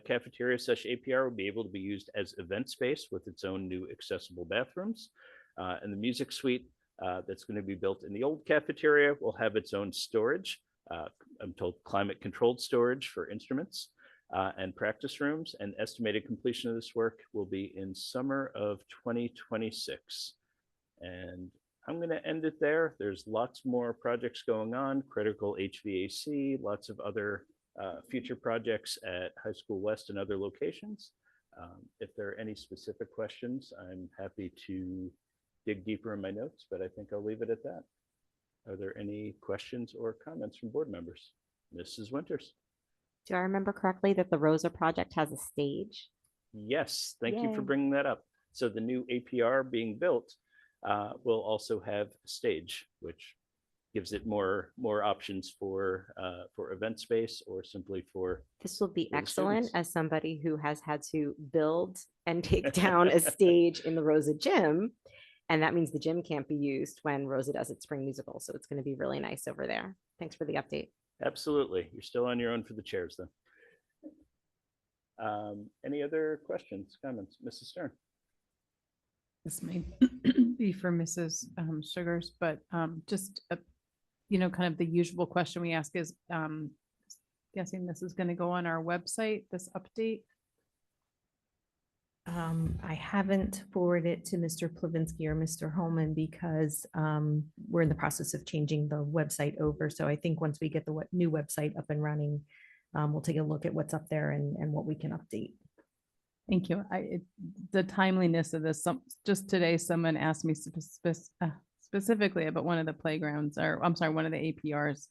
cafeteria / APR will be able to be used as event space with its own new accessible bathrooms. And the music suite that's going to be built in the old cafeteria will have its own storage. I'm told climate controlled storage for instruments and practice rooms, and estimated completion of this work will be in summer of 2026. And I'm going to end it there. There's lots more projects going on, critical HVAC, lots of other future projects at High School West and other locations. If there are any specific questions, I'm happy to dig deeper in my notes, but I think I'll leave it at that. Are there any questions or comments from board members? Mrs. Winters. Do I remember correctly that the Rosa project has a stage? Yes, thank you for Yay. bringing that up. So the new APR being built will also have a stage, which gives it more options for event space or simply for. This will be for the excellent students. as somebody who has had to build and take down a stage in the Rosa gym. And that means the gym can't be used when Rosa does its spring musical. So it's going to be really nice over there. Thanks for the update. Absolutely. You're still on your own for the chairs, though. Any other questions, comments? Mrs. Stern? This may be for Mrs. Sugars, but just, kind of the usual question we ask is, guessing this is going to go on our website, this update. I haven't forwarded it to Mr. Plavinsky or Mr. Holman because we're in the process of changing the website over. So I think once we get the new website up and running, we'll take a look at what's up there and what we can update. Thank you. The timeliness of this, just today, someone asked me specifically about one of the playgrounds, or I'm sorry, one of the APRs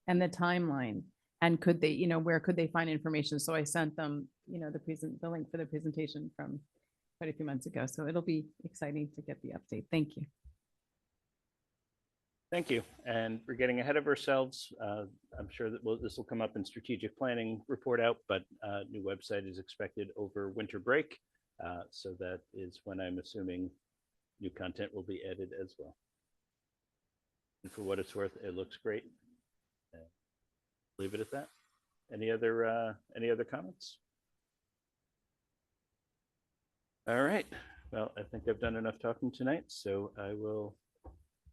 and the timeline. And could they, where could they find information? So I sent them, the link for the presentation from quite a few months ago. So it'll be exciting to get the update. Thank you. Thank you. And we're getting ahead of ourselves. I'm sure that this will come up in strategic planning report out, but new website is expected over winter break. So that is when I'm assuming new content will be added as well. And for what it's worth, it looks great. Leave it at that. Any other comments? All right. Well, I think I've done enough talking tonight, so I will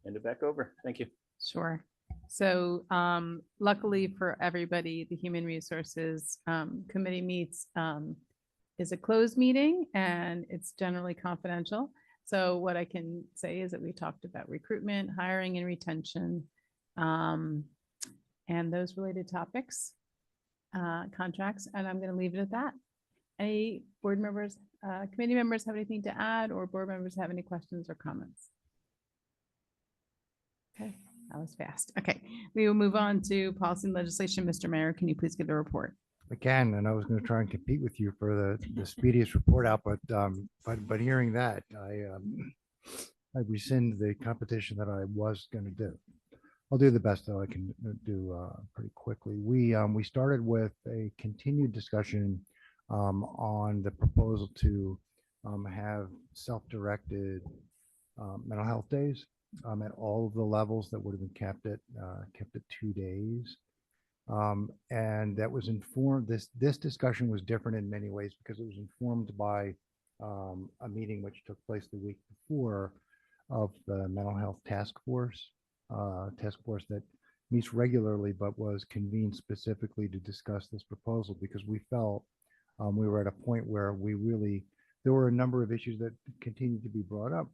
hand it back over. Thank you. Sure. So luckily for everybody, the Human Resources Committee meets is a closed meeting and it's generally confidential. So what I can say is that we talked about recruitment, hiring and retention, and those related topics, contracts, and I'm going to leave it at that. Any board members, committee members have anything to add, or board members have any questions or comments? Okay, that was fast. Okay, we will move on to policy and legislation. Mr. Mayor, can you please give the report? I can, and I was going to try and compete with you for the speediest report out, but hearing that, I rescind the competition that I was going to do. I'll do the best that I can do pretty quickly. We started with a continued discussion on the proposal to have self-directed mental health days at all of the levels that would have been kept at 2 days. And that was informed, this discussion was different in many ways because it was informed by a meeting which took place the week before of the mental health task force that meets regularly, but was convened specifically to discuss this proposal because we felt we were at a point where there were a number of issues that continued to be brought up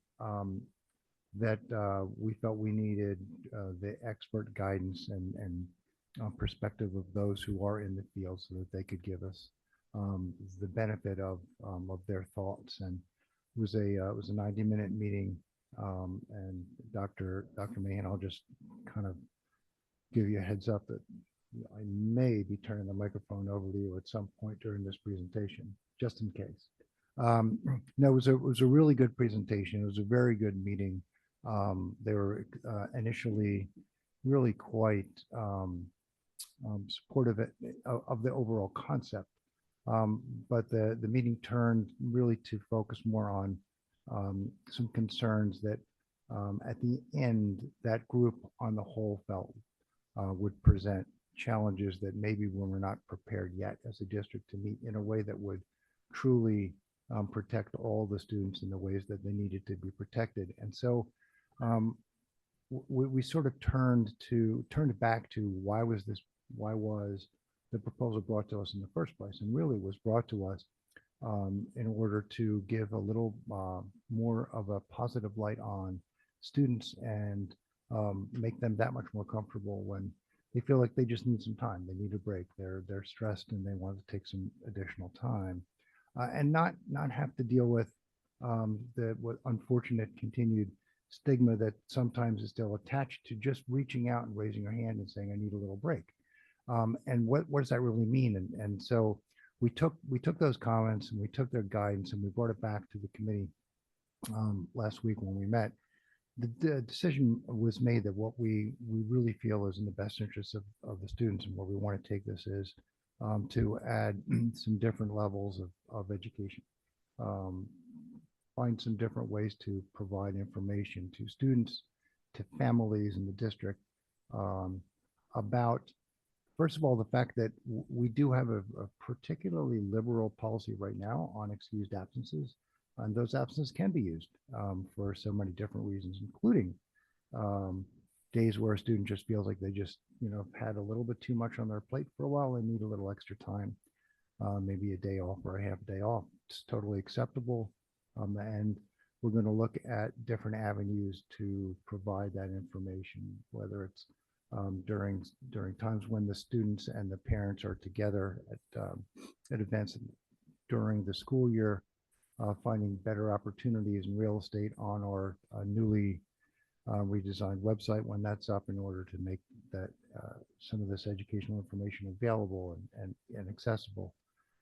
that we felt we needed the expert guidance and perspective of those who are in the field so that they could give us the benefit of their thoughts. And it was a 90-minute meeting. And Dr. Mahan, I'll just kind of give you a heads up that I may be turning the microphone over to you at some point during this presentation, just in case. No, it was a really good presentation. It was a very good meeting. They were initially really quite supportive of the overall concept, but the meeting turned really to focus more on some concerns that at the end that group on the whole felt would present challenges that maybe we were not prepared yet as a district to meet in a way that would truly protect all the students in the ways that they needed to be protected. And so we sort of turned back to why was the proposal brought to us in the first place, and really was brought to us in order to give a little more of a positive light on students and make them that much more comfortable when they feel like they just need some time. They need a break. They're stressed and they want to take some additional time and not have to deal with what unfortunate continued stigma that sometimes is still attached to just reaching out and raising your hand and saying, I need a little break. And what does that really mean? And so we took those comments and we took their guidance and we brought it back to the committee last week when we met. The decision was made that what we really feel is in the best interest of the students and where we want to take this is to add some different levels of education. find some different ways to provide information to students, to families in the district about, first of all, the fact that we do have a particularly liberal policy right now on excused absences. And those absences can be used for so many different reasons, including days where a student just feels like they just, had a little bit too much on their plate for a while and need a little extra time, maybe a day off or a half day off. It's totally acceptable. And we're going to look at different avenues to provide that information, whether it's during times when the students and the parents are together at events during the school year, finding better opportunities in real estate on our newly redesigned website when that's up, in order to make that some of this educational information available and accessible.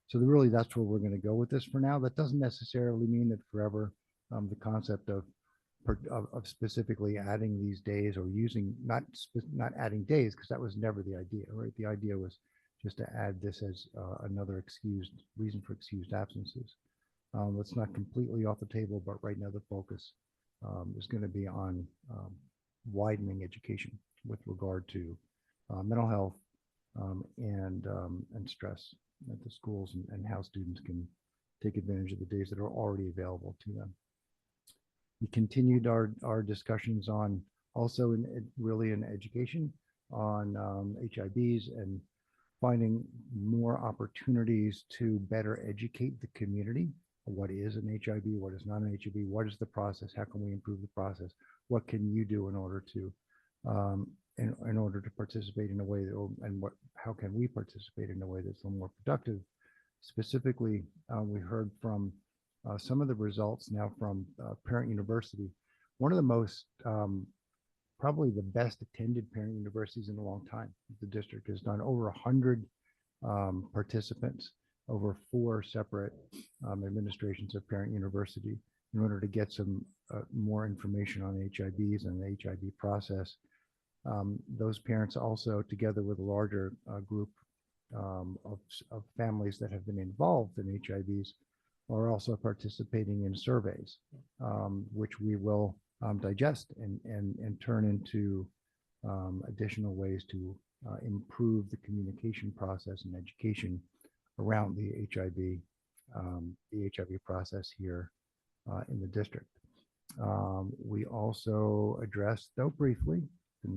So really, that's where we're going to go with this for now. That doesn't necessarily mean that forever. The concept of specifically adding these days, or using not adding days, because that was never the idea, right? The idea was just to add this as another reason for excused absences. That's not completely off the table, but right now the focus is going to be on widening education with regard to mental health and stress at the schools, and how students can take advantage of the days that are already available to them. We continued our discussions on also in education on HIBs, and finding more opportunities to better educate the community. What is an HIB? What is not an HIB? What is the process? How can we improve the process? What can you do in order to in order to participate in a way that, how can we participate in a way that's a little more productive? Specifically, we heard from some of the results now from Parent University, one of the most, probably the best attended parent universities in a long time. The district has done over 100 participants over 4 separate administrations of Parent University in order to get some more information on HIBs and the HIB process. Those parents also, together with a larger group of families that have been involved in HIBs, are also participating in surveys, which we will digest and turn into additional ways to improve the communication process and education around the HIV process here in the district. We also addressed, though briefly, the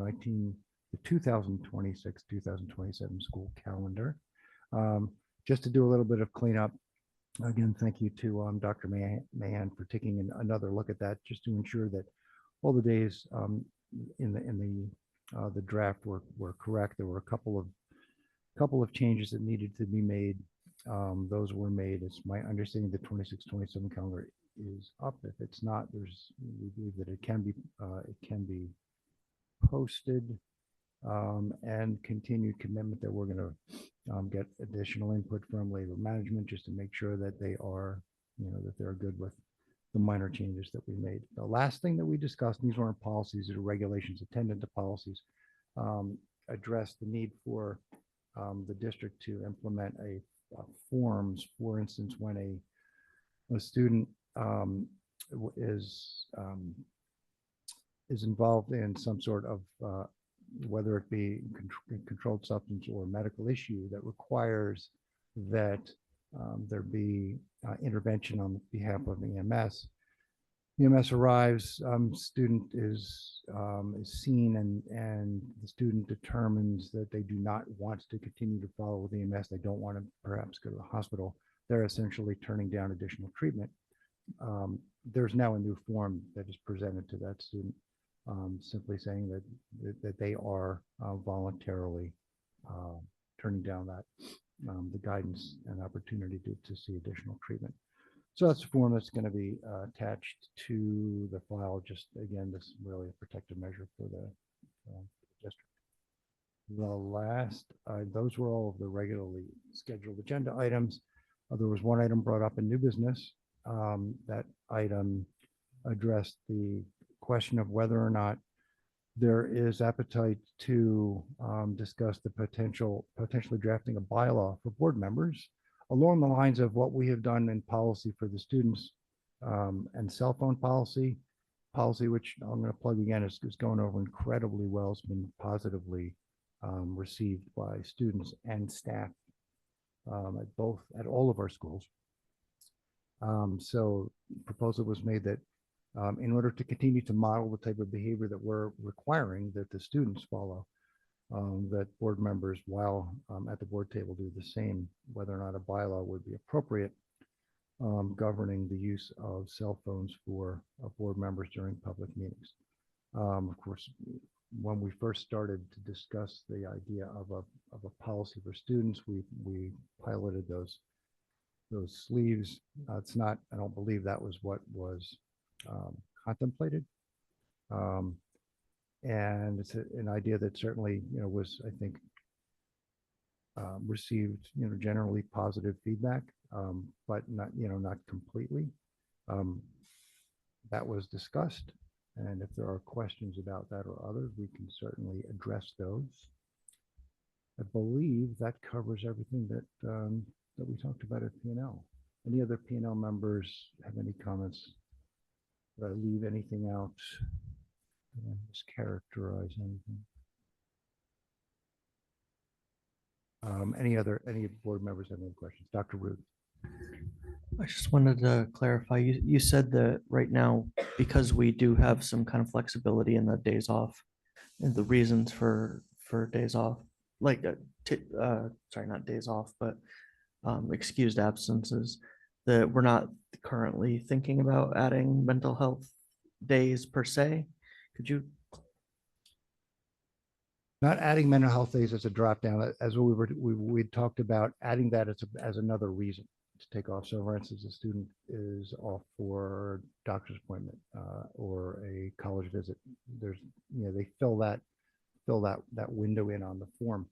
2026-2027 school calendar. Just to do a little bit of cleanup. Again, thank you to Dr. Mahan for taking another look at that, just to ensure that all the days in the draft were correct. There were a couple of changes that needed to be made. Those were made. It's my understanding the 26-27 calendar is up. If it's not, we believe that it can be posted, and continued commitment that we're going to get additional input from labor management, just to make sure that they are, that they're good with the minor changes that we made. The last thing that we discussed, these weren't policies, these are regulations attendant to policies, address the need for the district to implement forms. For instance, when a student is involved in some sort of whether it be controlled substance or medical issue that requires that there be intervention on behalf of EMS. EMS arrives, student is seen, and the student determines that they do not want to continue to follow with EMS. They don't want to perhaps go to the hospital. They're essentially turning down additional treatment. There's now a new form that is presented to that student, simply saying that they are voluntarily turning down the guidance and opportunity to see additional treatment. So that's a form that's going to be attached to the file. Just again, this is really a protective measure for the district. The last, those were all of the regularly scheduled agenda items. There was one item brought up in new business. That item addressed the question of whether or not there is appetite to discuss the potentially drafting a bylaw for board members along the lines of what we have done in policy for the students And cell phone policy, which I'm going to plug again, is going over incredibly well. It's been positively received by students and staff at all of our schools. So proposal was made that in order to continue to model the type of behavior that we're requiring that the students follow, that board members, while at the board table, do the same, whether or not a bylaw would be appropriate governing the use of cell phones for board members during public meetings. Of course, when we first started to discuss the idea of a policy for students, we piloted those sleeves. It's not, I don't believe that was what was contemplated. And it's an idea that certainly, was, I think, received, generally positive feedback, but not completely. That was discussed. And if there are questions about that or others, we can certainly address those. I believe that covers everything that we talked about at P&L. Any other P&L members have any comments? Did I leave anything out? Did I mischaracterize anything? Any board members have any questions? Dr. Root. I just wanted to clarify, you said that right now, because we do have some kind of flexibility in the days off and the reasons for days off, like, sorry, not days off, but excused absences, that we're not currently thinking about adding mental health days per se. Could you? Not adding mental health days as a drop down, as we talked about adding that as another reason to take off. So for instance, a student is off for a doctor's appointment or a college visit. There's, they fill that window in on the form.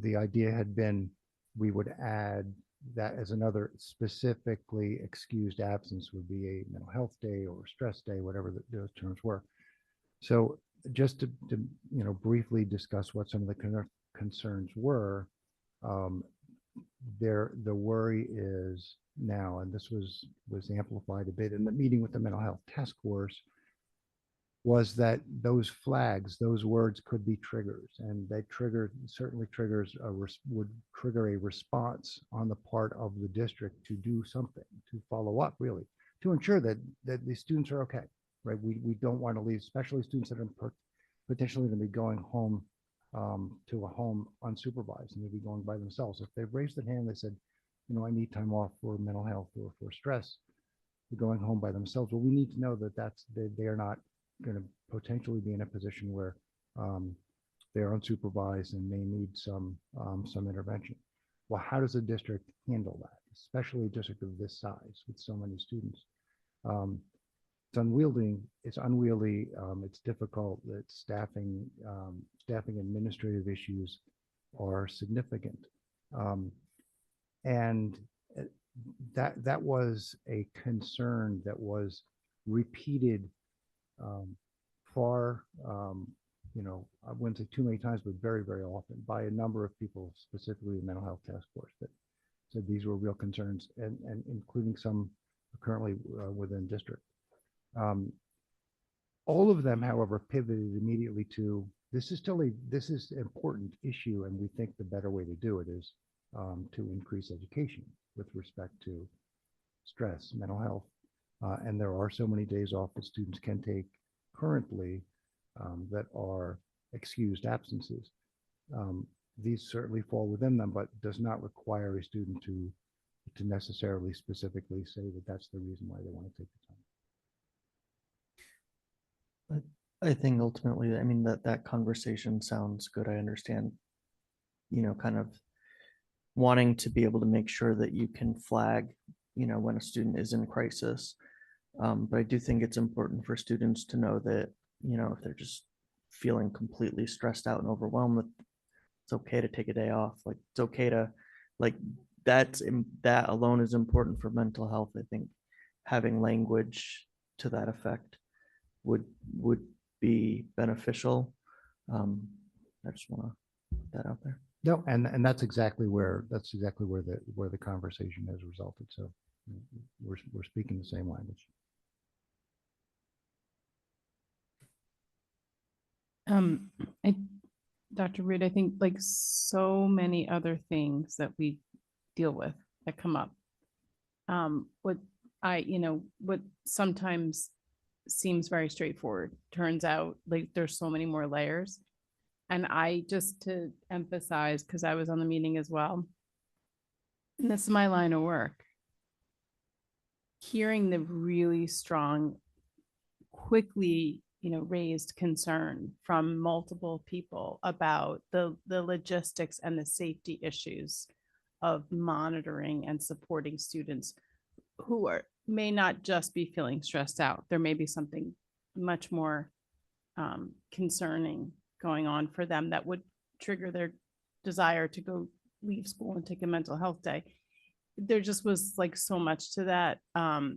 The idea had been we would add that as another specifically excused absence would be a mental health day or stress day, whatever those terms were. So just to briefly discuss what some of the concerns were, the worry is now, and this was amplified a bit in the meeting with the mental health task force, was that those flags, those words could be triggers, and they certainly would trigger a response on the part of the district to do something, to follow up, really, to ensure that the students are okay, right? We don't want to leave, especially students that are potentially going to be going home to a home unsupervised, and they'll be going by themselves. If they've raised their hand, they said, I need time off for mental health or for stress, they're going home by themselves. Well, we need to know that they are not going to potentially be in a position where they're unsupervised and may need some intervention. Well, how does a district handle that, especially a district of this size with so many students? It's unwieldy. It's difficult. That staffing administrative issues are significant, and that was a concern that was repeated I wouldn't say too many times, but very, very often by a number of people, specifically the mental health task force, that said these were real concerns, and including some currently within district. All of them, however, pivoted immediately to this is an important issue, and we think the better way to do it is to increase education with respect to stress, mental health, and there are so many days off that students can take currently that are excused absences. These certainly fall within them, but does not require a student to necessarily specifically say that that's the reason why they want to take the time. I think ultimately, I mean, that conversation sounds good. I understand, kind of wanting to be able to make sure that you can flag, when a student is in crisis. But I do think it's important for students to know that, if they're just feeling completely stressed out and overwhelmed, that it's okay to take a day off. Like, it's okay to, like, that alone is important for mental health. I think having language to that effect would be beneficial. I just want to put that out there. No, and that's exactly where the conversation has resulted. So we're speaking the same language. I, Dr. Reed, I think like so many other things that we deal with that come up. What sometimes seems very straightforward, turns out like there's so many more layers. And I just to emphasize, because I was on the meeting as well, and this is my line of work, hearing the really strong, quickly, raised concern from multiple people about the logistics and the safety issues of monitoring and supporting students who may not just be feeling stressed out. There may be something much more concerning going on for them that would trigger their desire to go leave school and take a mental health day. There just was like so much to that.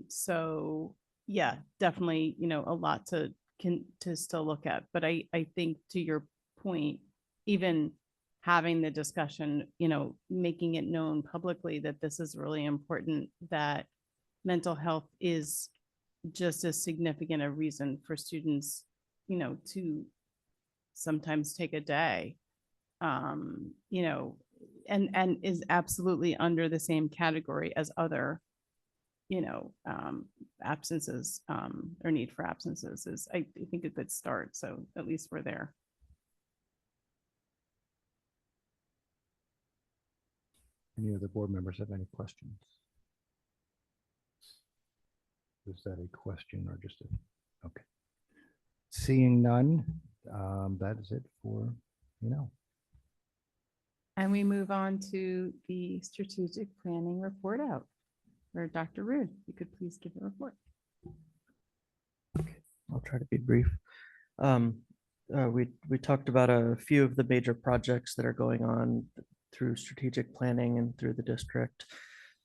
So yeah, definitely, a lot to still look at. But I think to your point, even having the discussion, making it known publicly that this is really important, that mental health is just as significant a reason for students, to sometimes take a day, and is absolutely under the same category as other, absences, or need for absences is, I think, a good start. So at least we're there. Any other board members have any questions? Is that a question or just a, okay. Seeing none, that is it for, And we move on to the strategic planning report out, where Dr. Rude, you could please give a report. I'll try to be brief. We talked about a few of the major projects that are going on through strategic planning and through the district.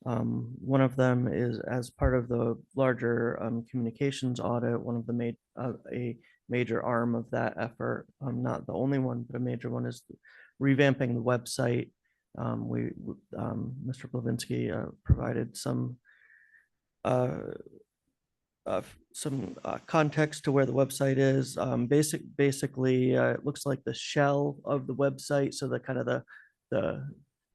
One of them is as part of the larger communications audit. One of the a major arm of that effort, not the only one, but a major one, is revamping the website. Mr. Blavinsky provided some context to where the website is. Basically, it looks like the shell of the website, so the kind of the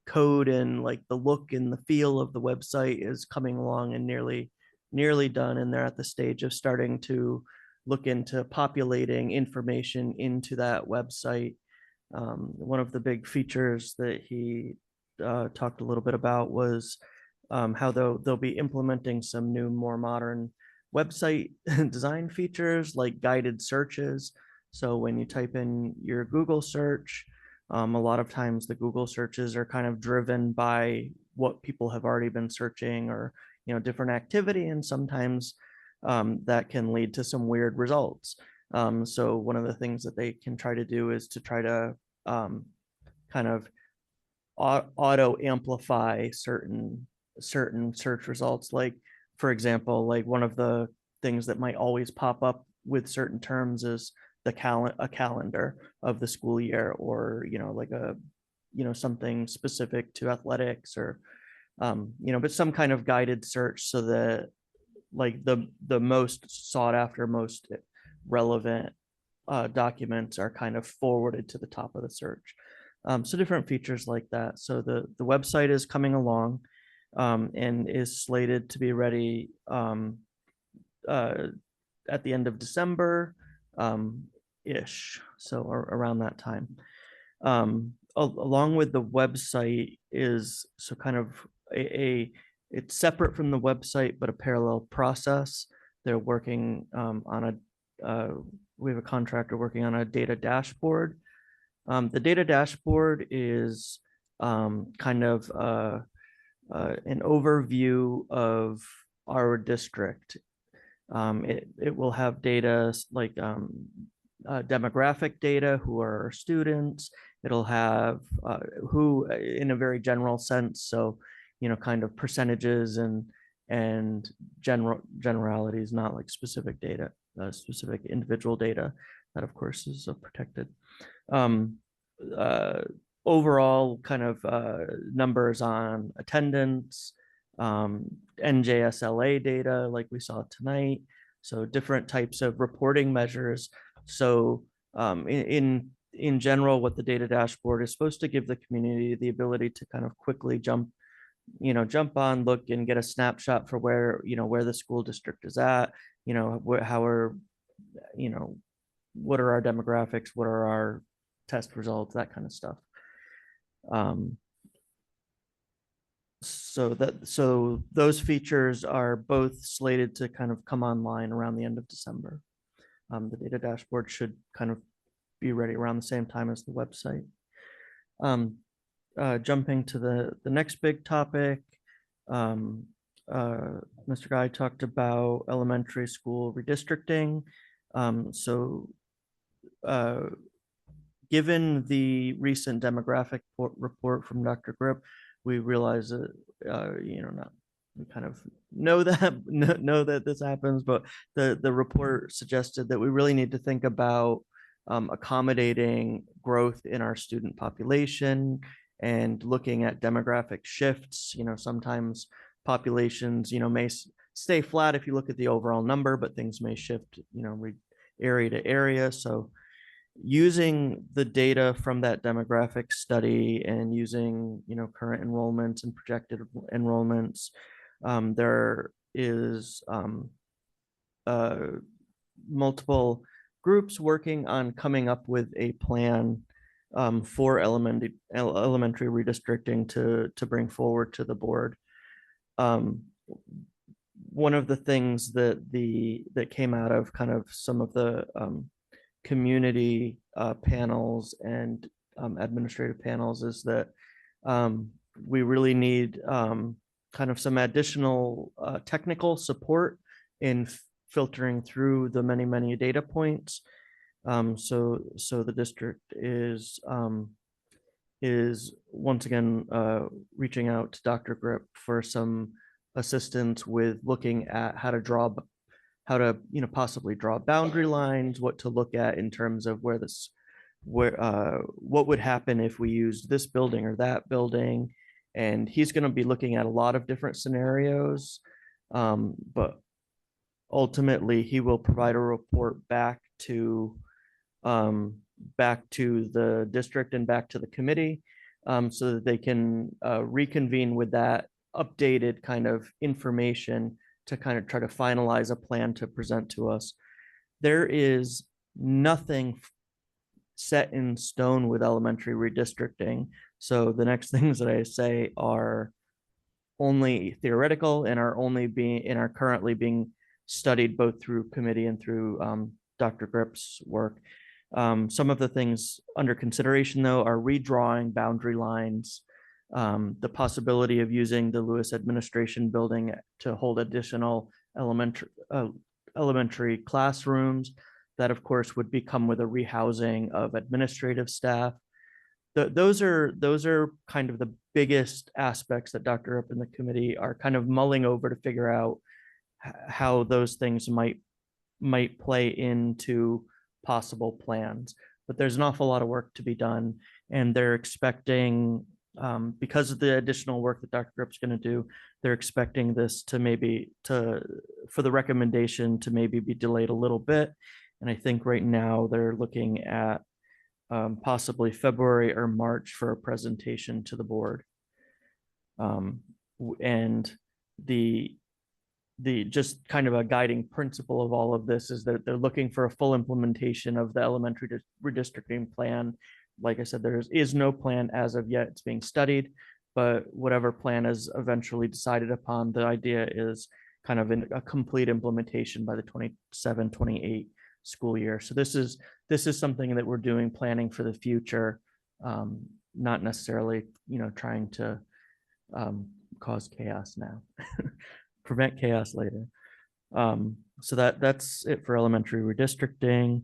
code and like the look and the feel of the website is coming along and nearly done, and they're at the stage of starting to look into populating information into that website. One of the big features that he talked a little bit about was how they'll be implementing some new, more modern website design features like guided searches. So when you type in your Google search, a lot of times the Google searches are kind of driven by what people have already been searching, or different activity, and sometimes that can lead to some weird results. So one of the things that they can try to do is to try to kind of auto amplify certain search results. Like, for example, like one of the things that might always pop up with certain terms is a calendar of the school year, or like a something specific to athletics, or but some kind of guided search, so that like the most sought after, most relevant documents are kind of forwarded to the top of the search. So different features like that. So the website is coming along, and is slated to be ready at the end of December ish, so around that time. Along with the website is kind of it's separate from the website, but a parallel process. They're working on we have a contractor working on a data dashboard. The data dashboard is kind of an overview of our district. It will have data like demographic data, who are our students. It'll have who, in a very general sense, so kind of percentages and generalities, not like specific data, specific individual data that of course is protected. Overall kind of numbers on attendance, NJSLA data like we saw tonight. So different types of reporting measures. So in general, what the data dashboard is supposed to give the community the ability to kind of quickly jump on, look and get a snapshot for where, where the school district is at, how are, what are our demographics, what are our test results, that kind of stuff. So those features are both slated to kind of come online around the end of December. The data dashboard should kind of be ready around the same time as the website. Jumping to the next big topic, Mr. Guy talked about elementary school redistricting. Given the recent demographic report from Dr. Grip, we realize that we kind of know that this happens, but the report suggested that we really need to think about accommodating growth in our student population and looking at demographic shifts. Sometimes populations, may stay flat if you look at the overall number, but things may shift, area to area. So using the data from that demographic study and using, current enrollments and projected enrollments, there is multiple groups working on coming up with a plan for elementary redistricting to bring forward to the board. One of the things that came out of kind of some of the community panels and administrative panels is that we really need kind of some additional technical support in filtering through the many data points. So the district is once again reaching out to Dr. Grip for some assistance with looking at how to possibly draw boundary lines, what to look at in terms of what would happen if we used this building or that building. And he's going to be looking at a lot of different scenarios, but ultimately he will provide a report back to the district and back to the committee, so that they can reconvene with that updated kind of information to kind of try to finalize a plan to present to us. There is nothing set in stone with elementary redistricting. So the next things that I say are only theoretical and are currently being studied both through committee and through Dr. Grip's work. Some of the things under consideration though are redrawing boundary lines, the possibility of using the Lewis Administration Building to hold additional elementary classrooms. That of course would become with a rehousing of administrative staff. Those are kind of the biggest aspects that Dr. Grip and the committee are kind of mulling over to figure out how those things might play into possible plans. But there's an awful lot of work to be done, and they're expecting, because of the additional work that Dr. Grip's going to do, they're expecting this for the recommendation to maybe be delayed a little bit. And I think right now they're looking at possibly February or March for a presentation to the board. And the just kind of a guiding principle of all of this is that they're looking for a full implementation of the elementary redistricting plan. Like I said, there is no plan as of yet. It's being studied, but whatever plan is eventually decided upon, the idea is kind of a complete implementation by the 27-28 school year. So this is something that we're doing, planning for the future, not necessarily, trying to cause chaos now, prevent chaos later. So that's it for elementary redistricting.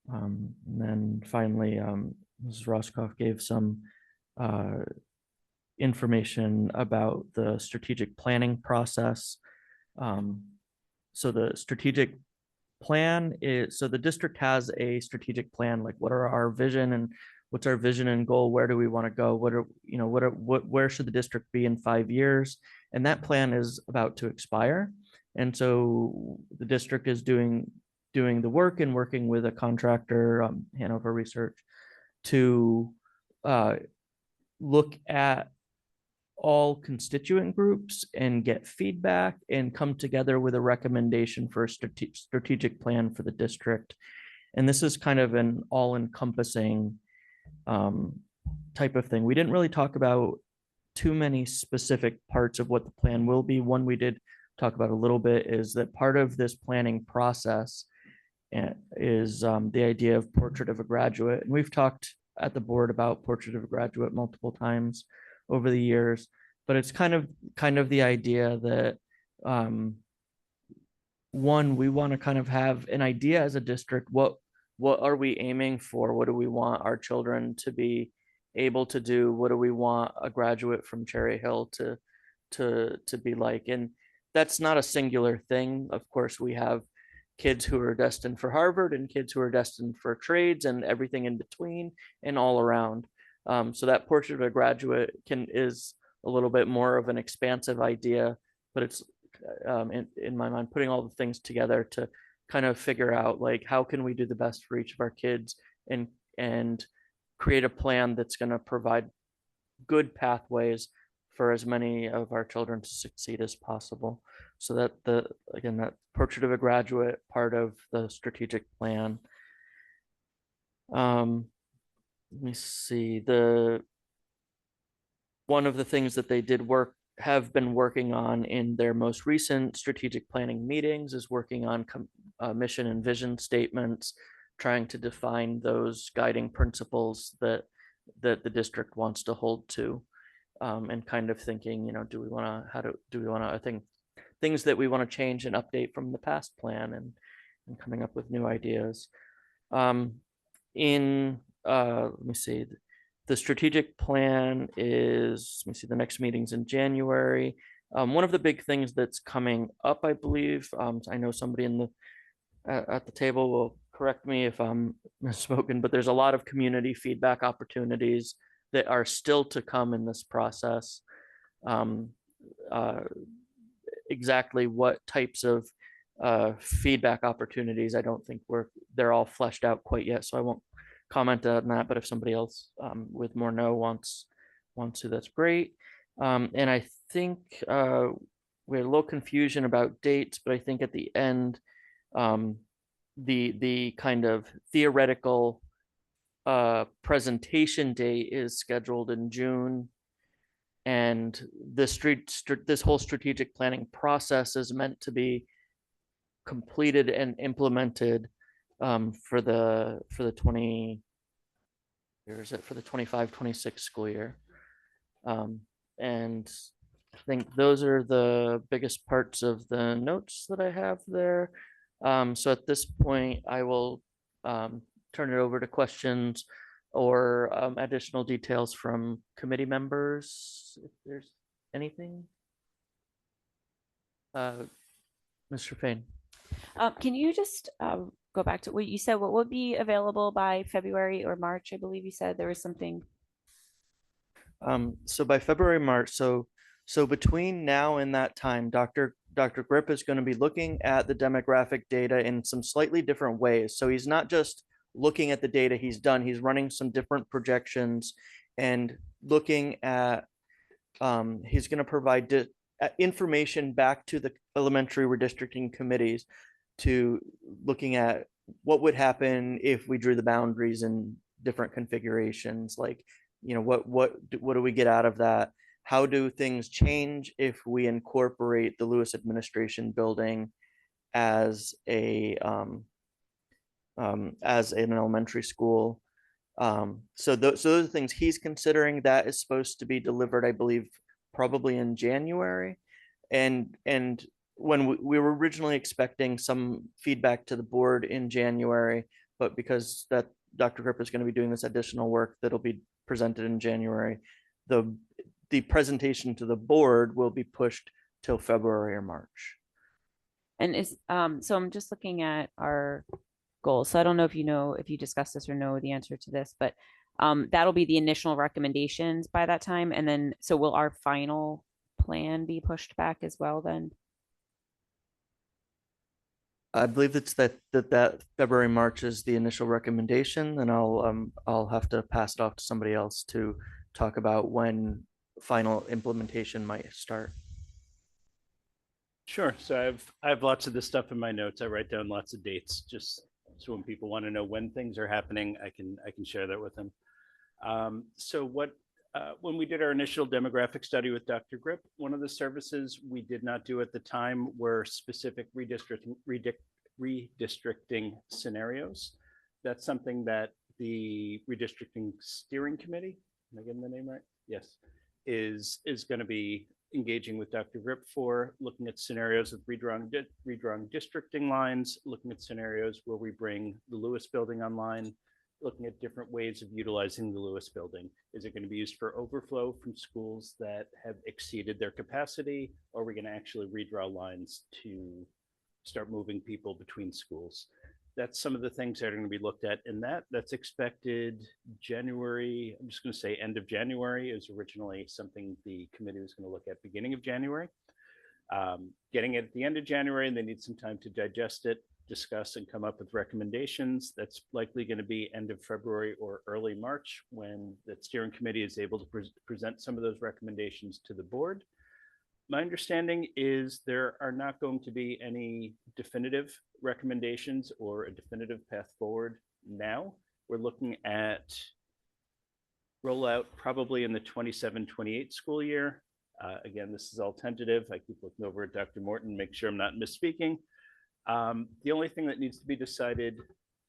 And then finally, Mrs. Roscoff gave some information about the strategic planning process. So the strategic plan is, so the district has a strategic plan, like what are our vision and what's our vision and goal? Where do we want to go? Where should the district be in 5 years? and that plan is about to expire. And so the district is doing the work and working with a contractor, Hanover Research, to look at all constituent groups and get feedback and come together with a recommendation for a strategic plan for the district. And this is kind of an all-encompassing type of thing. We didn't really talk about too many specific parts of what the plan will be. One we did talk about a little bit is that part of this planning process is the idea of portrait of a graduate. And we've talked at the board about portrait of a graduate multiple times over the years, but it's kind of the idea that one, we want to kind of have an idea as a district, what are we aiming for? What do we want our children to be able to do? What do we want a graduate from Cherry Hill to be like? And that's not a singular thing. Of course, we have kids who are destined for Harvard and kids who are destined for trades and everything in between and all around. So that portrait of a graduate is a little bit more of an expansive idea, but it's in my mind, putting all the things together to kind of figure out like, how can we do the best for each of our kids and create a plan that's going to provide good pathways for as many of our children to succeed as possible. So that that portrait of a graduate part of the strategic plan. Let me see, one of the things that they have been working on in their most recent strategic planning meetings is working on mission and vision statements, trying to define those guiding principles that the district wants to hold to, and kind of thinking, do we want to, I think things that we want to change and update from the past plan and coming up with new ideas. Let me see, the strategic plan is, let me see, the next meeting's in January. One of the big things that's coming up, I believe, I know somebody at the table will correct me if I'm misspoken, but there's a lot of community feedback opportunities that are still to come in this process. Exactly what types of feedback opportunities, I don't think they're all fleshed out quite yet, so I won't comment on that, but if somebody else with more wants to, that's great. And I think we had a little confusion about dates, but I think at the end, the kind of theoretical presentation date is scheduled in June. And this whole strategic planning process is meant to be completed and implemented for the 25-26 school year. And I think those are the biggest parts of the notes that I have there. So at this point, I will turn it over to questions or additional details from committee members, if there's anything. Mr. Payne. Can you just go back to what you said? What would be available by February or March? I believe you said there was something. So by February, March, so between now and that time, Dr. Grip is going to be looking at the demographic data in some slightly different ways. So he's not just looking at the data he's done, he's running some different projections and looking at, he's going to provide information back to the elementary redistricting committees to looking at what would happen if we drew the boundaries in different configurations. Like, what do we get out of that? How do things change if we incorporate the Lewis Administration Building as an elementary school? So those are things he's considering. That is supposed to be delivered, I believe, probably in January. And when we were originally expecting some feedback to the board in January, but because that Dr. Grip is going to be doing this additional work that'll be presented in January, the presentation to the board will be pushed till February or March. And so I'm just looking at our goals. So I don't know if you discussed this or know the answer to this, but that'll be the initial recommendations by that time. And then, so will our final plan be pushed back as well then? I believe it's that February, March is the initial recommendation, and I'll have to pass it off to somebody else to talk about when final implementation might start. Sure. So I have lots of this stuff in my notes. I write down lots of dates just so when people want to know when things are happening, I can share that with them. So when we did our initial demographic study with Dr. Grip, one of the services we did not do at the time were specific redistricting scenarios. That's something that the redistricting steering committee, am I getting the name right? Yes, is going to be engaging with Dr. Grip for, looking at scenarios of redrawing districting lines, looking at scenarios where we bring the Lewis building online, looking at different ways of utilizing the Lewis building. Is it going to be used for overflow from schools that have exceeded their capacity? Or are we going to actually redraw lines to start moving people between schools? That's some of the things that are going to be looked at in that's expected January. I'm just going to say end of January is originally something the committee was going to look at beginning of January. Getting it at the end of January, and they need some time to digest it, discuss, and come up with recommendations. That's likely going to be end of February or early March when the steering committee is able to present some of those recommendations to the board. My understanding is there are not going to be any definitive recommendations or a definitive path forward now. We're looking at rollout probably in the 27-28 school year. Again, this is all tentative. I keep looking over at Dr. Morton, make sure I'm not misspeaking. The only thing that needs to be decided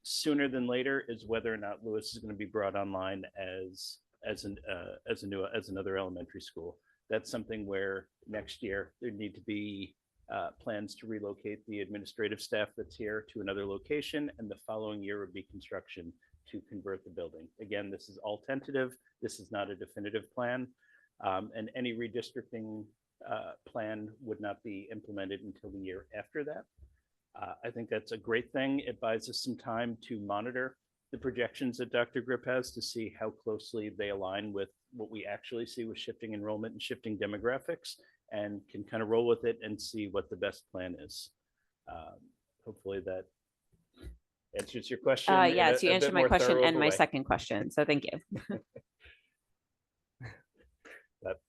sooner than later is whether or not Lewis is going to be brought online as another elementary school. That's something where next year there need to be plans to relocate the administrative staff that's here to another location, and the following year would be construction to convert the building. Again, this is all tentative. This is not a definitive plan, and any redistricting plan would not be implemented until the year after that. I think that's a great thing. It buys us some time to monitor the projections that Dr. Grip has to see how closely they align with what we actually see with shifting enrollment and shifting demographics, and can kind of roll with it and see what the best plan is. Hopefully that answers your question. Yes, you answered my question and my second question, so thank you.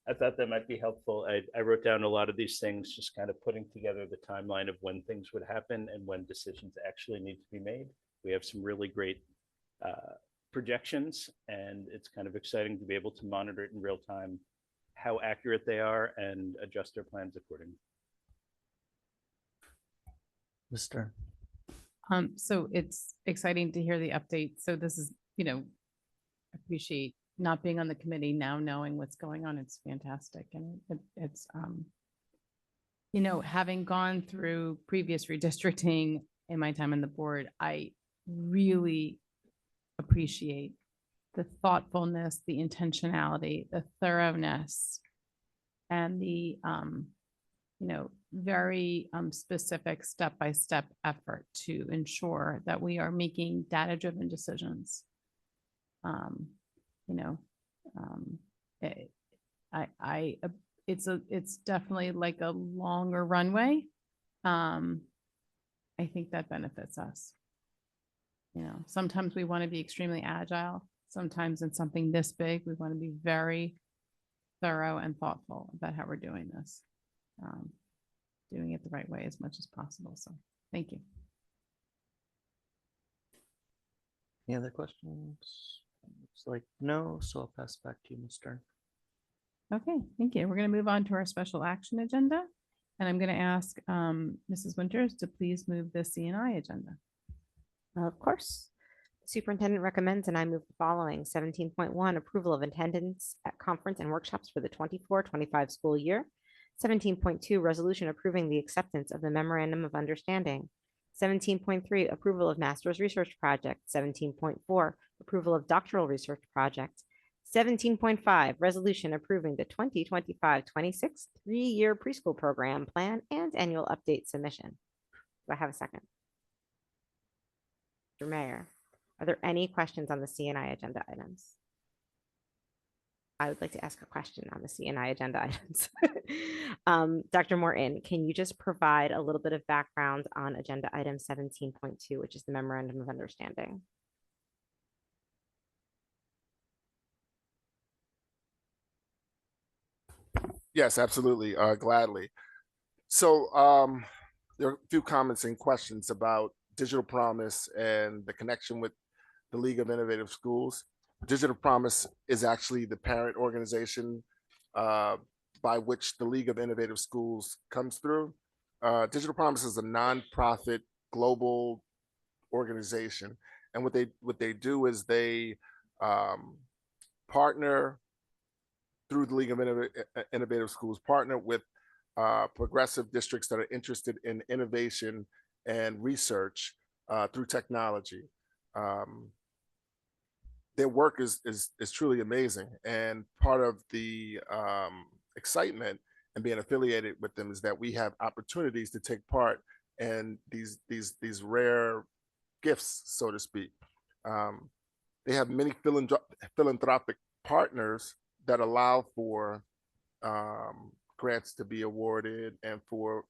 I thought that might be helpful. I wrote down a lot of these things, just kind of putting together the timeline of when things would happen and when decisions actually need to be made. We have some really great projections, and it's kind of exciting to be able to monitor it in real time, how accurate they are, and adjust our plans accordingly. Mr. So it's exciting to hear the update. So this is, appreciate not being on the committee now, knowing what's going on. It's fantastic. And it's, having gone through previous redistricting in my time on the board, I really appreciate the thoughtfulness, the intentionality, the thoroughness, and the, very specific step-by-step effort to ensure that we are making data-driven decisions. It's definitely like a longer runway. I think that benefits us. Sometimes we want to be extremely agile. Sometimes in something this big, we want to be very thorough and thoughtful about how we're doing this. Doing it the right way as much as possible. So thank you. Any other questions? Looks like no, so I'll pass back to you, Ms. Stern. Okay, thank you. We're going to move on to our special action agenda. And I'm going to ask Mrs. Winters to please move the CNI agenda. Of course. Superintendent recommends and I move the following. 17.1, approval of attendance at conference and workshops for the 24-25 school year. 17.2, resolution approving the acceptance of the memorandum of understanding. 17.3, approval of master's research project. 17.4, approval of doctoral research project. 17.5, resolution approving the 2025-26 three-year preschool program plan and annual update submission. Do I have a second? Mr. Mayor, are there any questions on the CNI agenda items? I would like to ask a question on the CNI agenda items. Dr. Morton, can you just provide a little bit of background on agenda item 17.2, which is the memorandum of understanding? Yes, absolutely, gladly. So there are a few comments and questions about Digital Promise and the connection with the League of Innovative Schools. Digital Promise is actually the parent organization by which the League of Innovative Schools comes through. Digital Promise is a nonprofit global organization, and what they do is they partner through the League of Innovative Schools, partner with progressive districts that are interested in innovation and research through technology. Their work is truly amazing, and part of the excitement and being affiliated with them is that we have opportunities to take part in these rare gifts, so to speak. They have many philanthropic partners that allow for grants to be awarded and for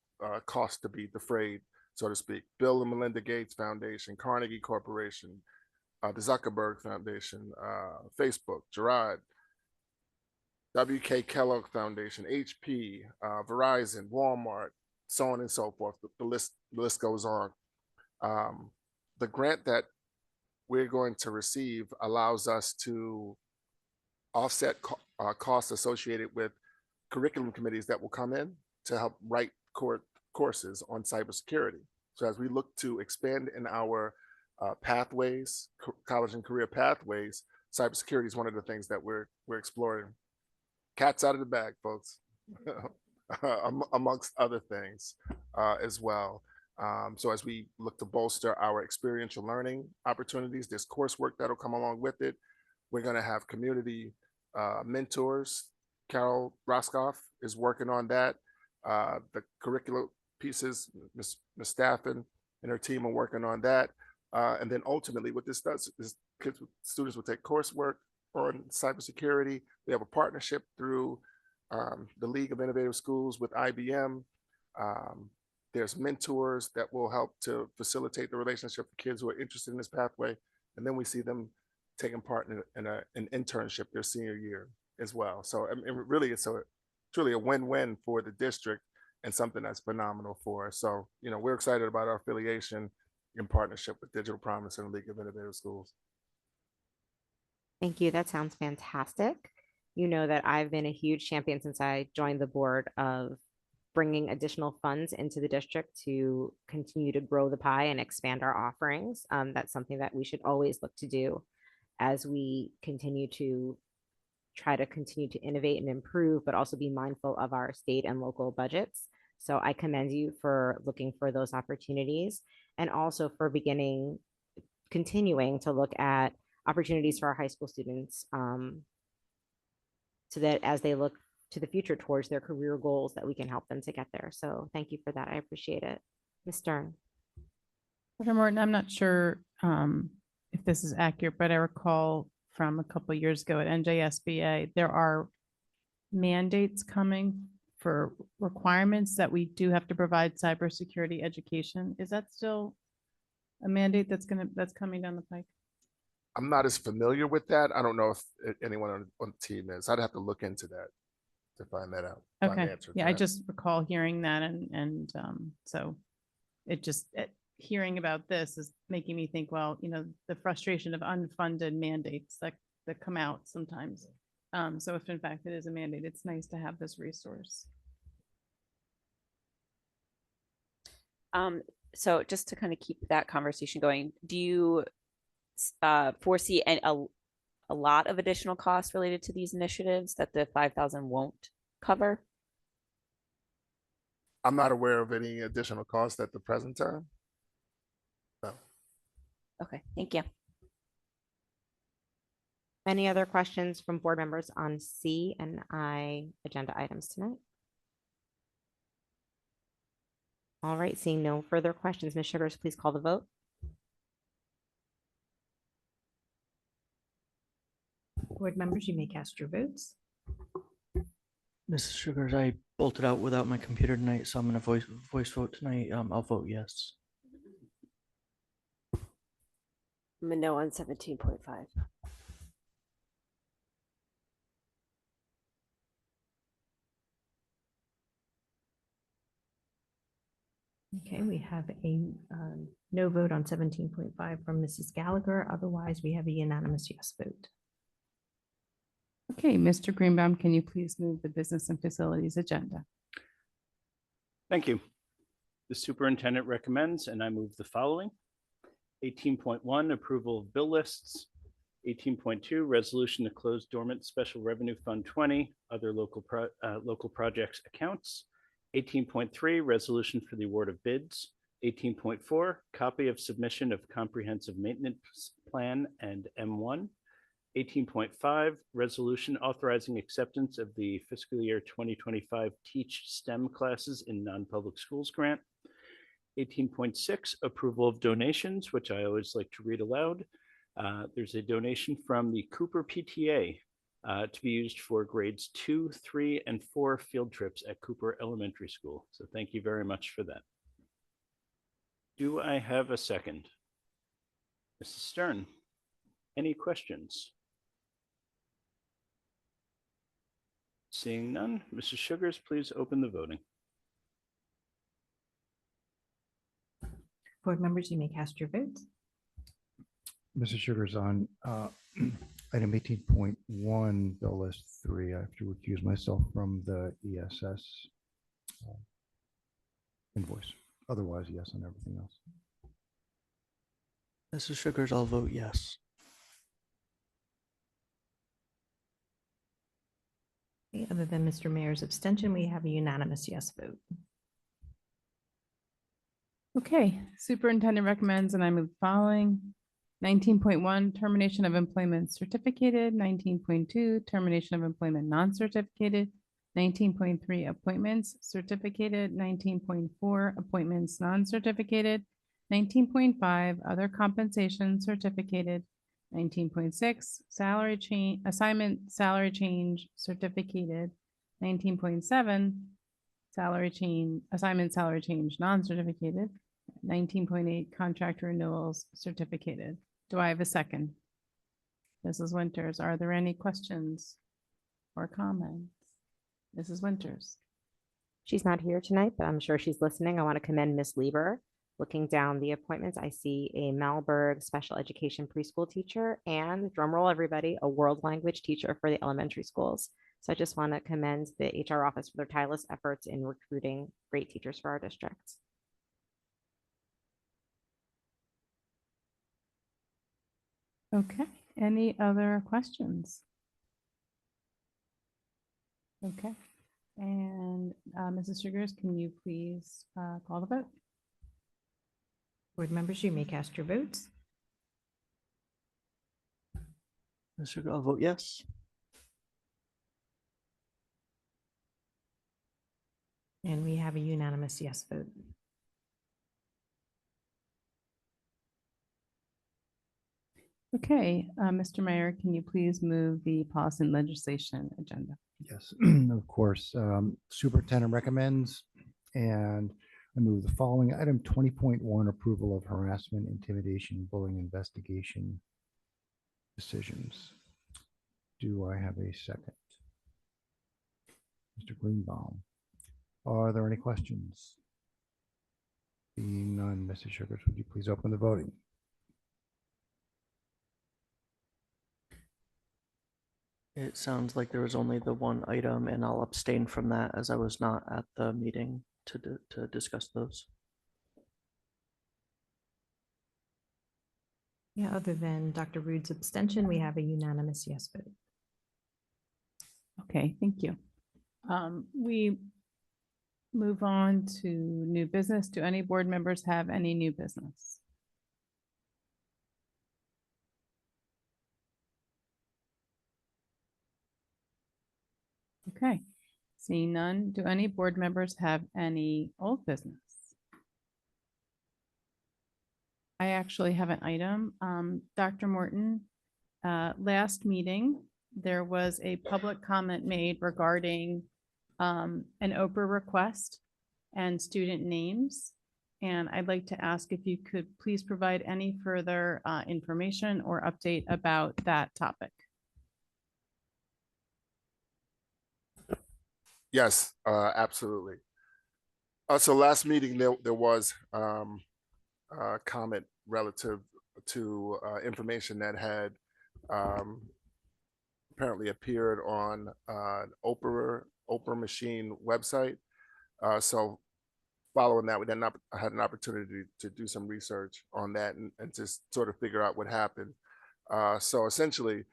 costs to be defrayed, so to speak. Bill and Melinda Gates Foundation, Carnegie Corporation, the Zuckerberg Foundation, Facebook, Gerard, W.K. Kellogg Foundation, HP, Verizon, Walmart, so on and so forth. The list goes on. The grant that we're going to receive allows us to offset costs associated with curriculum committees that will come in to help write courses on cybersecurity. So as we look to expand in our pathways, college and career pathways, cybersecurity is one of the things that we're exploring. Cat's out of the bag, folks, amongst other things as well. So as we look to bolster our experiential learning opportunities, there's coursework that'll come along with it. We're going to have community mentors. Carol Roscoff is working on that. The curricular pieces, Ms. Staffen and her team are working on that. And then ultimately what this does is students will take coursework on cybersecurity. We have a partnership through the League of Innovative Schools with IBM. There's mentors that will help to facilitate the relationship for kids who are interested in this pathway. And then we see them taking part in an internship their senior year as well. So I mean, really, it's truly a win-win for the district and something that's phenomenal for us. So, you know, we're excited about our affiliation in partnership with Digital Promise and the League of Innovative Schools. Thank you. That sounds fantastic. You know that I've been a huge champion since I joined the board of bringing additional funds into the district to continue to grow the pie and expand our offerings. That's something that we should always look to do as we continue to try to continue to innovate and improve, but also be mindful of our state and local budgets. So I commend you for looking for those opportunities and also for continuing to look at opportunities for our high school students so that as they look to the future towards their career goals that we can help them to get there. So thank you for that. I appreciate it. Ms. Stern. Dr. Morton, I'm not sure if this is accurate, but I recall from a couple of years ago at NJSBA, there are mandates coming for requirements that we do have to provide cybersecurity education. Is that still a mandate that's coming down the pike? I'm not as familiar with that. I don't know if anyone on the team is. I'd have to look into that to find that out. find the Okay. answer to Yeah, I that. just recall hearing that and so hearing about this is making me think, well, you know, the frustration of unfunded mandates that come out sometimes. So if in fact it is a mandate, it's nice to have this resource. So just to kind of keep that conversation going, do you foresee a lot of additional costs related to these initiatives that the 5,000 won't cover? I'm not aware of any additional costs at the present time. No. Okay, thank you. Any other questions from board members on C and I agenda items tonight? All right, seeing no further questions, Ms. Sugars, please call the vote. Board members, you may cast your votes. Mrs. Sugars, I bolted out without my computer tonight, so I'm gonna voice vote tonight. I'll vote yes. I'm a no on 17.5. Okay, we have a no vote on 17.5 from Mrs. Gallagher. Otherwise, we have a unanimous yes vote. Okay, Mr. Greenbaum, can you please move the business and facilities agenda? Thank you. The superintendent recommends, and I move the following. 18.1, approval of bill lists. 18.2, resolution to close dormant special revenue fund 20, other local projects accounts. 18.3, resolution for the award of bids. 18.4, copy of submission of comprehensive maintenance plan and M1. 18.5, resolution authorizing acceptance of the fiscal year 2025 Teach STEM classes in non-public schools grant. 18.6, approval of donations, which I always like to read aloud. There's a donation from the Cooper PTA to be used for grades 2, 3, and 4 field trips at Cooper Elementary School. So thank you very much for that. Do I have a second? Mrs. Stern, any questions? Seeing none, Mrs. Sugars, please open the voting. Board members, you may cast your votes. Mrs. Sugars, on item 18.1, bill list 3, I have to recuse myself from the ESS invoice. Otherwise, yes on everything else. Mrs. Sugars, I'll vote yes. Okay, other than Mr. Mayor's abstention, we have a unanimous yes vote. Okay, superintendent recommends, and I move the following. 19.1, termination of employment certificated. 19.2, termination of employment non-certificated. 19.3, appointments certificated. 19.4, appointments non-certificated. 19.5, other compensation certificated. 19.6, salary change, assignment salary change certificated. 19.7, salary change, assignment salary change non-certificated. 19.8, contract renewals certificated. Do I have a second? Mrs. Winters, are there any questions or comments? Mrs. Winters. She's not here tonight, but I'm sure she's listening. I want to commend Miss Lieber. Looking down the appointments, I see a Malberg special education preschool teacher and, drumroll everybody, a world language teacher for the elementary schools. So I just want to commend the HR office for their tireless efforts in recruiting great teachers for our districts. Okay, any other questions? Okay, and Mrs. Sugars, can you please call the vote? Board members, you may cast your votes. Mrs. Sugars, I'll vote yes. And we have a unanimous yes vote. Okay, Mr. Mayor, can you please move the policy and legislation agenda? Yes, of course. Superintendent recommends, and I move the following. Item 20.1, approval of harassment, intimidation, bullying investigation decisions. Do I have a second? Mr. Greenbaum. Are there any questions? Being none, Mrs. Sugars, would you please open the voting? It sounds like there was only the one item, and I'll abstain from that as I was not at the meeting to discuss those. Yeah, other than Dr. Rude's abstention, we have a unanimous yes vote. Okay, thank you. We move on to new business. Do any board members have any new business? Okay, seeing none, do any board members have any old business? I actually have an item. Dr. Morton, last meeting, there was a public comment made regarding an Oprah request and student names. And I'd like to ask if you could please provide any further information or update about that topic. Yes, absolutely. So last meeting, there was a comment relative to information that had apparently appeared on Oprah Machine website. So following that, we then had an opportunity to do some research on that and just sort of figure out what happened. So essentially,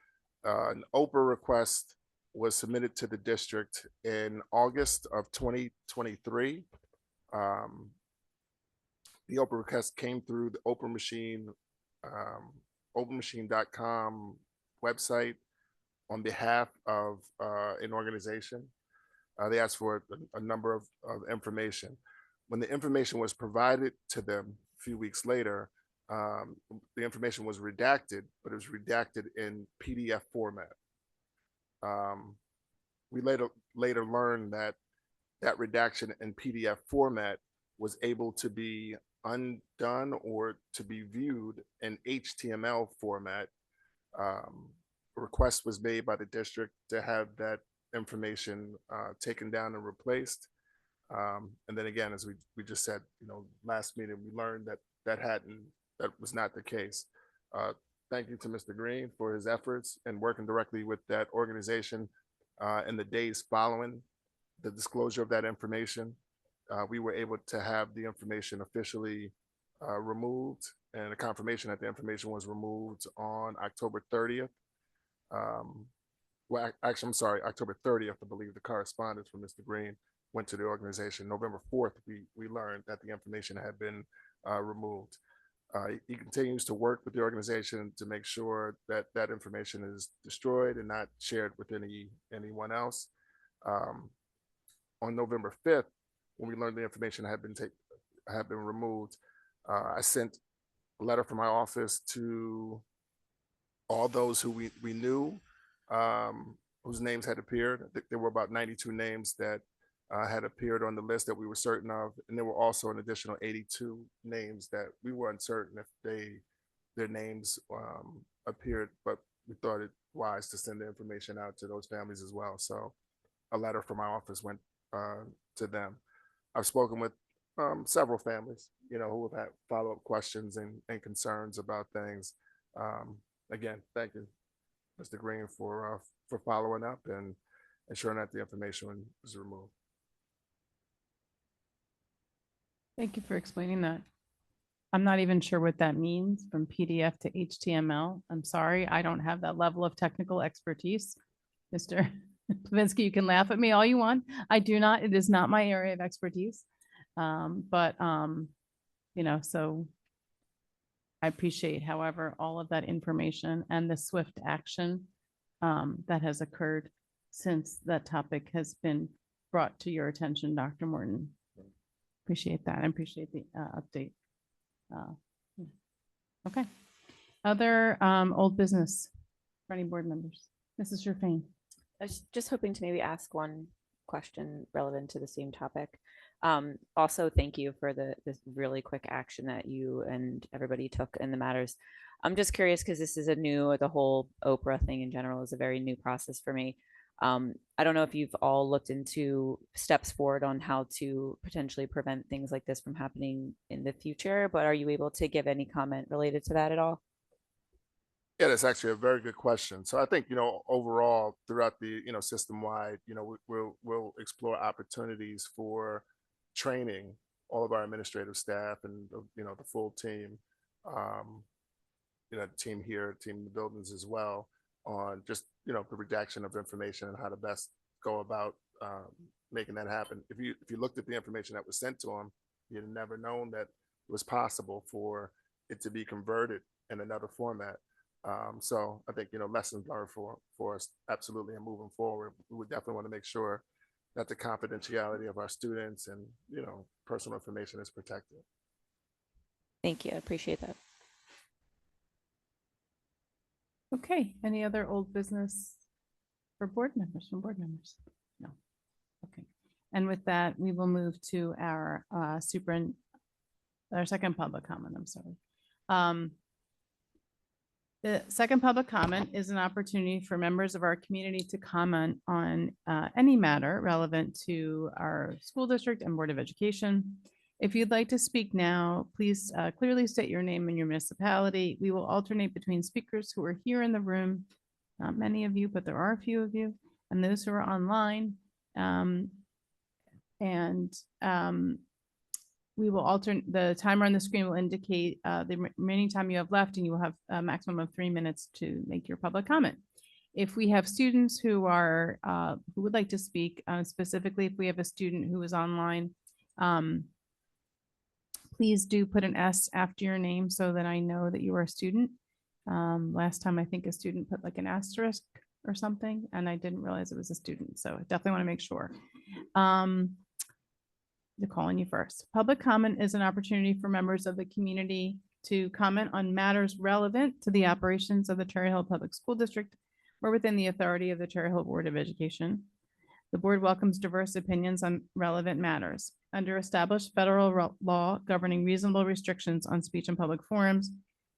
an Oprah request was submitted to the district in August of 2023. The Oprah request came through the Oprah Machine, oprahmachine.com website on behalf of an organization. They asked for a number of information. When the information was provided to them a few weeks later, the information was redacted, but it was redacted in PDF format. We later learned that that redaction in PDF format was able to be undone or to be viewed in HTML format. A request was made by the district to have that information taken down and replaced. And then again, as we just said, last meeting, we learned that that was not the case. Thank you to Mr. Green for his efforts and working directly with that organization in the days following the disclosure of that information. We were able to have the information officially removed, and a confirmation that the information was removed on October 30th. Well, actually, I'm sorry, October 30th, I believe the correspondence from Mr. Green went to the organization. November 4th, we learned that the information had been removed. He continues to work with the organization to make sure that that information is destroyed and not shared with anyone else. On November 5th, when we learned the information had been removed, I sent a letter from my office to all those who we knew, whose names had appeared. I think there were about 92 names that had appeared on the list that we were certain of, and there were also an additional 82 names that we were uncertain if their names appeared, but we thought it wise to send the information out to those families as well. So a letter from my office went to them. I've spoken with several families, who have had follow-up questions and concerns about things. Again, thank you, Mr. Green, for following up and ensuring that the information was removed. Thank you for explaining that. I'm not even sure what that means from PDF to HTML. I'm sorry, I don't have that level of technical expertise. Mr. Plavinsky, you can laugh at me all you want. I do not, it is not my area of expertise. So I appreciate, however, all of that information and the swift action that has occurred since that topic has been brought to your attention, Dr. Morton. Appreciate that. I appreciate the update. Okay. Other old business for any board members? Mrs. Jerfain. I was just hoping to maybe ask one question relevant to the same topic. Also, thank you for this really quick action that you and everybody took in the matters. I'm just curious because this is the whole Oprah thing in general is a very new process for me. I don't know if you've all looked into steps forward on how to potentially prevent things like this from happening in the future, but are you able to give any comment related to that at all? Yeah, that's actually a very good question. So I think, overall throughout the, system-wide, we'll explore opportunities for training all of our administrative staff and, the full team, team here, team in the buildings as well, on just, the redaction of information and how to best go about making that happen. If you looked at the information that was sent to them, you'd never known that it was possible for it to be converted in another format. So I think, lessons learned for us, absolutely, and moving forward, we would definitely want to make sure that the confidentiality of our students and, personal information is protected. Thank you. I appreciate that. Okay. Any other old business for board members, from board members? No. Okay. And with that, we will move to our our second public comment, I'm sorry. The second public comment is an opportunity for members of our community to comment on any matter relevant to our school district and Board of Education. If you'd like to speak now, please clearly state your name and your municipality. We will alternate between speakers who are here in the room, not many of you, but there are a few of you, and those who are online. We will alternate, the timer on the screen will indicate the remaining time you have left, and you will have a maximum of 3 minutes to make your public comment. If we have students who are who would like to speak, specifically if we have a student who is online, please do put an S after your name so that I know that you are a student. Last time I think a student put like an asterisk or something, and I didn't realize it was a student, so I definitely want to make sure. To call on you first. Public comment is an opportunity for members of the community to comment on matters relevant to the operations of the Cherry Hill Public School District or within the authority of the Cherry Hill Board of Education. The board welcomes diverse opinions on relevant matters. Under established federal law governing reasonable restrictions on speech in public forums,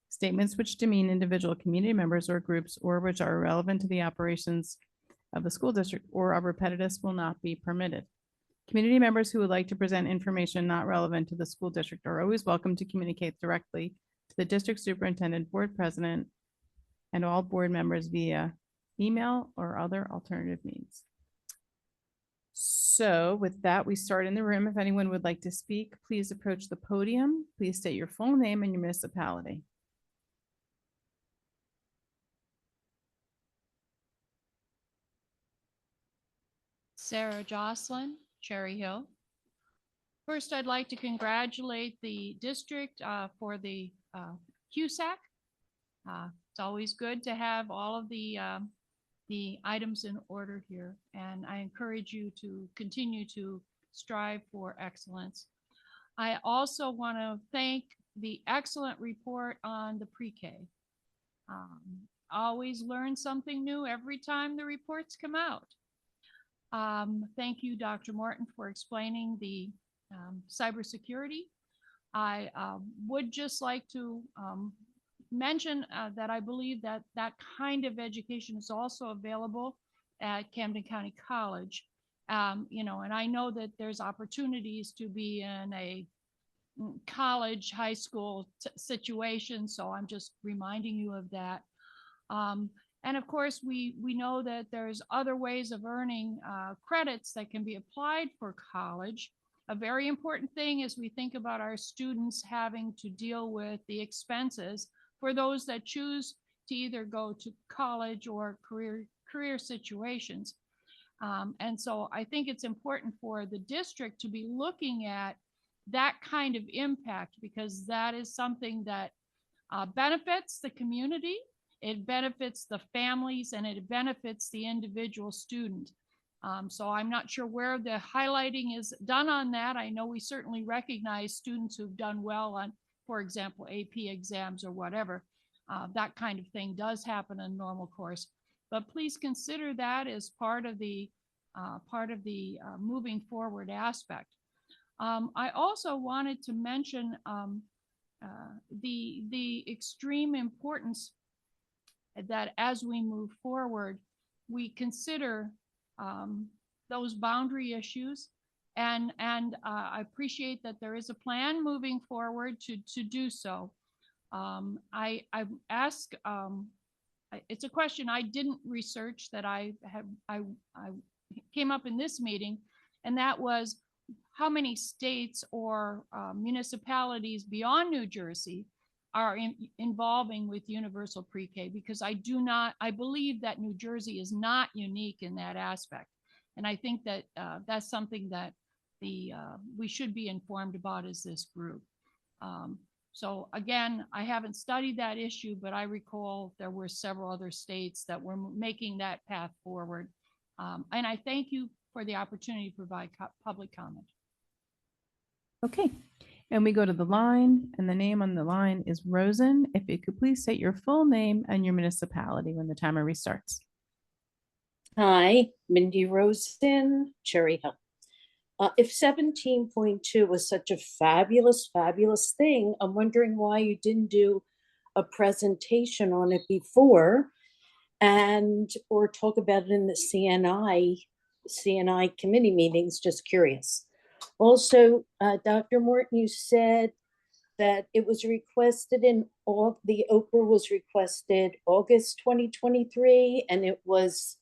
statements which demean individual community members or groups or which are irrelevant to the operations of the school district or are repetitive will not be permitted. Community members who would like to present information not relevant to the school district are always welcome to communicate directly to the district superintendent, board president, and all board members via email or other alternative means. So with that, we start in the room. If anyone would like to speak, please approach the podium. Please state your full name and your municipality. Sarah Jocelyn, Cherry Hill. First, I'd like to congratulate the district for the CUSAC. It's always good to have all of the items in order here, and I encourage you to continue to strive for excellence. I also want to thank the excellent report on the pre-K. Always learn something new every time the reports come out. Thank you, Dr. Morton, for explaining the cybersecurity. I would just like to mention that I believe that that kind of education is also available at Camden County College. You know, and I know that there's opportunities to be in a college, high school situation, so I'm just reminding you of that. And of course, we know that there's other ways of earning credits that can be applied for college. A very important thing as we think about our students having to deal with the expenses for those that choose to either go to college or career situations. And so I think it's important for the district to be looking at that kind of impact, because that is something that benefits the community. It benefits the families and it benefits the individual student. So I'm not sure where the highlighting is done on that. I know we certainly recognize students who've done well on, for example, AP exams or whatever. That kind of thing does happen in normal course. But please consider that as part of the moving forward aspect. I also wanted to mention the extreme importance that as we move forward, we consider those boundary issues, and I appreciate that there is a plan moving forward to do so. I ask, it's a question I didn't research that I came up in this meeting, and that was how many states or municipalities beyond New Jersey are involving with universal pre-K, because I believe that New Jersey is not unique in that aspect. And I think that that's something that we should be informed about as this group. So again, I haven't studied that issue, but I recall there were several other states that were making that path forward. And I thank you for the opportunity to provide public comment. Okay. And we go to the line, and the name on the line is Rosen. If you could please state your full name and your municipality when the timer restarts. Hi, Mindy Rosen, Cherry Hill. If 17.2 was such a fabulous, fabulous thing, I'm wondering why you didn't do a presentation on it before and or talk about it in the CNI committee meetings. Just curious. Also, Dr. Morton, you said that it was requested in all, the Oprah was requested August 2023, and it was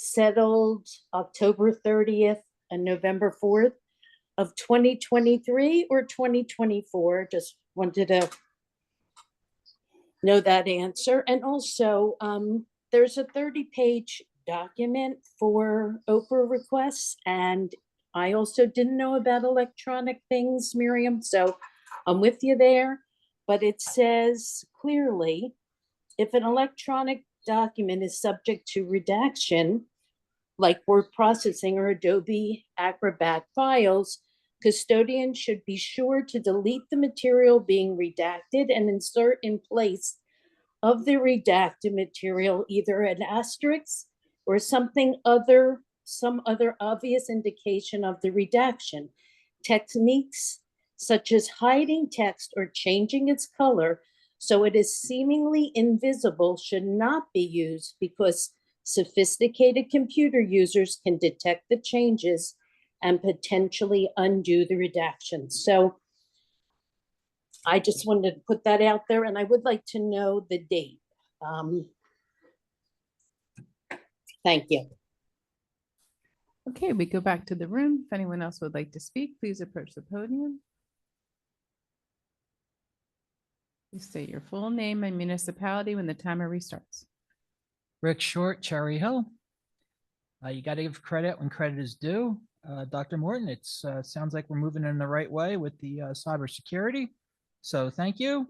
settled October 30th and November 4th of 2023 or 2024. Just wanted to know that answer. And also, there's a 30-page document for Oprah requests, and I also didn't know about electronic things, Miriam, so I'm with you there. But it says clearly, if an electronic document is subject to redaction, like word processing or Adobe Acrobat files, custodians should be sure to delete the material being redacted and insert in place of the redacted material either an asterisk or some other obvious indication of the redaction. Techniques such as hiding text or changing its color so it is seemingly invisible should not be used, because sophisticated computer users can detect the changes and potentially undo the redaction. So I just wanted to put that out there, and I would like to know the date. Thank you. Okay, we go back to the room. If anyone else would like to speak, please approach the podium. Please state your full name and municipality when the timer restarts. Rick Short, Cherry Hill. You got to give credit when credit is due. Dr. Morton, it sounds like we're moving in the right way with the cybersecurity. So thank you.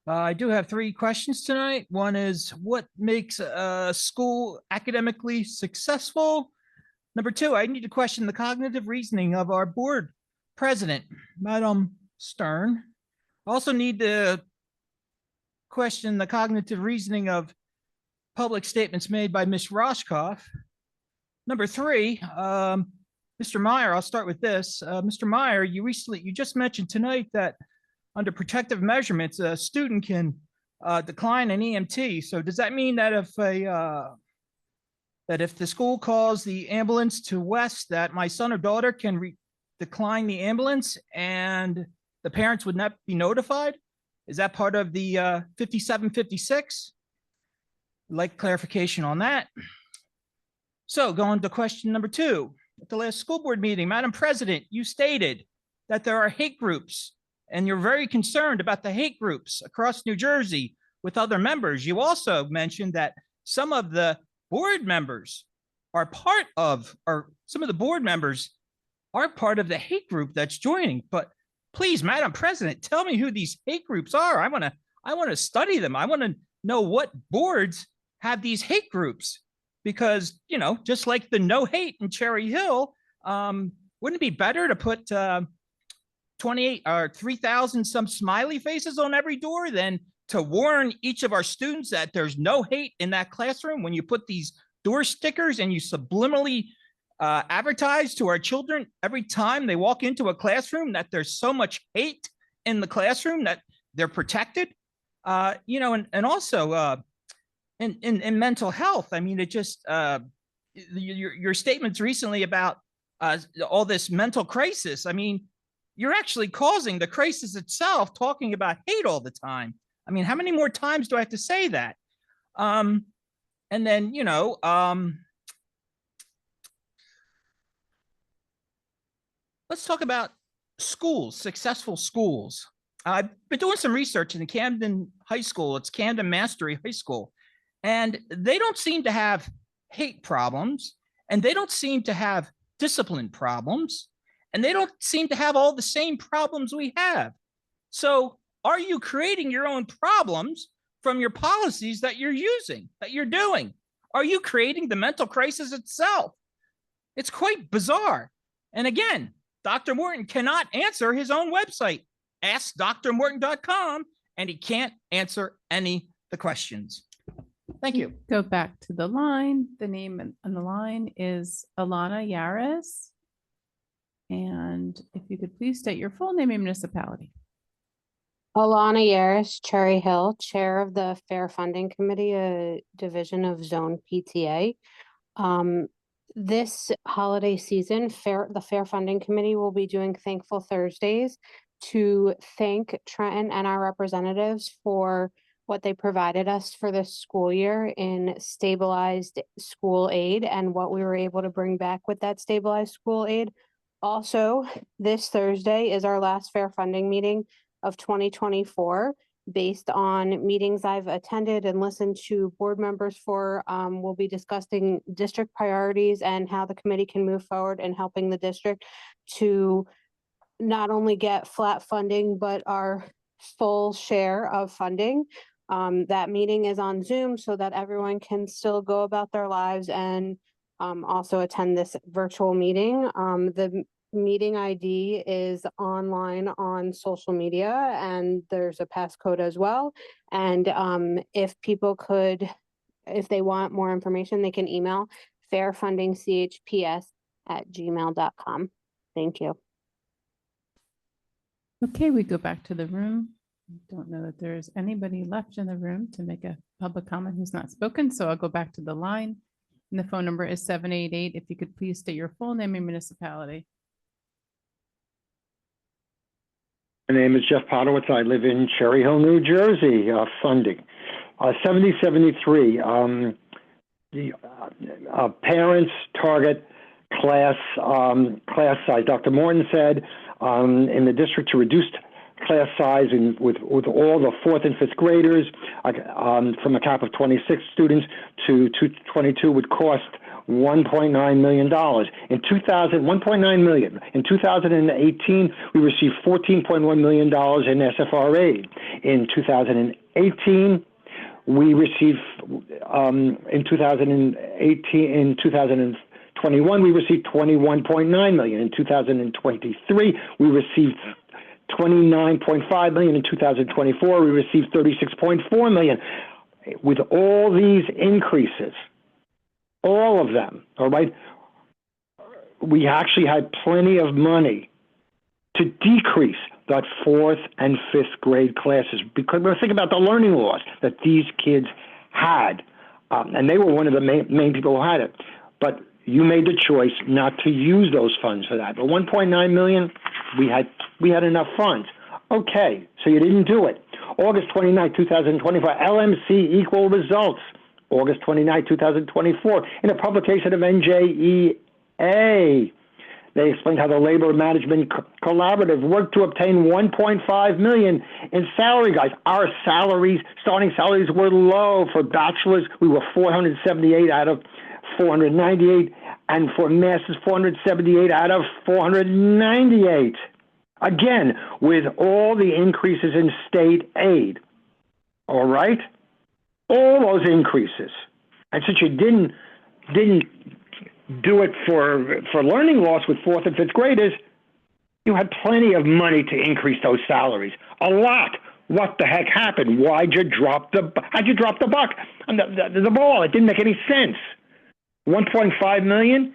I do have 3 questions tonight. One is, what makes a school academically successful? Number 2, I need to question the cognitive reasoning of our board president, Madam Stern. I also need to question the cognitive reasoning of public statements made by Ms. Roscoff. Number 3, Mr. Meyer, I'll start with this. Mr. Meyer, you just mentioned tonight that under protective measurements, a student can decline an EMT. So does that mean that if the school calls the ambulance to West, that my son or daughter can decline the ambulance and the parents would not be notified? Is that part of the 5756? I'd like clarification on that. So going to question number 2. At the last school board meeting, Madam President, you stated that there are hate groups and you're very concerned about the hate groups across New Jersey with other members. You also mentioned that some of the board members are part of, or some of the board members are part of the hate group that's joining. But please, Madam President, tell me who these hate groups are. I want to study them. I want to know what boards have these hate groups, because, you know, just like the no hate in Cherry Hill, wouldn't it be better to put 28 or 3,000 some smiley faces on every door than to warn each of our students that there's no hate in that classroom when you put these door stickers and you subliminally advertise to our children every time they walk into a classroom that there's so much hate in the classroom that they're protected? You know, and also in mental health, I mean, it just, your statements recently about all this mental crisis, I mean, you're actually causing the crisis itself, talking about hate all the time. I mean, how many more times do I have to say that? And then, you know, let's talk about schools, successful schools. I've been doing some research in the Camden High School. It's Camden Mastery High School. And they don't seem to have hate problems, and they don't seem to have discipline problems, and they don't seem to have all the same problems we have. So are you creating your own problems from your policies that you're using, that you're doing? Are you creating the mental crisis itself? It's quite bizarre. And again, Dr. Morton cannot answer his own website, askdrmorton.com, and he can't answer any of the questions. Thank you. Go back to the line. The name on the line is Alana Yaris. And if you could please state your full name and municipality. Alana Yaris, Cherry Hill, Chair of the Fair Funding Committee, a division of Zone PTA. This holiday season, the Fair Funding Committee will be doing Thankful Thursdays to thank Trenton and our representatives for what they provided us for this school year in stabilized school aid and what we were able to bring back with that stabilized school aid. Also, this Thursday is our last fair funding meeting of 2024. Based on meetings I've attended and listened to board members for, we'll be discussing district priorities and how the committee can move forward in helping the district to not only get flat funding, but our full share of funding. That meeting is on Zoom so that everyone can still go about their lives and also attend this virtual meeting. The meeting ID is online on social media and there's a passcode as well. And if people could, if they want more information, they can email fairfundingchps@gmail.com. Thank you. Okay, we go back to the room. I don't know that there is anybody left in the room to make a public comment who's not spoken, so I'll go back to the line. And the phone number is 788. If you could please state your full name and municipality. My name is Jeff Podowitz. I live in Cherry Hill, New Jersey. Funding 7073. The parents target class size. Dr. Morton said in the district to reduce class size with all the 4th and 5th graders from a cap of 26 students to 22 would cost $1.9 million. In 1.9 million. In 2018, we received $14.1 million in SFR aid. In 2018, we received in 2021, we received $21.9 million. In 2023, we received $29.5 million. In 2024, we received $36.4 million. With all these increases, all of them, all right, we actually had plenty of money to decrease that 4th and 5th grade classes because we're thinking about the learning loss that these kids had. And they were one of the main people who had it. But you made the choice not to use those funds for that. But 1.9 million, we had enough funds. Okay, so you didn't do it. August 29, 2024, LMC equal results. August 29, 2024, in a publication of NJEA, they explained how the Labor Management Collaborative worked to obtain $1.5 million in salary guides. Our salaries, starting salaries, were low. For bachelors, we were 478 out of 498, and for masters, 478 out of 498. Again, with all the increases in state aid, all right? All those increases. And since you didn't do it for learning loss with 4th and 5th graders, you had plenty of money to increase those salaries. A lot. What the heck happened? How'd you drop the buck? The ball. It didn't make any sense. 1.5 million?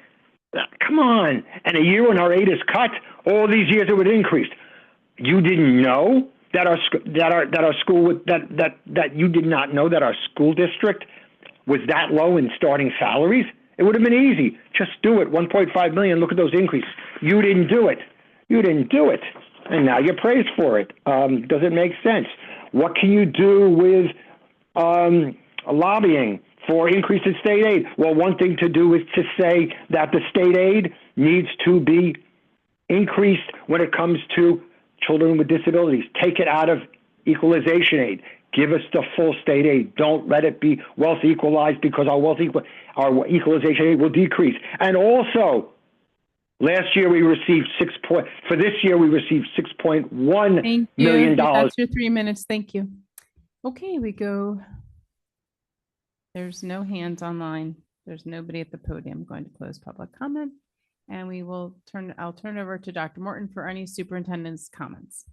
Come on. And a year when our aid is cut, all these years it would increase. You didn't know that our school that you did not know that our school district was that low in starting salaries? It would have been easy. Just do it. 1.5 million. Look at those increases. You didn't do it. You didn't do it. And now you're praised for it. Does it make sense? What can you do with lobbying for increase in state aid? Well, one thing to do is to say that the state aid needs to be increased when it comes to children with disabilities. Take it out of equalization aid. Give us the full state aid. Don't let it be wealth equalized because our equalization aid will decrease. And also, last year we received for this year we received $6.1 million. That's your 3 minutes. Thank you. Okay, we go. There's no hands online. There's nobody at the podium. I'm going to close public comment. And I'll turn over to Dr. Morton for any superintendent's comments.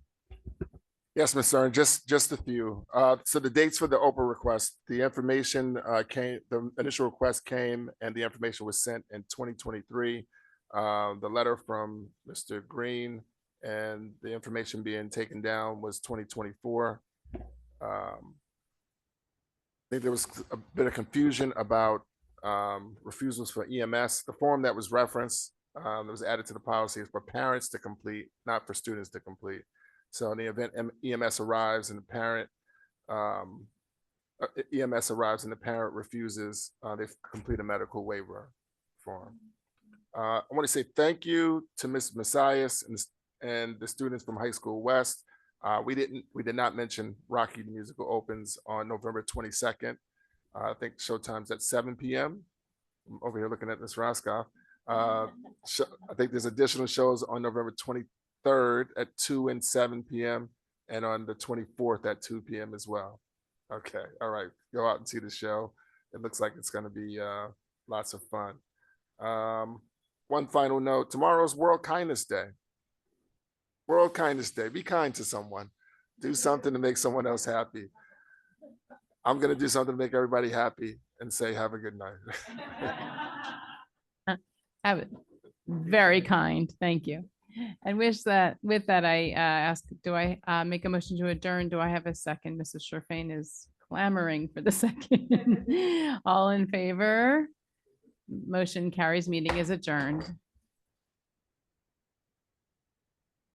Yes, Ms. Stern, just a few. So the dates for the Oprah request, the information came, the initial request came and the information was sent in 2023. The letter from Mr. Green and the information being taken down was 2024. I think there was a bit of confusion about refusals for EMS. The form that was referenced, that was added to the policy is for parents to complete, not for students to complete. So in the event EMS arrives and the parent, EMS arrives and the parent refuses, they complete a medical waiver form. I want to say thank you to Ms. Messias and the students from High School West. We did not mention Rocky the Musical opens on November 22nd. I think showtime's at 7 p.m. I'm over here looking at Ms. Roscoff. I think there's additional shows on November 23rd at 2 and 7 p.m. and on the 24th at 2 p.m. as well. Okay, all right, go out and see the show. It looks like it's gonna be lots of fun. One final note, tomorrow's World Kindness Day. World Kindness Day, be kind to someone. Do something to make someone else happy. I'm gonna do something to make everybody happy and say, have a good night. Have it. Very kind, thank you. And with that, I ask, do I make a motion to adjourn? Do I have a second? Mrs. Sherfain is clamoring for the second. All in favor? Motion carries, meeting is adjourned.